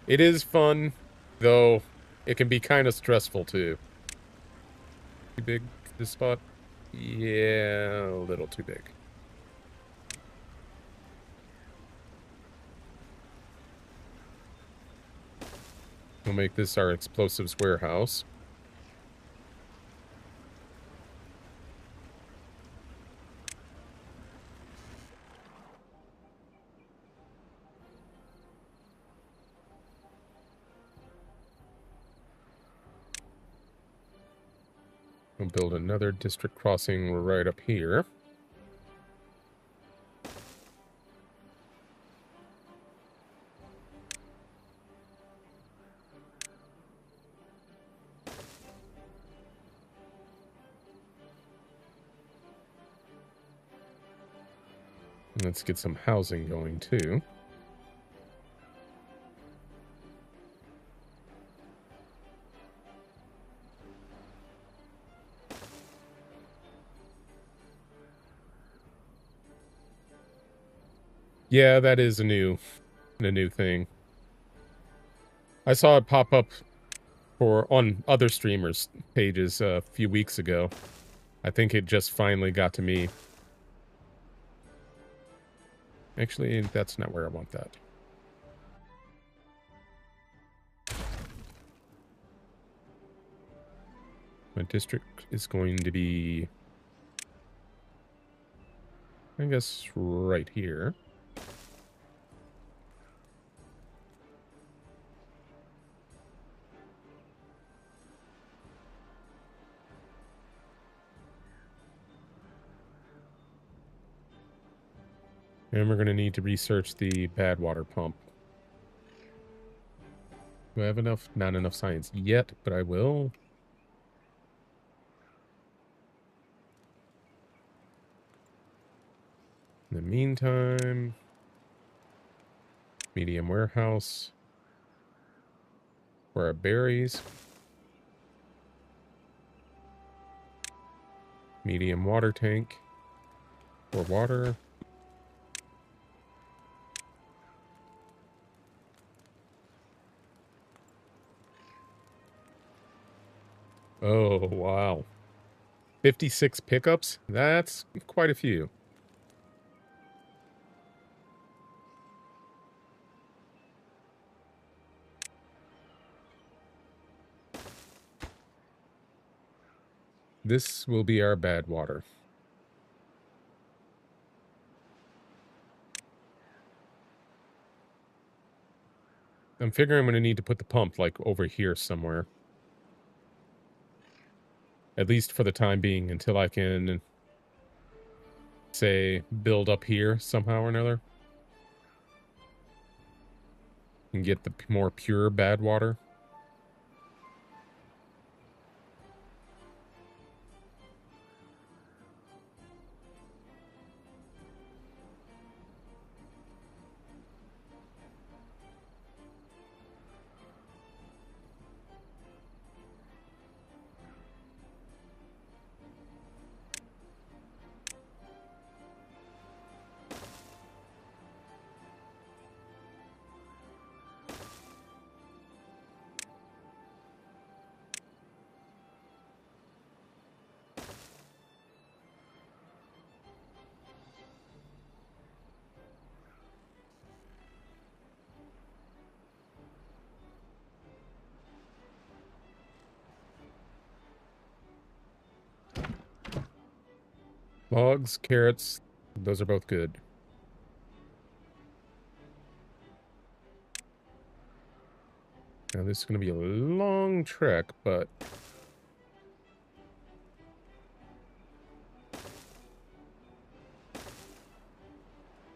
It is fun, though it can be kind of stressful too. Too big, this spot? Yeah, a little too big. We'll make this our explosives warehouse. We'll build another district crossing right up here. Let's get some housing going too. Yeah, that is a new thing. I saw it pop up on other streamers' pages a few weeks ago. I think it just finally got to me. Actually, that's not where I want that. My district is going to be, I guess, right here. And we're going to need to research the bad water pump. Do I have enough? Not enough science yet, but I will. In the meantime, medium warehouse for our berries. Medium water tank for water. Oh, wow. 56 pickups? That's quite a few. This will be our bad water. I'm figuring I'm going to need to put the pump, like, over here somewhere. At least for the time being, until I can, say, build up here somehow or another. And get the more pure bad water. Logs, carrots, those are both good. Now this is going to be a long trek, but...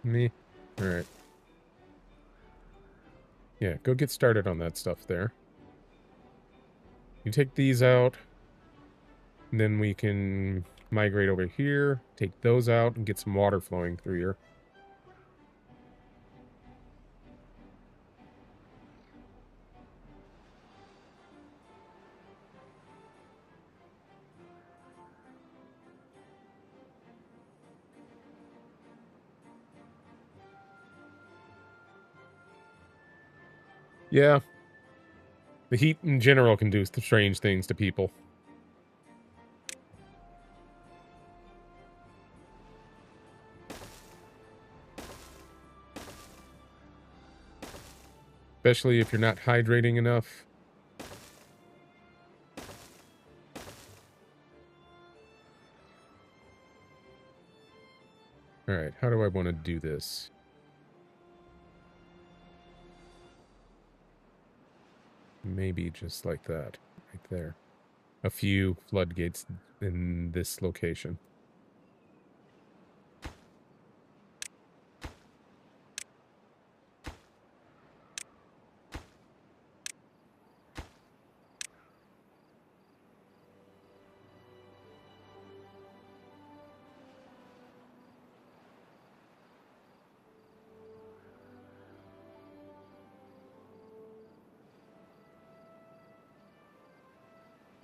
me. Alright. Yeah, go get started on that stuff there. You take these out, and then we can migrate over here, take those out, and get some water flowing through here. Yeah. The heat in general can do strange things to people. Especially if you're not hydrating enough. Alright, how do I want to do this? Maybe just like that. Right there. A few floodgates in this location.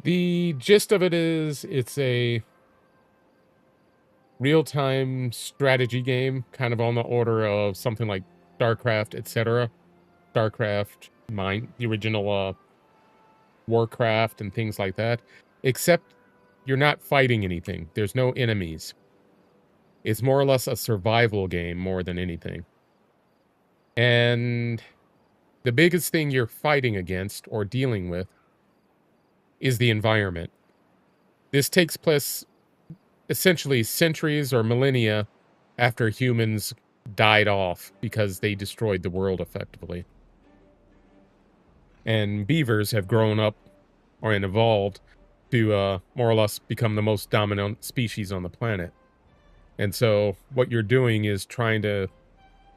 The gist of it is it's a real-time strategy game, kind of on the order of something like StarCraft, etc. StarCraft, the original Warcraft and things like that. Except you're not fighting anything. There's no enemies. It's more or less a survival game more than anything. And the biggest thing you're fighting against or dealing with is the environment. This takes place essentially centuries or millennia after humans died off because they destroyed the world effectively. And beavers have grown up or evolved to more or less become the most dominant species on the planet. And so what you're doing is trying to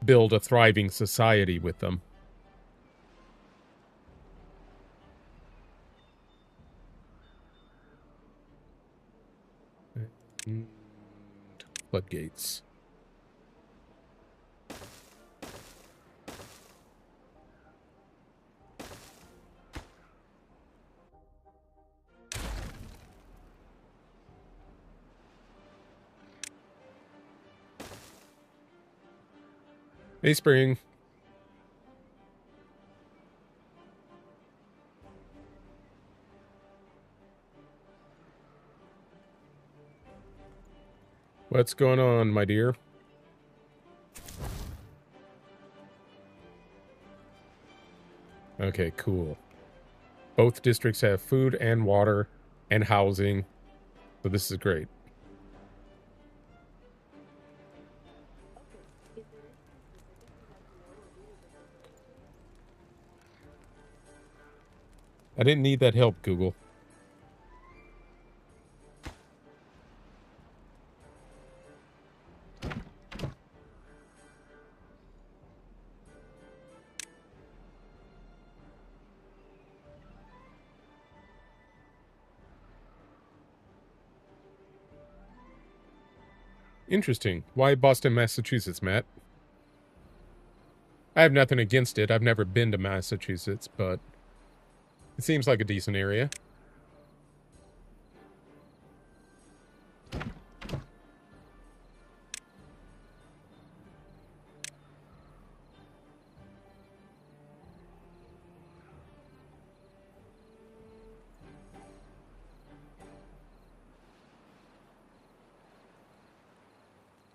build a thriving society with them. And floodgates. Hey, Spring. What's going on, my dear? Okay, cool. Both districts have food and water and housing, so this is great. I didn't need that help, Google. Interesting. Why Boston, Massachusetts, Matt? I have nothing against it. I've never been to Massachusetts, but it seems like a decent area.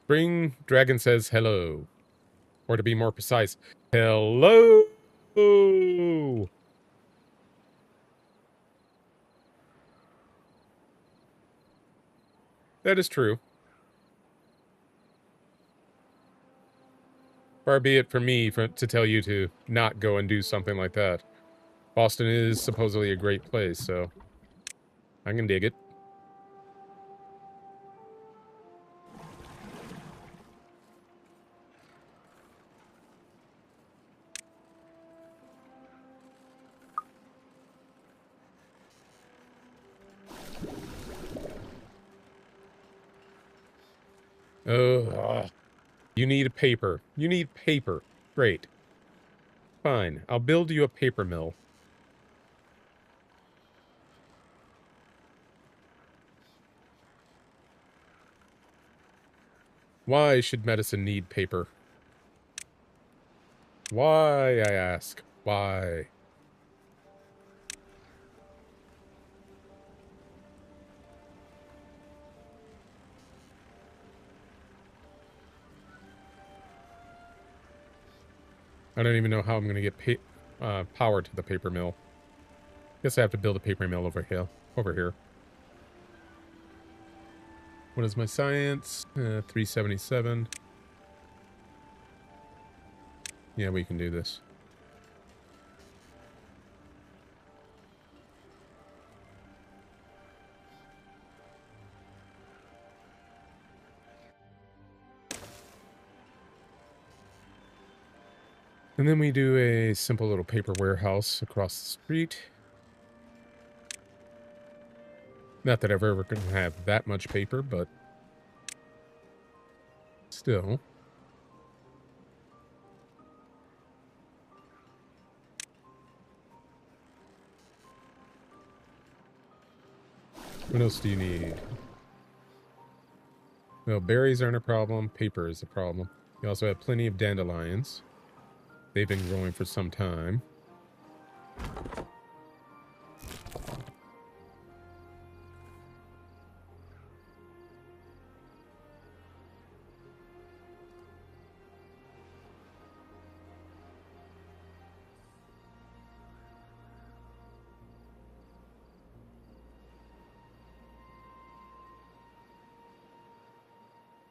Spring Dragon says hello. Or to be more precise, hello! That is true. Far be it from me to tell you to not go and do something like that. Boston is supposedly a great place, so I can dig it. Oh, you need a paper. You need paper. Great. Fine. I'll build you a paper mill. Why should medicine need paper? Why, I ask. Why? I don't even know how I'm going to get power to the paper mill. Guess I have to build a paper mill over here. What is my science? 377. Yeah, we can do this. And then we do a simple little paper warehouse across the street. Not that I've ever going to have that much paper, but still. What else do you need? Well, berries aren't a problem. Paper is a problem. You also have plenty of dandelions. They've been growing for some time.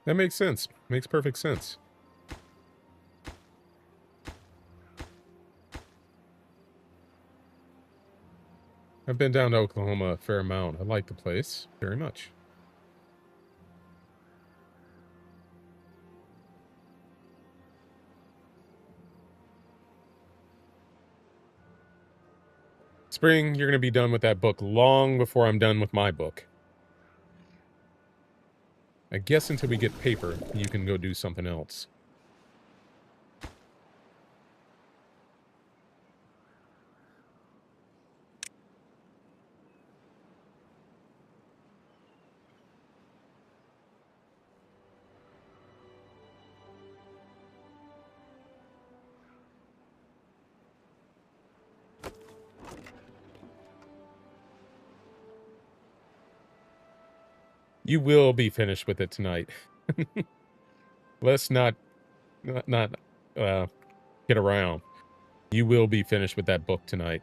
That makes sense. Makes perfect sense. I've been down to Oklahoma a fair amount. I like the place very much. Spring, you're going to be done with that book long before I'm done with my book. I guess until we get paper, you can go do something else. You will be finished with it tonight. Let's not get around. You will be finished with that book tonight.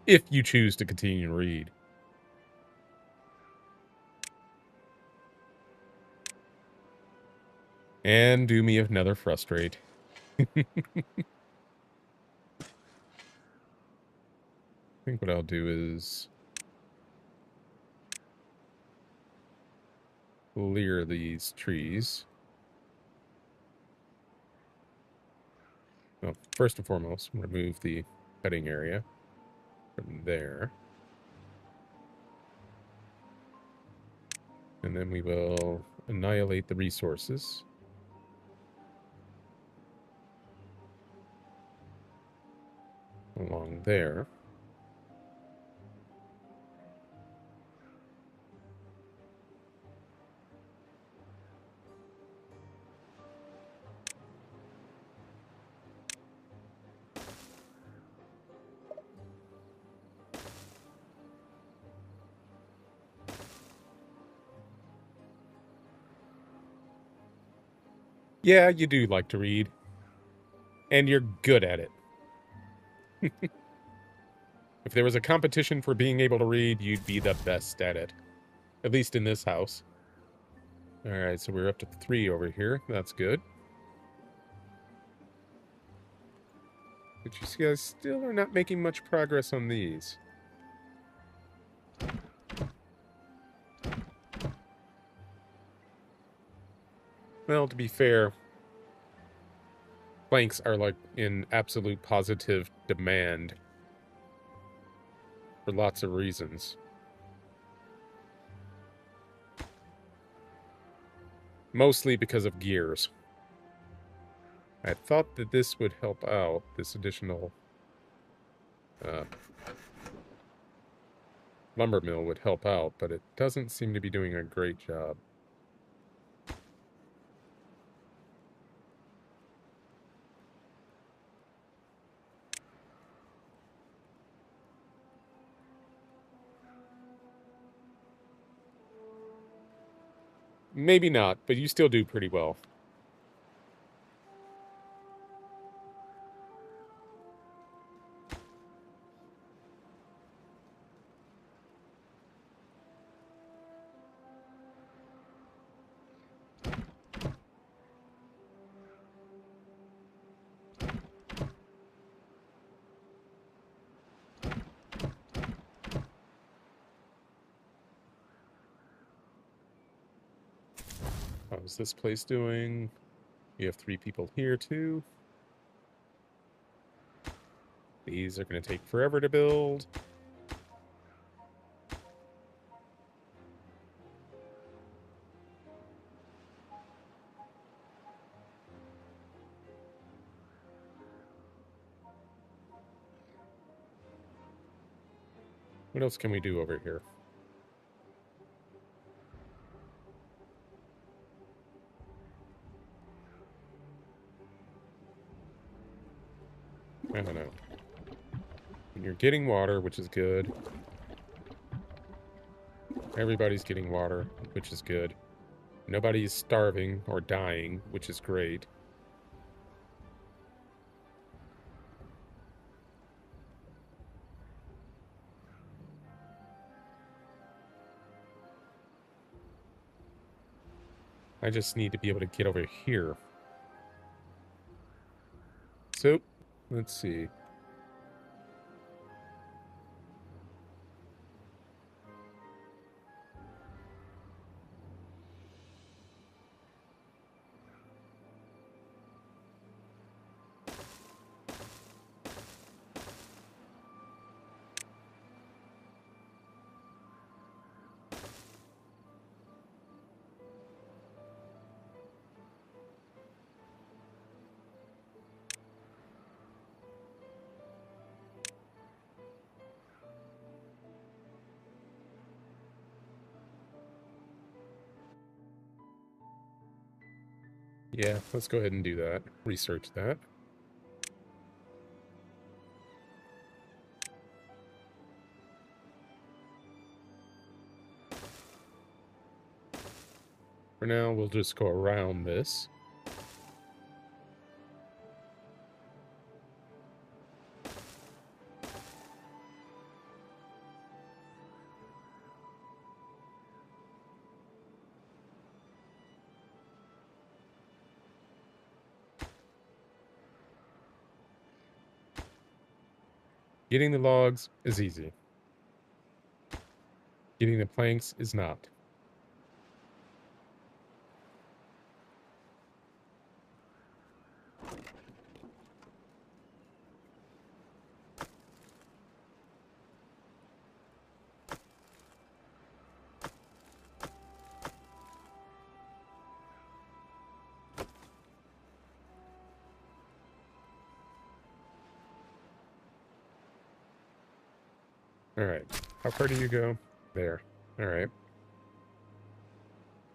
If you choose to continue to read. And do me another frustrate. I think what I'll do is clear these trees. Well, first and foremost, remove the cutting area from there. And then we will annihilate the resources. Along there. Yeah, you do like to read. And you're good at it. If there was a competition for being able to read, you'd be the best at it. At least in this house. Alright, so we're up to 3 over here. That's good. But you guys still are not making much progress on these. Well, to be fair, planks are like in absolute positive demand for lots of reasons. Mostly because of gears. I thought that this would help out, this additional lumber mill would help out, but it doesn't seem to be doing a great job. Maybe not, but you still do pretty well. How's this place doing? You have 3 people here, too. These are going to take forever to build. What else can we do over here? I don't know. You're getting water, which is good. Everybody's getting water, which is good. Nobody's starving or dying, which is great. I just need to be able to get over here. So, let's see. Yeah, let's go ahead and do that. Research that. For now, we'll just go around this. Getting the logs is easy. Getting the planks is not. Alright. How far do you go? There. Alright.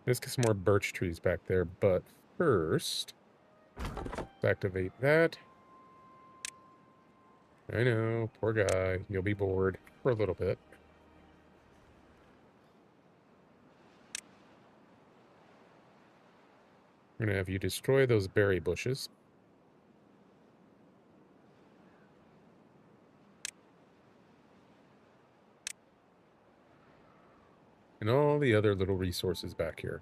Let's get some more birch trees back there, but first, let's activate that. I know, poor guy. You'll be bored for a little bit. We're gonna have you destroy those berry bushes. And all the other little resources back here.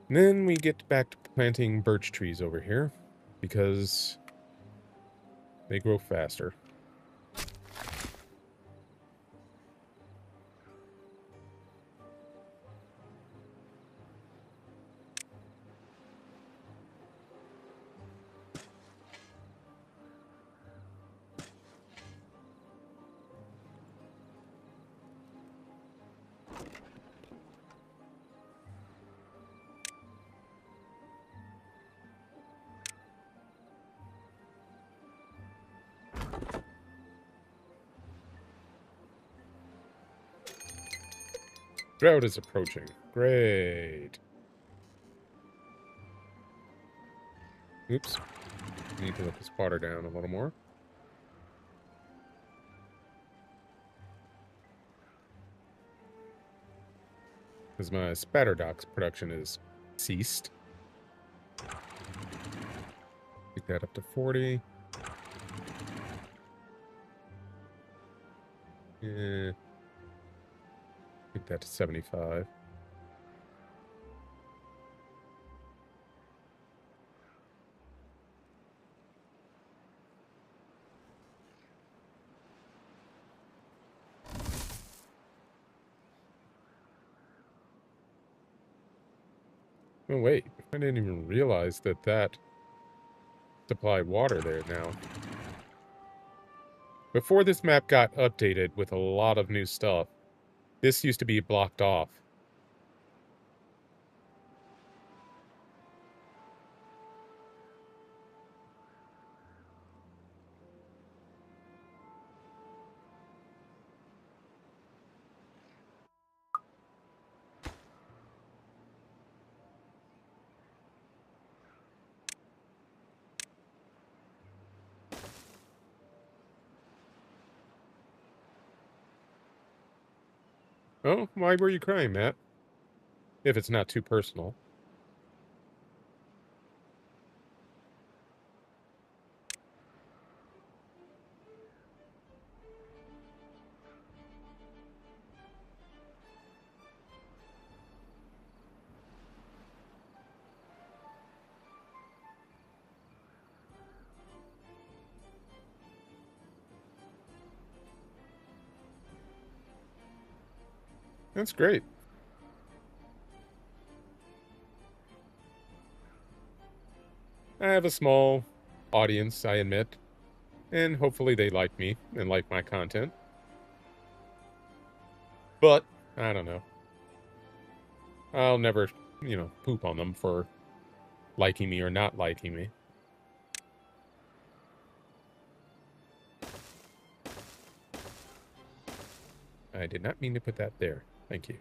And then we get back to planting birch trees over here, because they grow faster. Drought is approaching. Great. Oops. Need to let this water down a little more. Because my spatterdox production is ceased. Take that up to 40. Yeah. Take that to 75. Oh, wait. I didn't even realize that supplied water there now. Before this map got updated with a lot of new stuff, this used to be blocked off. Oh, why were you crying, Matt? If it's not too personal. That's great. I have a small audience, I admit, and hopefully they like me and like my content. But, I don't know. I'll never, poop on them for liking me or not liking me. I did not mean to put that there. Thank you.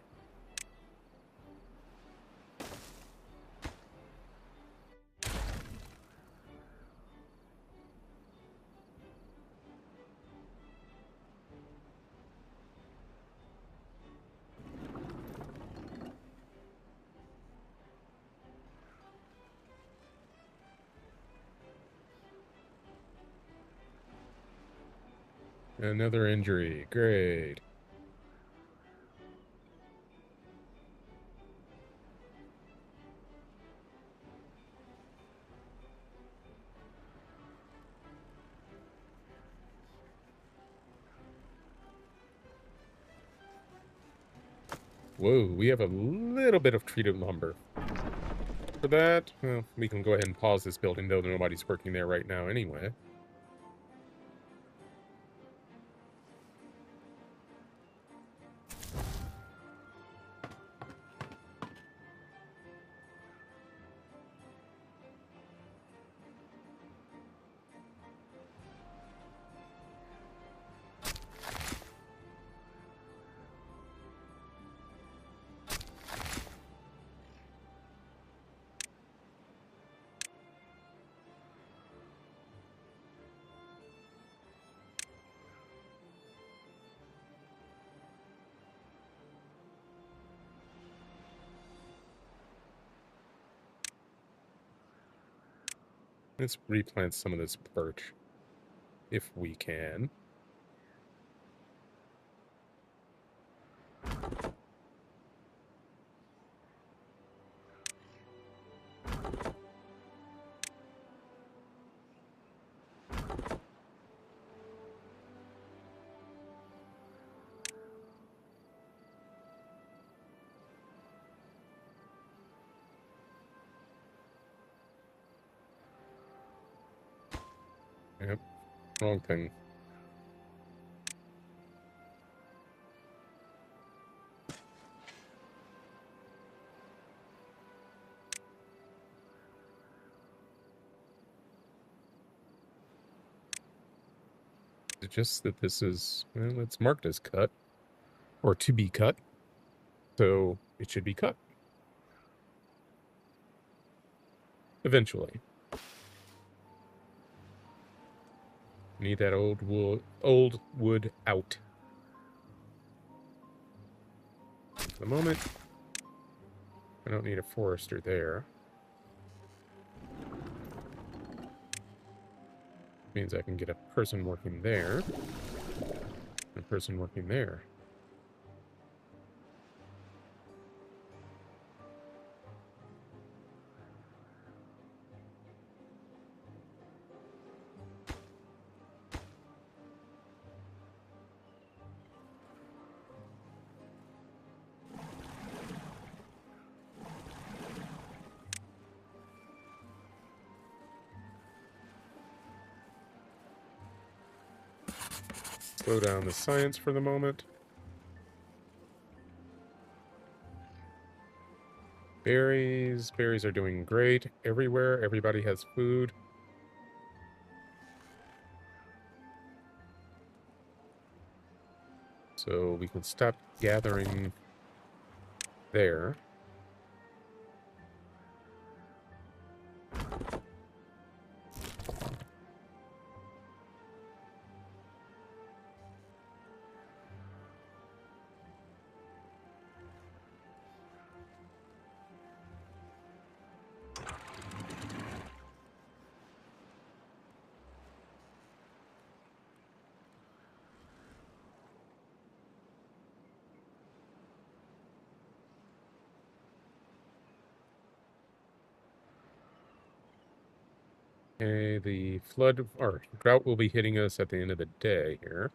Another injury. Great. Whoa, we have a little bit of treated lumber. For that, well, we can go ahead and pause this building, though nobody's working there right now anyway. Let's replant some of this birch, if we can. Yep, wrong thing. It's just that this is, well, it's marked as cut, or to be cut. So it should be cut eventually. Need that old wood out. For the moment, I don't need a forester there. Means I can get a person working there. And a person working there. Slow down the science for the moment. Berries. Berries are doing great everywhere. Everybody has food. So we can stop gathering there. Okay, the flood or drought will be hitting us at the end of the day here.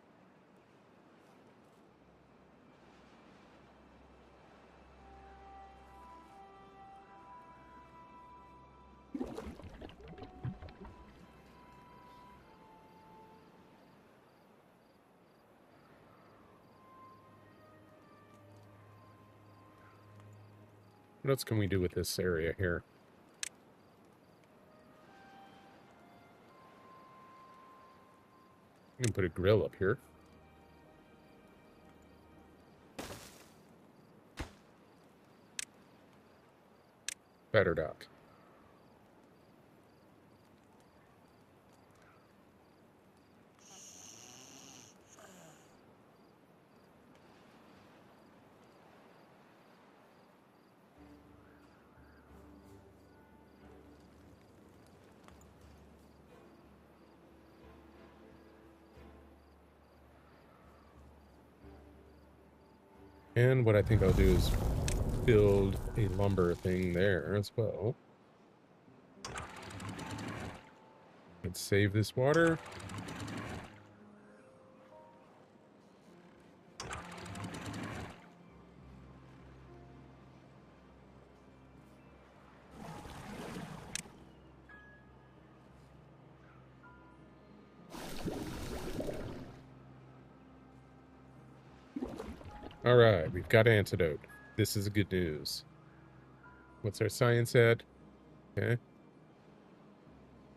What else can we do with this area here? We can put a grill up here. Better dock. And what I think I'll do is build a lumber thing there as well. Let's save this water. All right, we've got antidote. This is good news. What's our science at? Okay.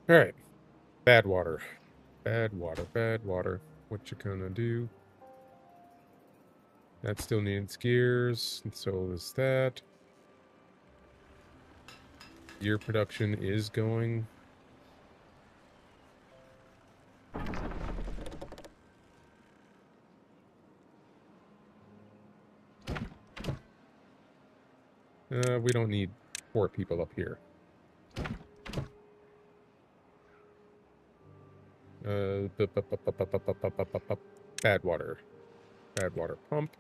All right. Bad water. Bad water. Bad water. What you gonna do? That still needs gears, and so is that. Gear production is going. We don't need 4 people up here. Bad water. Bad water pump.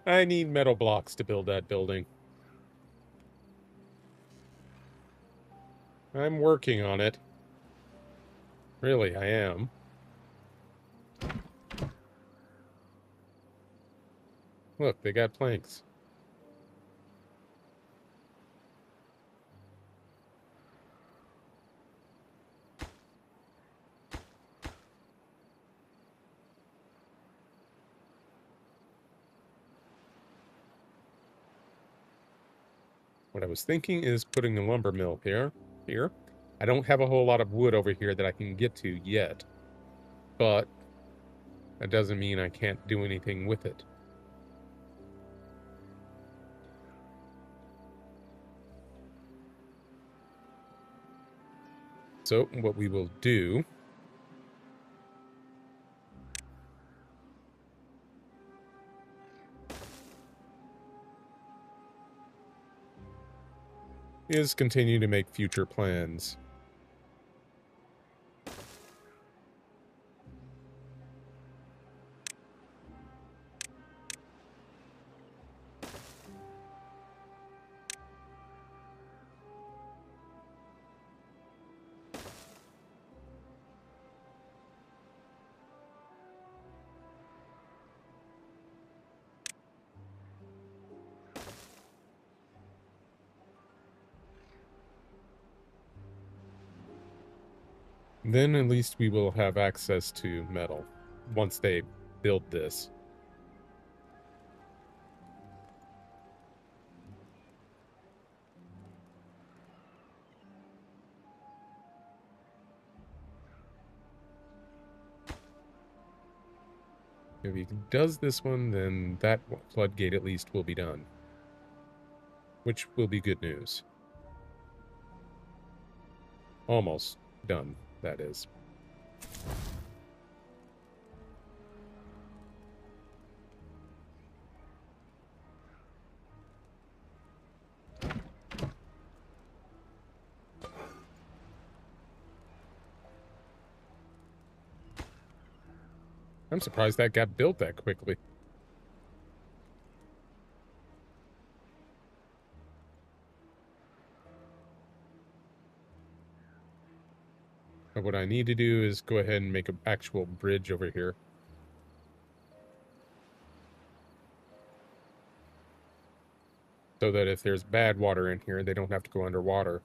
I need metal blocks to build that building. I'm working on it. Really, I am. Look, they got planks. What I was thinking is putting a lumber mill here. I don't have a whole lot of wood over here that I can get to yet, but that doesn't mean I can't do anything with it. So what we will do is continue to make future plans. Then at least we will have access to metal once they build this. If he does this one, then that floodgate at least will be done. Which will be good news. Almost done, that is. I'm surprised that got built that quickly. But what I need to do is go ahead and make an actual bridge over here. So that if there's bad water in here, they don't have to go underwater.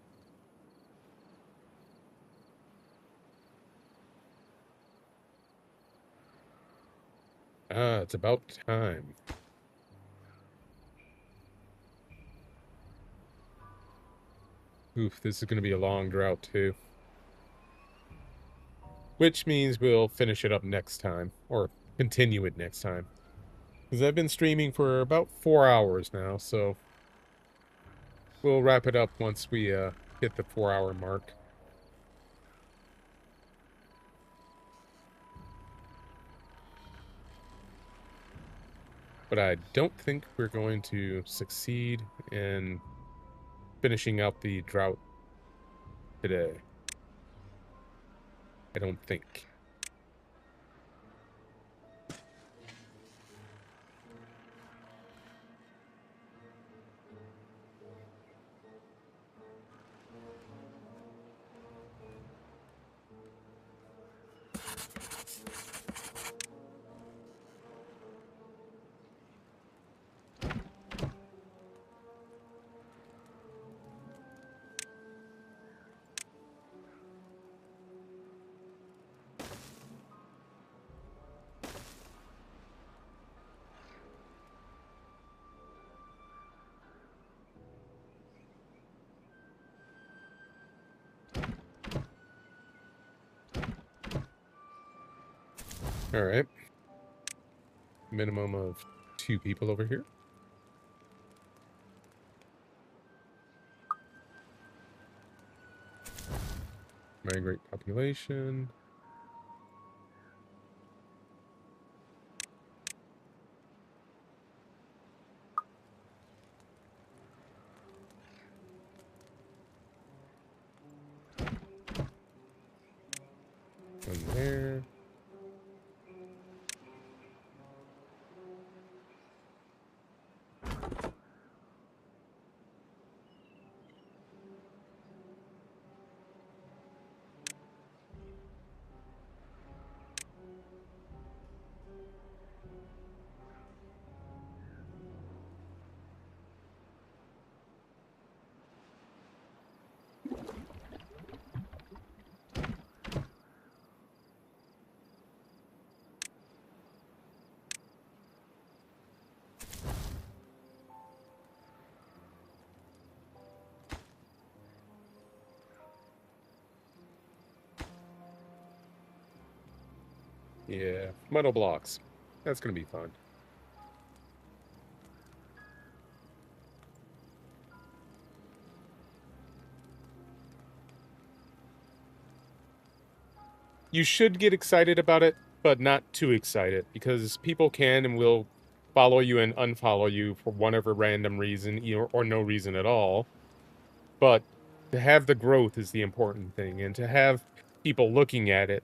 Ah, it's about time. Oof, this is going to be a long drought too. Which means we'll finish it up next time, or continue it next time. Because I've been streaming for about 4 hours now, so we'll wrap it up once we hit the 4-hour mark. But I don't think we're going to succeed in finishing out the drought today. I don't think. All right. Minimum of 2 people over here. Migrate population. One there. Yeah, metal blocks. That's gonna be fun. You should get excited about it, but not too excited, because people can and will follow you and unfollow you for whatever random reason, or no reason at all. But to have the growth is the important thing, and to have people looking at it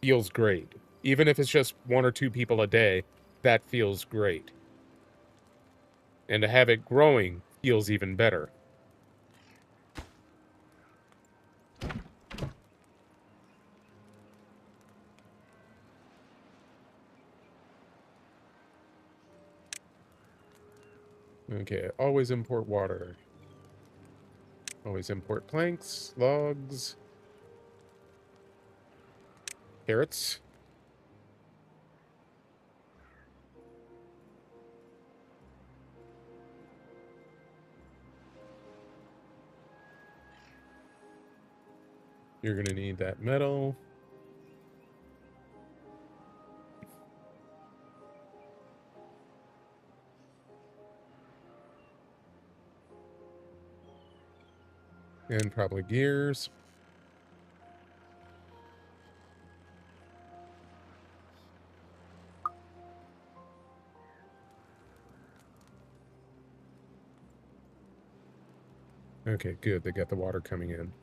feels great. Even if it's just one or two people a day, that feels great. And to have it growing feels even better. Okay, always import water. Always import planks, logs, carrots. You're gonna need that metal. And probably gears. Okay, good. They got the water coming in.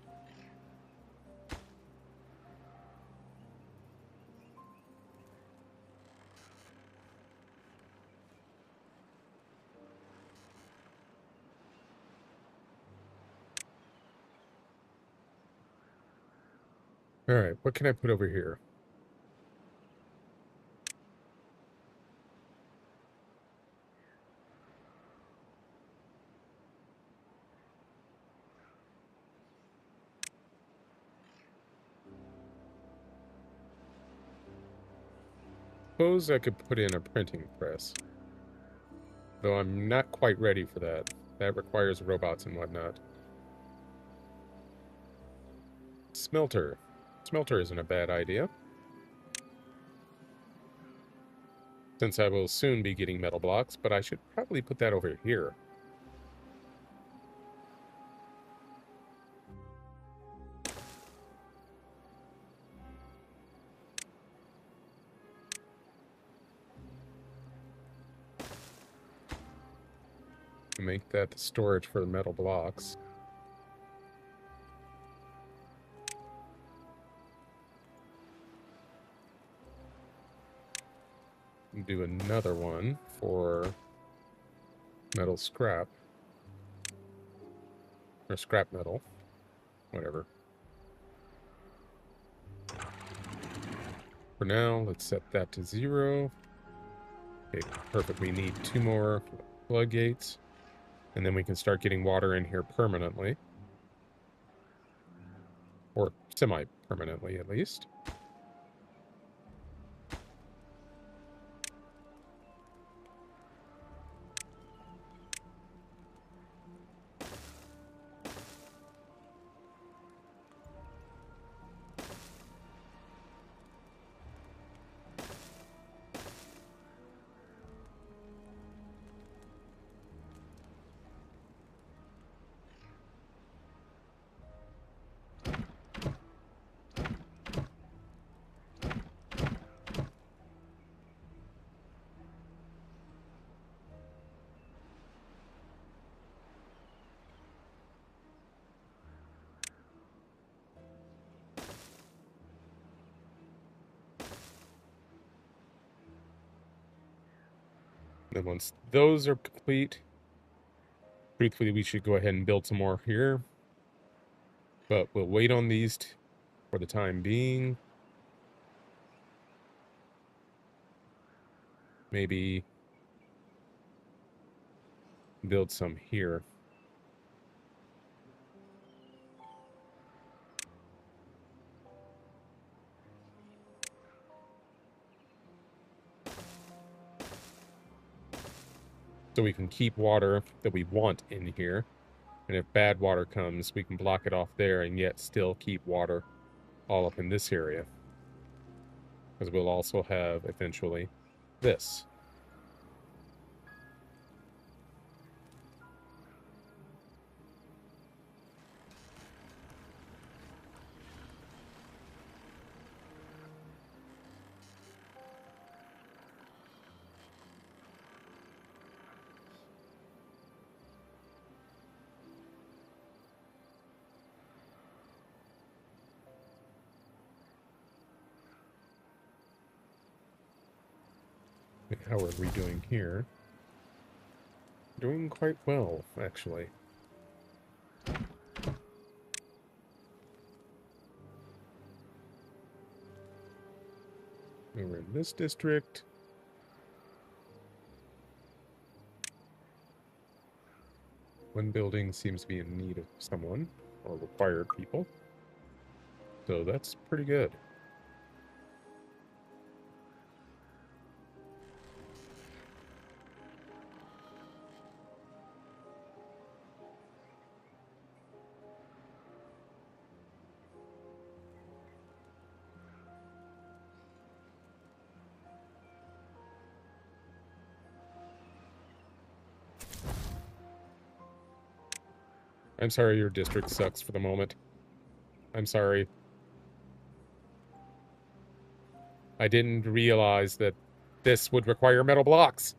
All right, what can I put over here? Suppose I could put in a printing press. Though I'm not quite ready for that. That requires robots and whatnot. Smelter. Smelter isn't a bad idea. Since I will soon be getting metal blocks, but I should probably put that over here. Make that the storage for the metal blocks. Do another one for metal scrap. Or scrap metal. Whatever. For now, let's set that to 0. Okay, perfect. We need 2 more floodgates. And then we can start getting water in here permanently. Or semi-permanently, at least. Then once those are complete, truthfully, we should go ahead and build some more here. But we'll wait on these for the time being. Maybe build some here. So we can keep water that we want in here. And if bad water comes, we can block it off there and yet still keep water all up in this area. because we'll also have eventually this. How are we doing here? Doing quite well, actually. Over in this district. One building seems to be in need of someone, or required people. So that's pretty good. I'm sorry your district sucks for the moment. I'm sorry. I didn't realize that this would require metal blocks.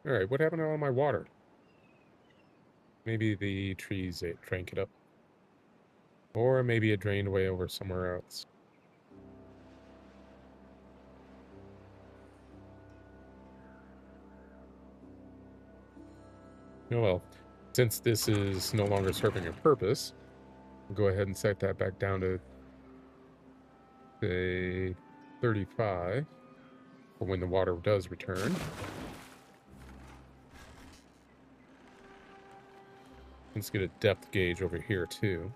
Alright, what happened to all my water? Maybe the trees drank it up. Or maybe it drained away over somewhere else. Oh well, since this is no longer serving a purpose, we'll go ahead and set that back down to, say, 35 for when the water does return. Let's get a depth gauge over here, too.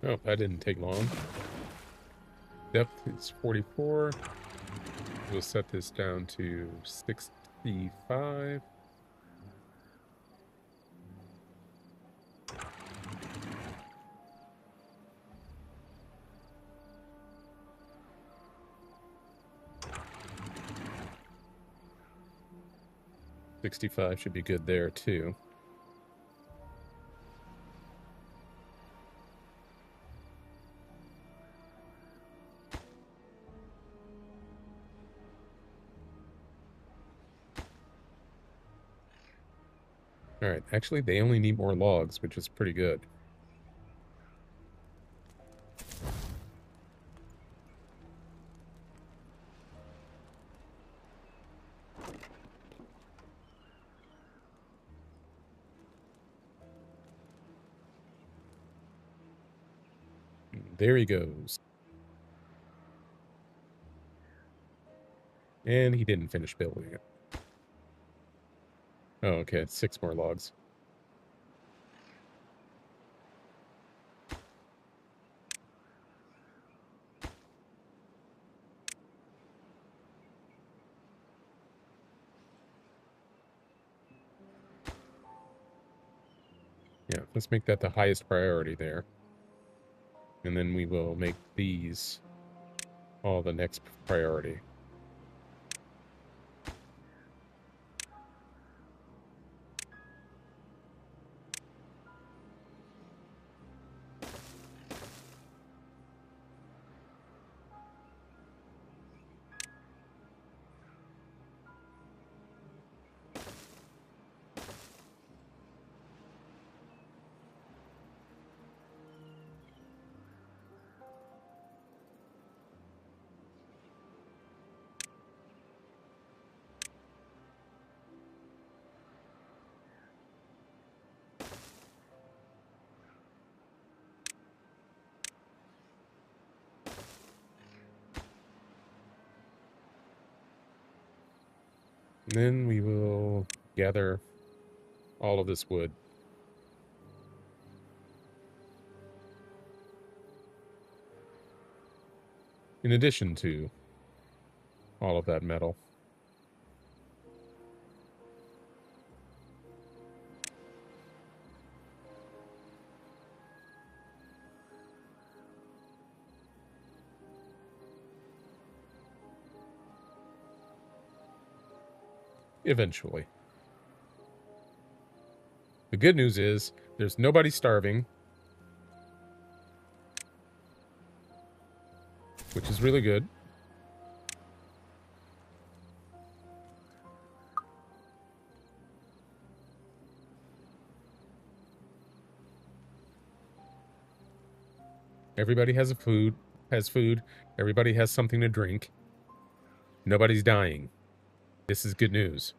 Oh, that didn't take long. Depth is 44. We'll set this down to 65. $65 should be good there, too. Alright, actually, they only need more logs, which is pretty good. There he goes. And he didn't finish building it. Oh, okay, 6 more logs. Yeah, let's make that the highest priority there. And then we will make these all the next priority. And then we will gather all of this wood. In addition to all of that metal. Eventually. The good news is there's nobody starving, which is really good. Everybody has food. Everybody has something to drink. Nobody's dying. This is good news.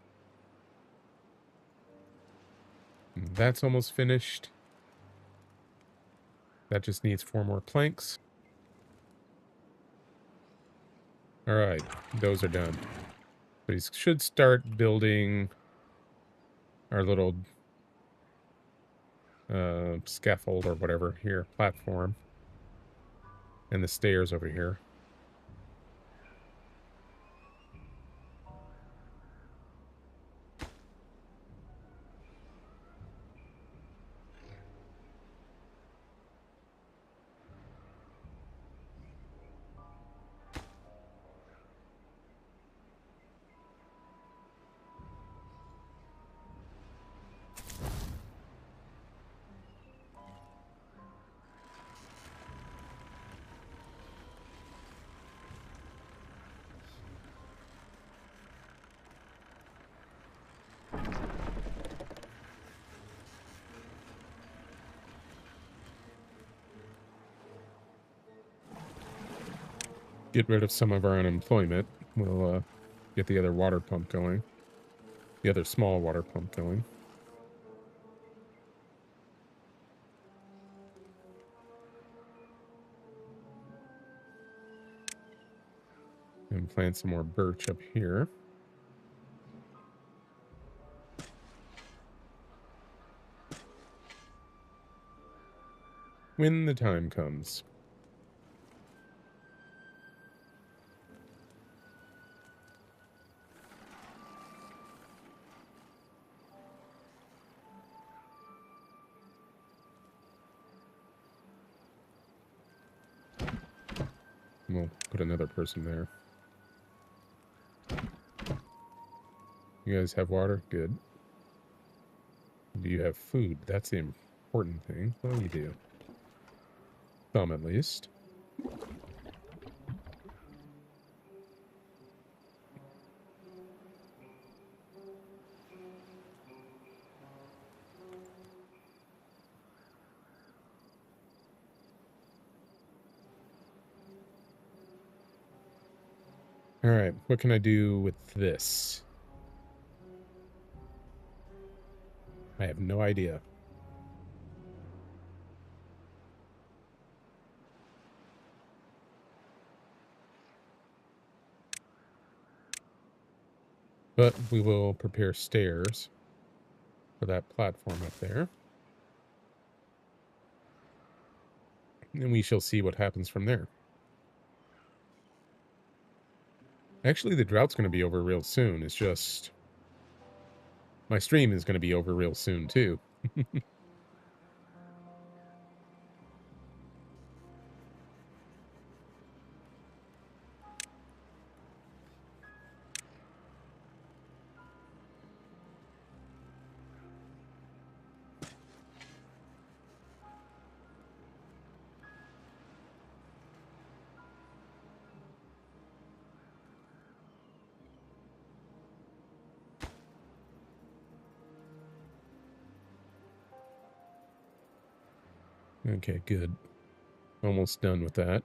That's almost finished. That just needs 4 more planks. All right, those are done. So we should start building our little scaffold or whatever here, platform, and the stairs over here. Get rid of some of our unemployment. We'll get the other water pump going. The other small water pump going. And plant some more birch up here. When the time comes. We'll put another person there. You guys have water? Good. Do you have food? That's the important thing. Well, you do. Some, at least. All right, what can I do with this? I have no idea. But we will prepare stairs for that platform up there. And we shall see what happens from there. Actually, the drought's going to be over real soon. It's just... my stream is going to be over real soon, too. Okay, good. Almost done with that.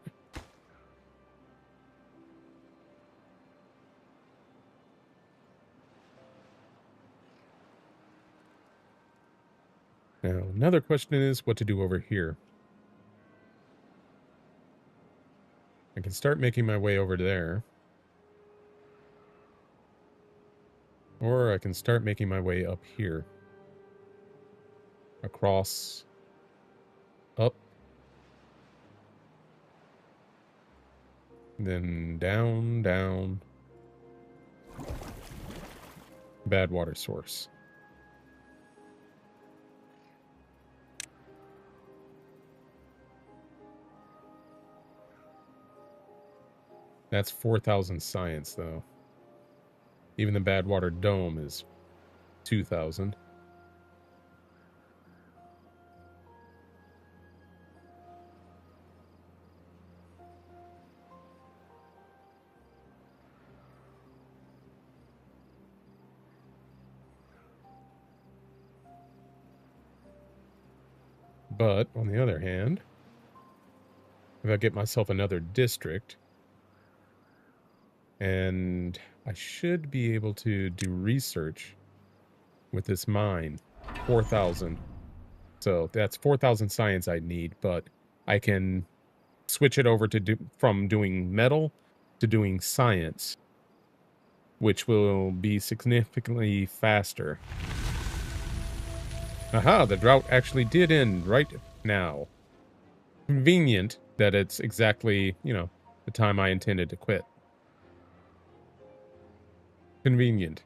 Now, another question is what to do over here. I can start making my way over there. Or I can start making my way up here. Across. Up. Then down, down. Bad water source. That's 4,000 science, though. Even the bad water dome is 2,000. But, on the other hand, if I get myself another district, and I should be able to do research with this mine. 4,000. So that's 4,000 science I need, but I can switch it over to from doing metal to doing science, which will be significantly faster. Aha, the drought actually did end right now. Convenient that it's exactly, the time I intended to quit. Convenient.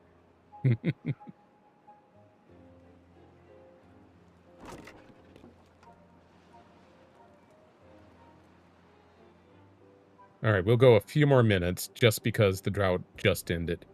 All right, we'll go a few more minutes just because the drought just ended.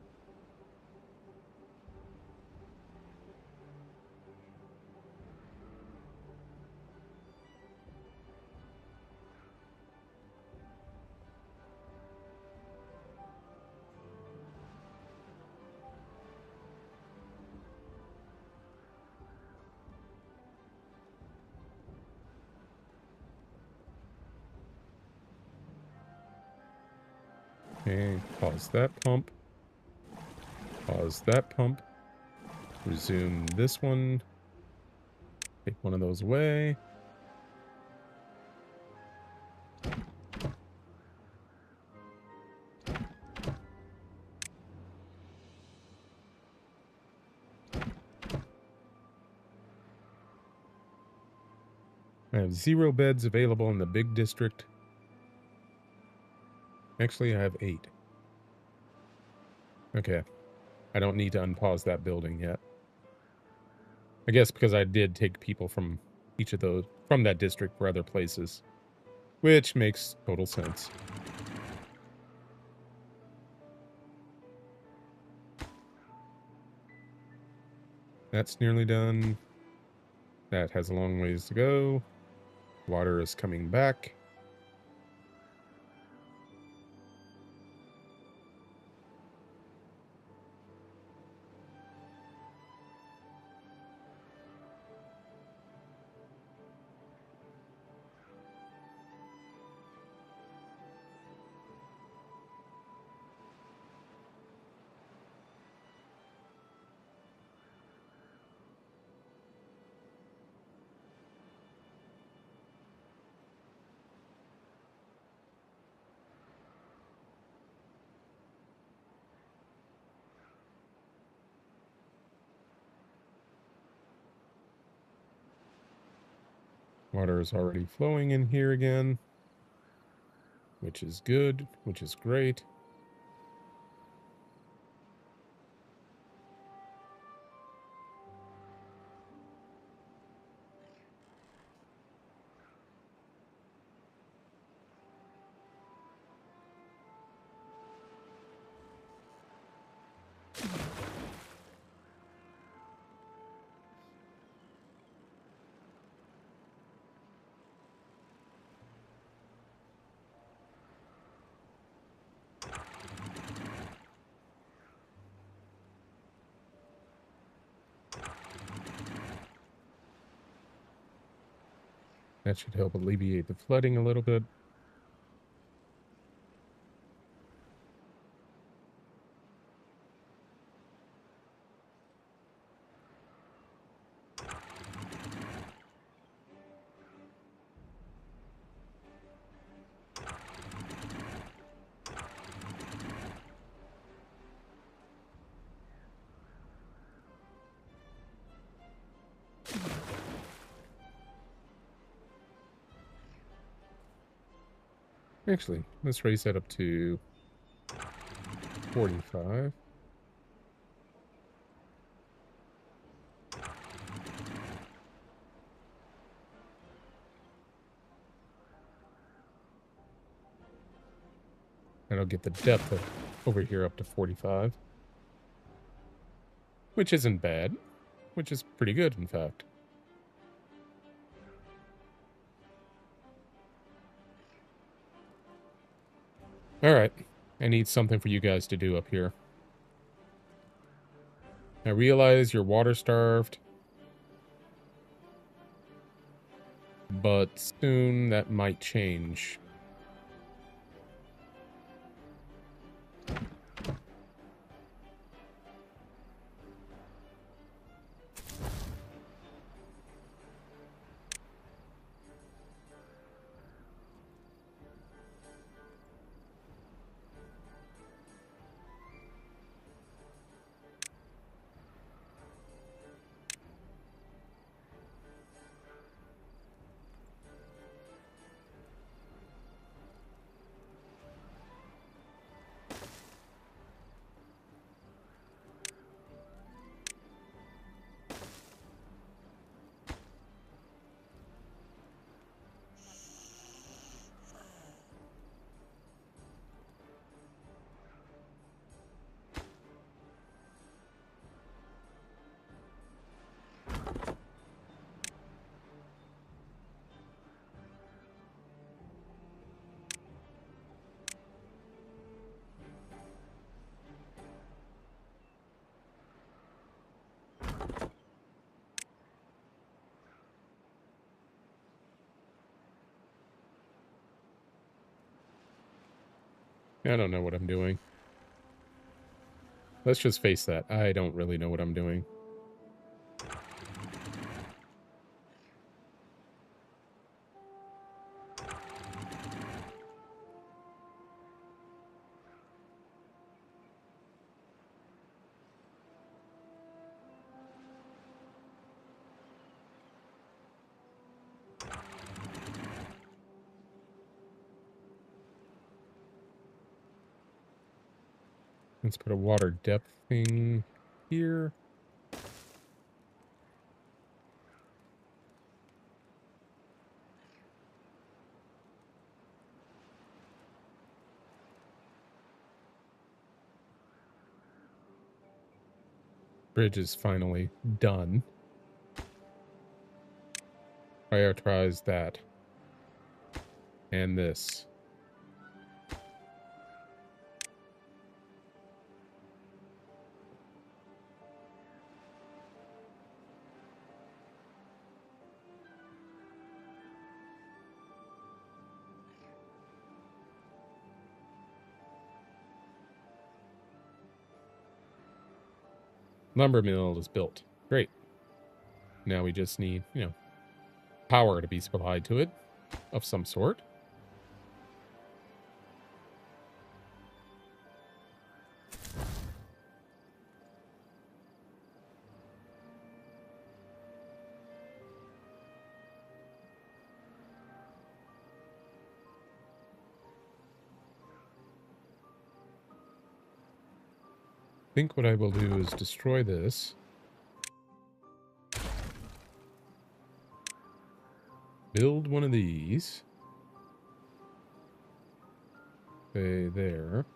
Okay, pause that pump. Pause that pump. Resume this one. Take one of those away. I have 0 beds available in the big district. Actually, I have 8. Okay. I don't need to unpause that building yet. I guess because I did take people from each of those, from that district for other places. Which makes total sense. That's nearly done. That has a long ways to go. Water is coming back. Water is already flowing in here again, which is good, which is great. That should help alleviate the flooding a little bit. Actually, let's raise that up to 45. And I'll get the depth over here up to 45. Which isn't bad. Which is pretty good, in fact. Alright. I need something for you guys to do up here. I realize you're water-starved. But soon that might change. I don't know what I'm doing. Let's just face that. I don't really know what I'm doing. Let's put a water depth thing here. Bridge is finally done. Prioritize that. And this. Lumber mill is built. Great. Now we just need, power to be supplied to it of some sort. I think what I will do is destroy this. Build one of these. Say there.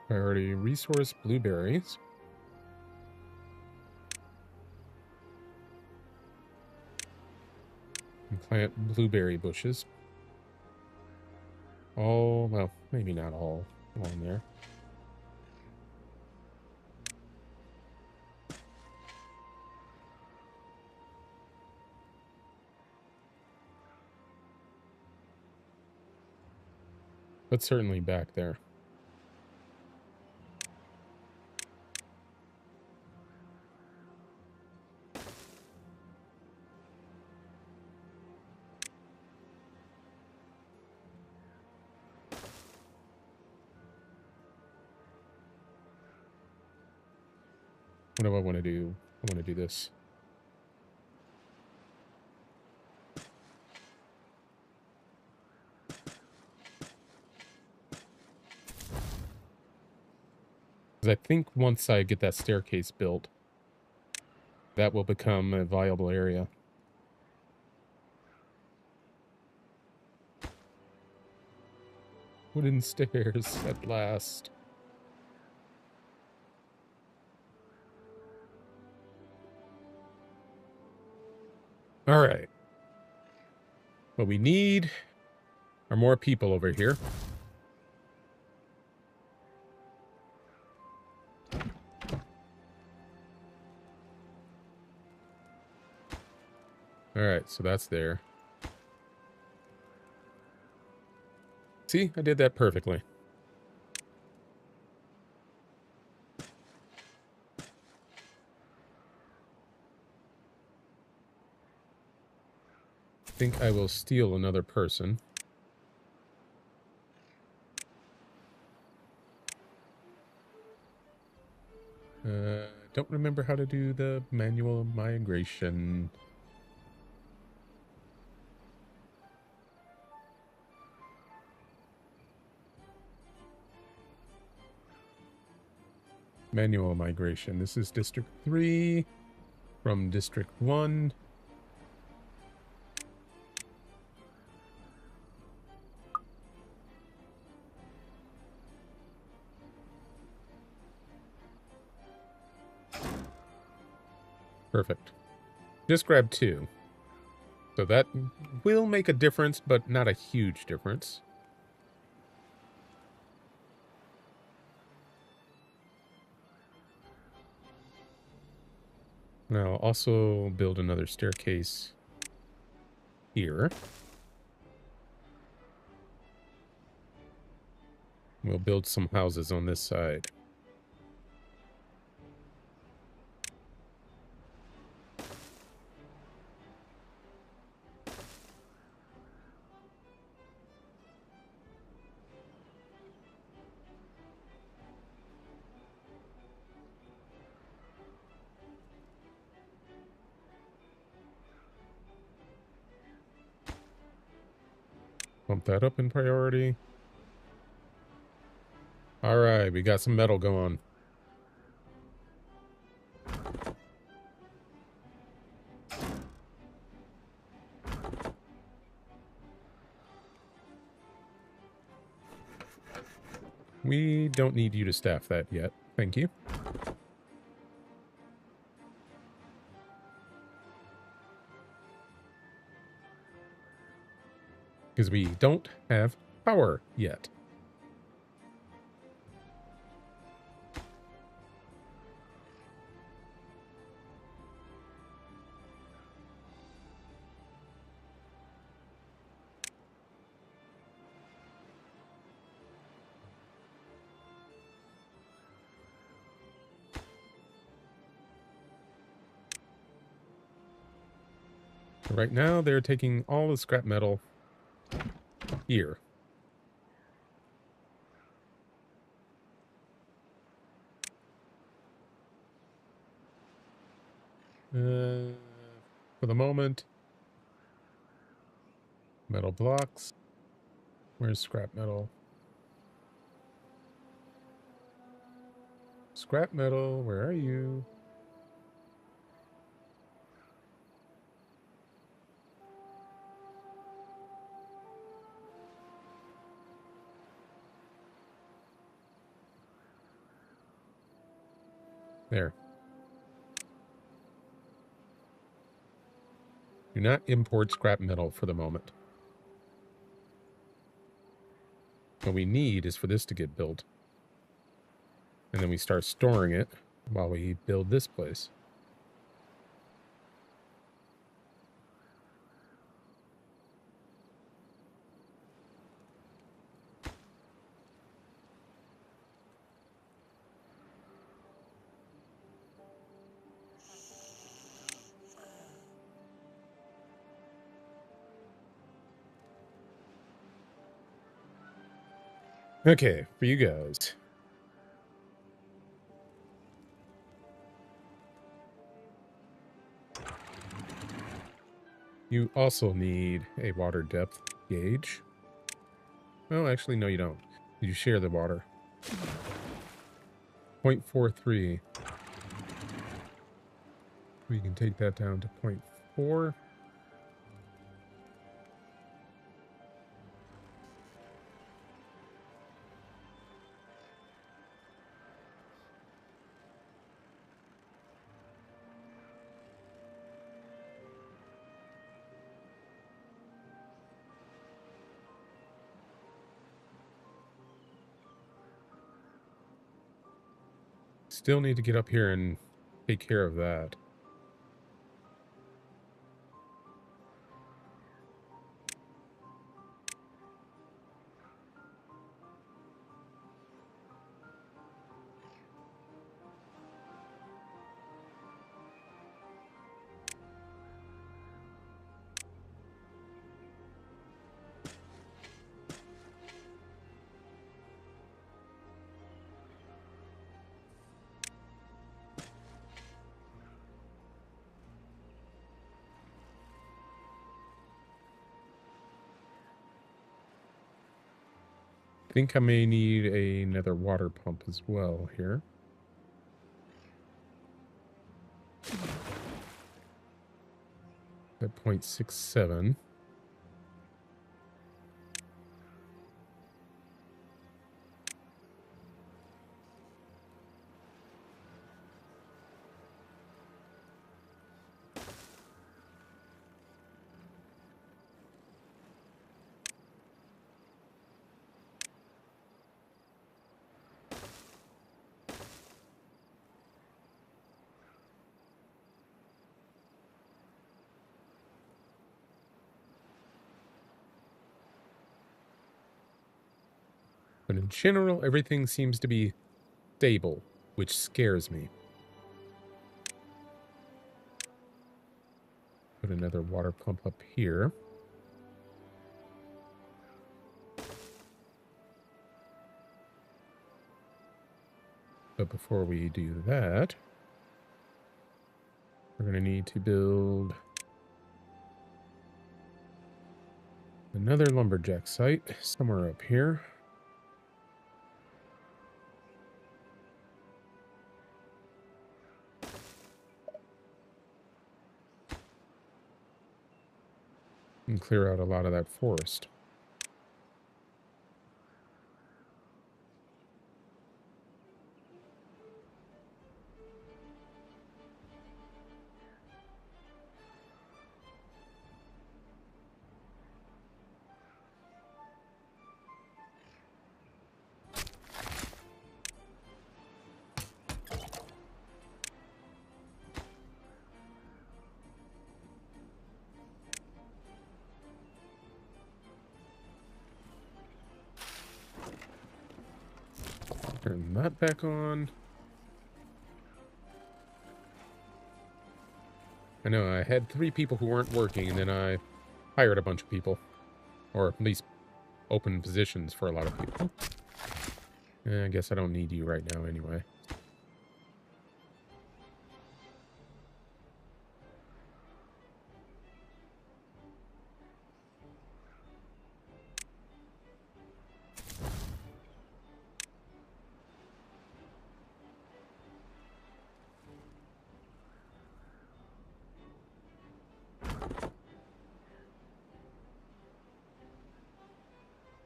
Priority resource blueberries. And plant blueberry bushes. All, well, maybe not all along there. But certainly back there. What do I want to do? I want to do this. Because I think once I get that staircase built, that will become a viable area. Wooden stairs at last. All right. What we need are more people over here. All right, so that's there. See, I did that perfectly. I think I will steal another person. Don't remember how to do the manual migration. Manual migration. This is District 3 from District 1. Perfect. Just grab 2. So that will make a difference, but not a huge difference. Now, I'll also build another staircase here. We'll build some houses on this side. Bump that up in priority. All right, we got some metal going. We don't need you to staff that yet. Thank you. Because we don't have power yet. Right now, they're taking all the scrap metal here. For the moment, metal blocks. Where's scrap metal? Scrap metal, where are you? There. Do not import scrap metal for the moment. What we need is for this to get built. And then we start storing it while we build this place. Okay, for you guys. You also need a water depth gauge. Oh, actually, no, you don't. You share the water. 0.43. We can take that down to 0.4. Still need to get up here and take care of that. I think I may need another water pump as well here. At 0.67. But in general, everything seems to be stable, which scares me. Put another water pump up here. But before we do that, we're going to need to build another lumberjack site somewhere up here. And clear out a lot of that forest. Turn that back on. I know, I had 3 people who weren't working, and then I hired a bunch of people. Or at least open positions for a lot of people. I guess I don't need you right now anyway.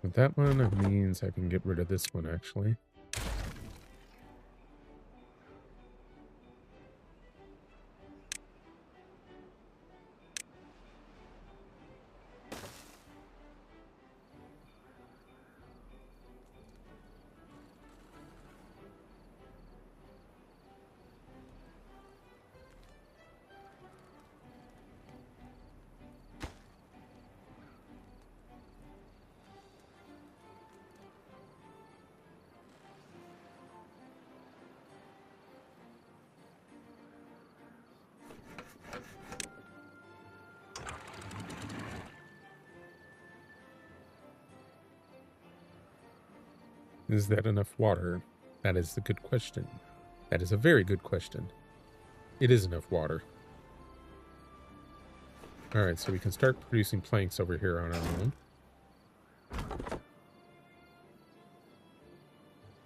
With that one, it means I can get rid of this one, actually. Is that enough water? That is the good question. That is a very good question. It is enough water. Alright, so we can start producing planks over here on our own.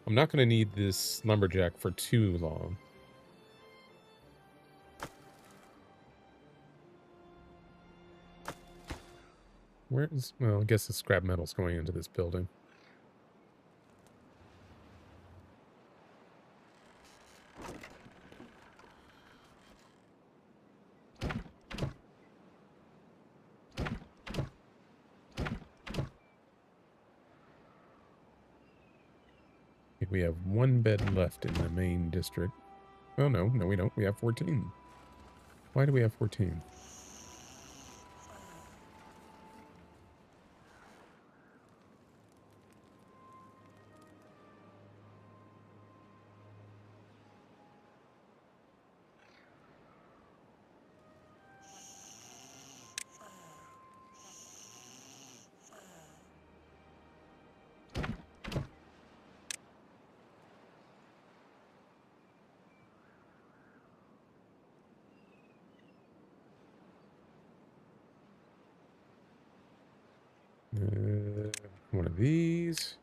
I'm not going to need this lumberjack for too long. Where is... Well, I guess the scrap metal's going into this building. We have one bed left in the main district. Oh, no, we don't. We have 14. Why do we have 14? One of these.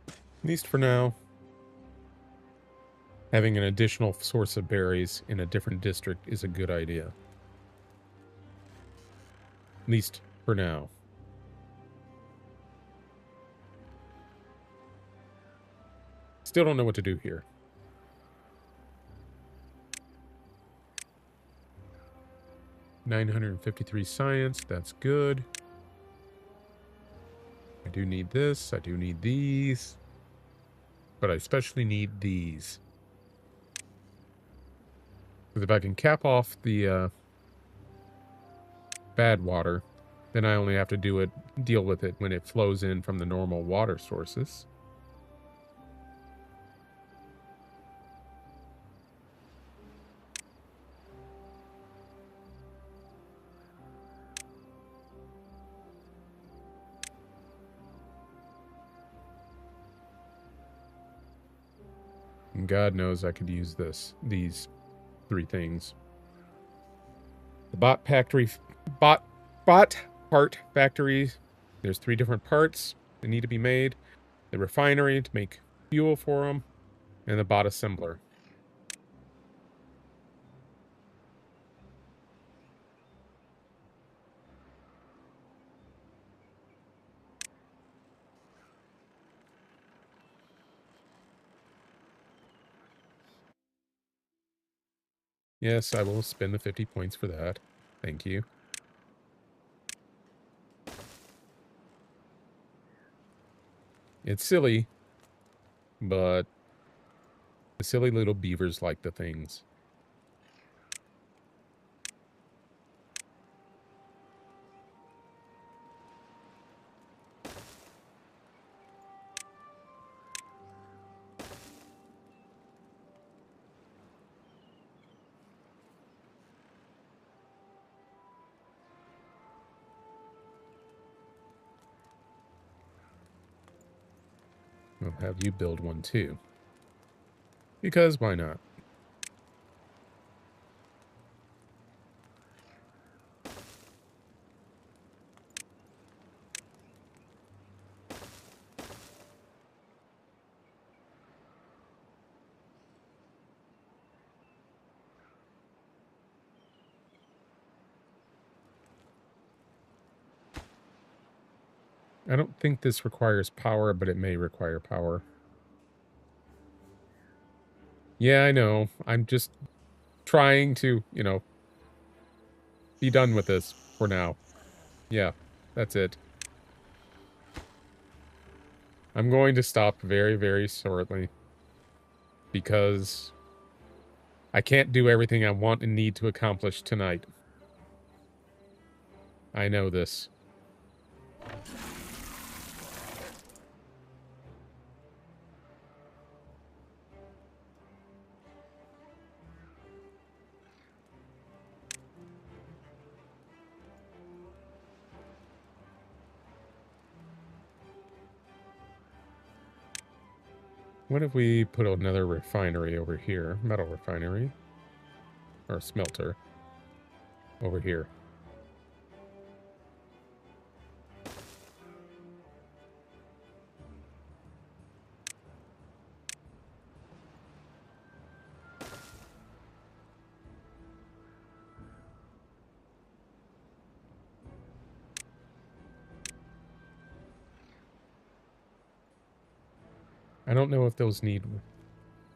At least for now. Having an additional source of berries in a different district is a good idea. At least for now. Still don't know what to do here. $953 science, that's good. I do need this, I do need these. But I especially need these. Because if I can cap off the bad water, then I only have to deal with it when it flows in from the normal water sources. And God knows I could use these 3 things. The bot part factory. There's 3 different parts that need to be made. The refinery to make fuel for them, and the bot assembler. Yes, I will spend the 50 points for that. Thank you. It's silly, but the silly little beavers like the things. I'll have you build one too. Because why not? I don't think this requires power, but it may require power. Yeah, I know. I'm just trying to, be done with this for now. Yeah, that's it. I'm going to stop very, very shortly. Because I can't do everything I want and need to accomplish tonight. I know this. What if we put another refinery over here? Metal refinery. Or smelter. Over here. I don't know if those need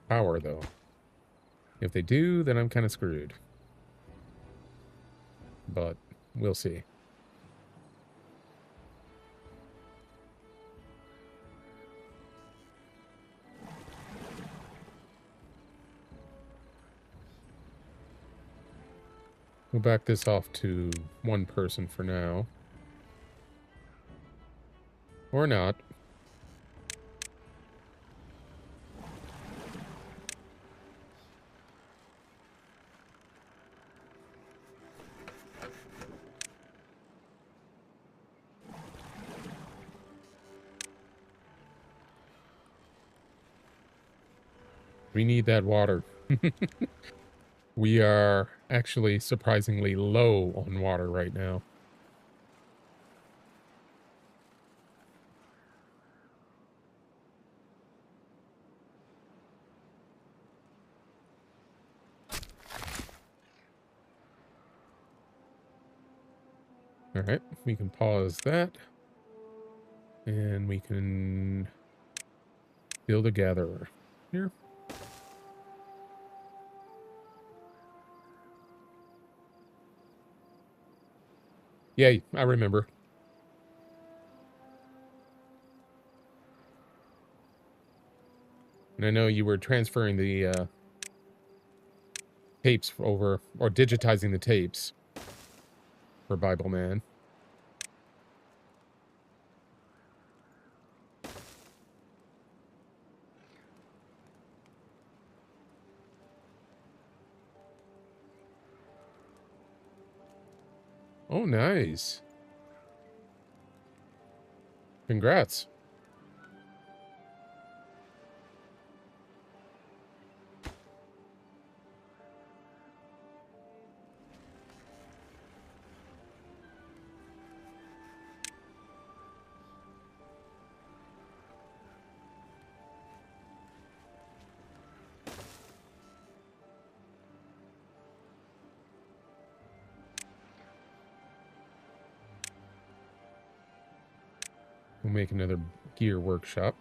power, though. If they do, then I'm kind of screwed. But we'll see. We'll back this off to one person for now. Or not. We need that water. We are actually surprisingly low on water right now. All right, we can pause that. And we can build a gatherer here. Yeah, I remember. And I know you were transferring the tapes over, or digitizing the tapes for Bible Man. Oh, nice. Congrats. We'll make another gear workshop.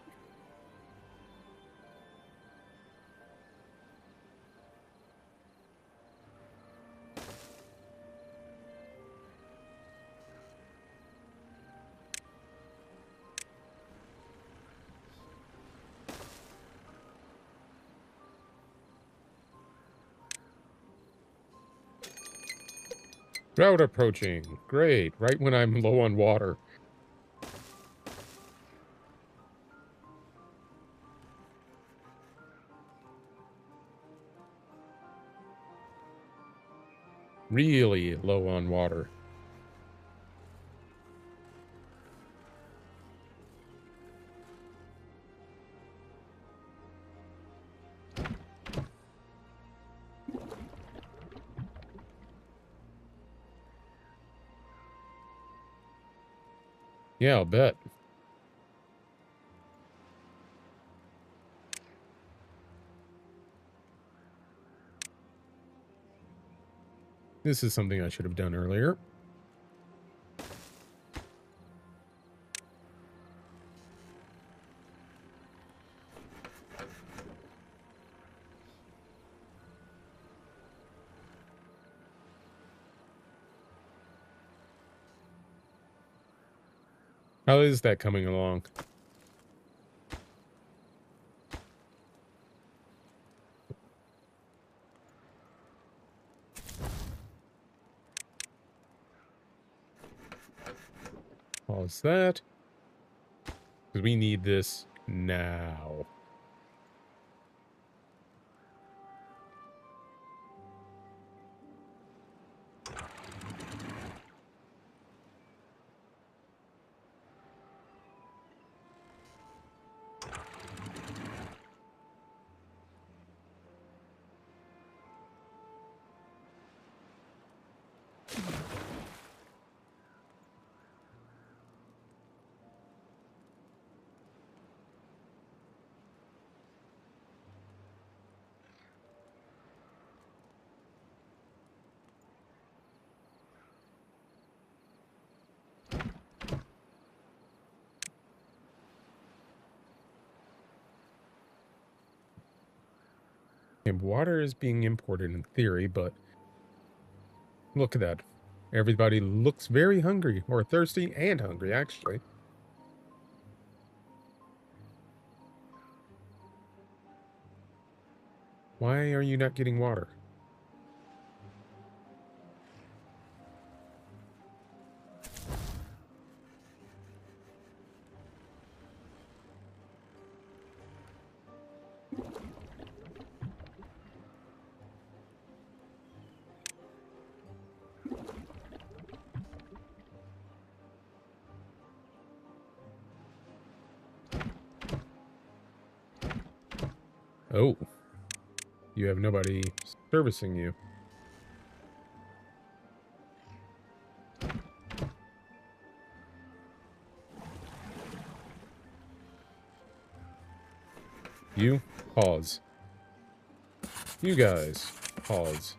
Drought approaching. Great. Right when I'm low on water. Really low on water. Yeah, I'll bet. This is something I should have done earlier. How is that coming along? Pause that. Because we need this now. And water is being imported in theory, but look at that. Everybody looks very hungry, or thirsty and hungry, actually. Why are you not getting water? Oh, you have nobody servicing you. You, pause. You guys, pause.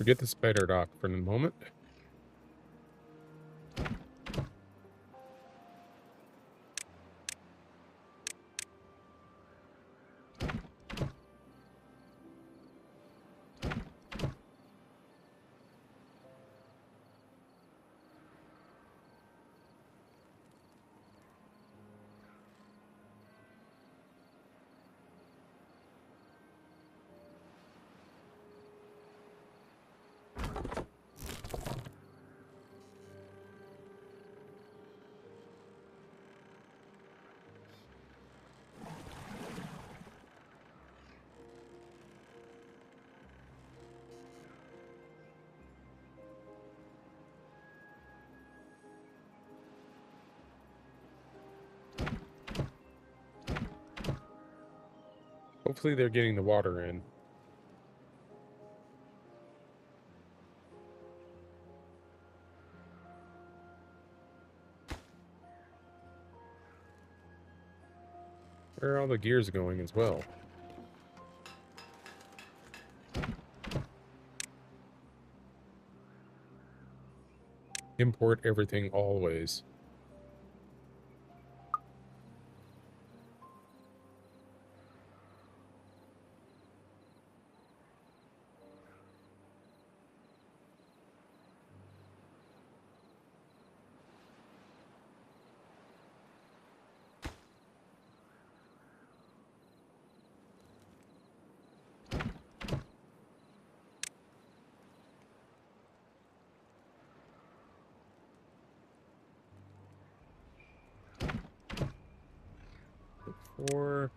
Forget the spider dock for the moment. Hopefully they're getting the water in. Where are all the gears going as well? Import everything always. Or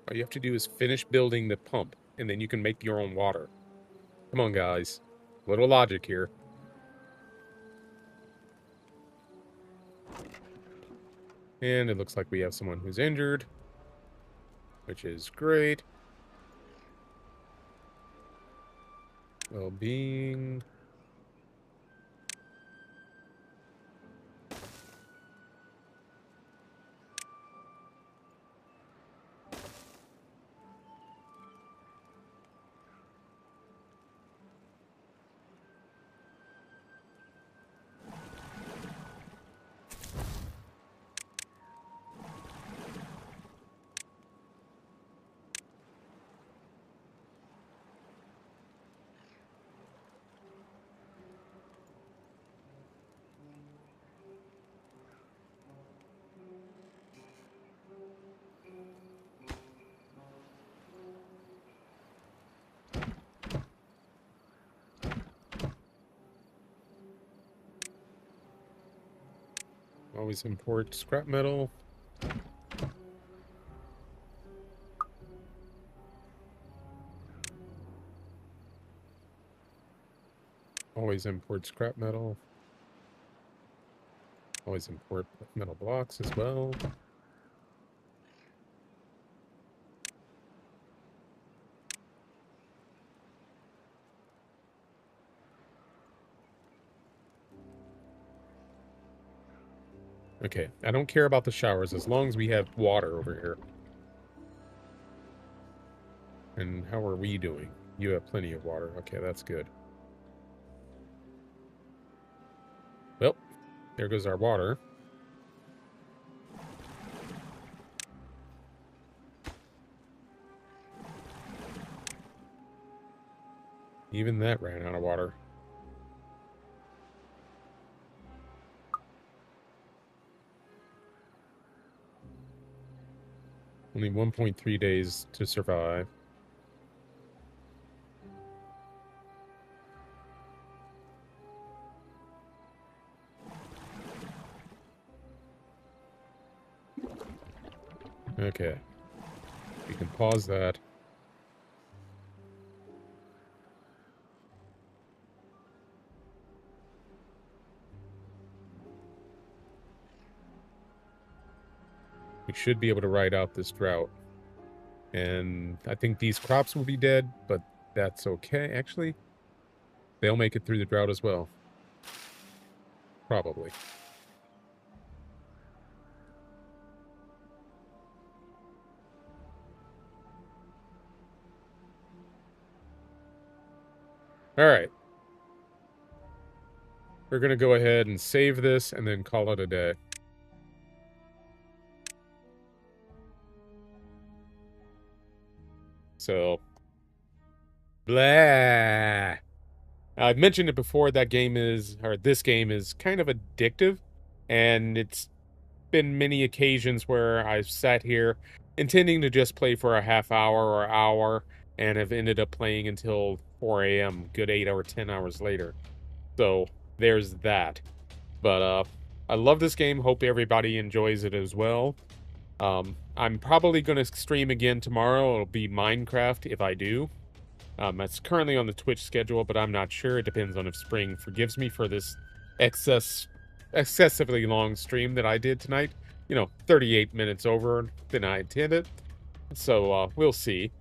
All you have to do is finish building the pump, and then you can make your own water. Come on, guys. Little logic here. And it looks like we have someone who's injured, which is great. Well-being. Always import scrap metal. Always import scrap metal. Always import metal blocks as well. Okay, I don't care about the showers as long as we have water over here. And how are we doing? You have plenty of water. Okay, that's good. Well, there goes our water. Even that ran out of water. Only 1.3 days to survive. Okay. We can pause that. We should be able to ride out this drought. And I think these crops will be dead, but that's okay. Actually, they'll make it through the drought as well. Probably. All right. We're going to go ahead and save this and then call it a day. So, blah. I've mentioned it before, this game is kind of addictive, and it's been many occasions where I've sat here intending to just play for a half hour or hour and have ended up playing until 4 a.m., good 8 or 10 hours later. So, there's that. But, I love this game. Hope everybody enjoys it as well. I'm probably going to stream again tomorrow. It'll be Minecraft if I do. It's currently on the Twitch schedule, but I'm not sure. It depends on if Spring forgives me for this excessively long stream that I did tonight. 38 minutes over than I intended. So, we'll see.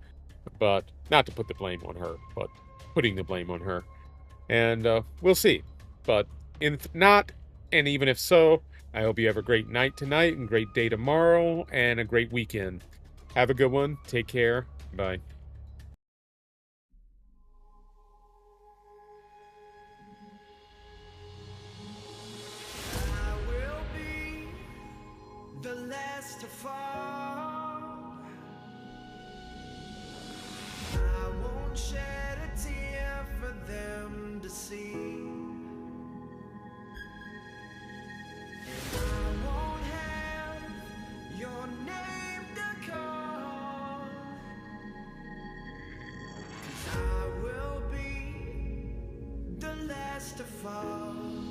But not to put the blame on her, but putting the blame on her. And we'll see. But if not, and even if so, I hope you have a great night tonight and great day tomorrow and a great weekend. Have a good one. Take care. Bye. I will be the last to fall. I won't shed a tear for them to see. I won't have your name to call, 'cause I will be the last to fall.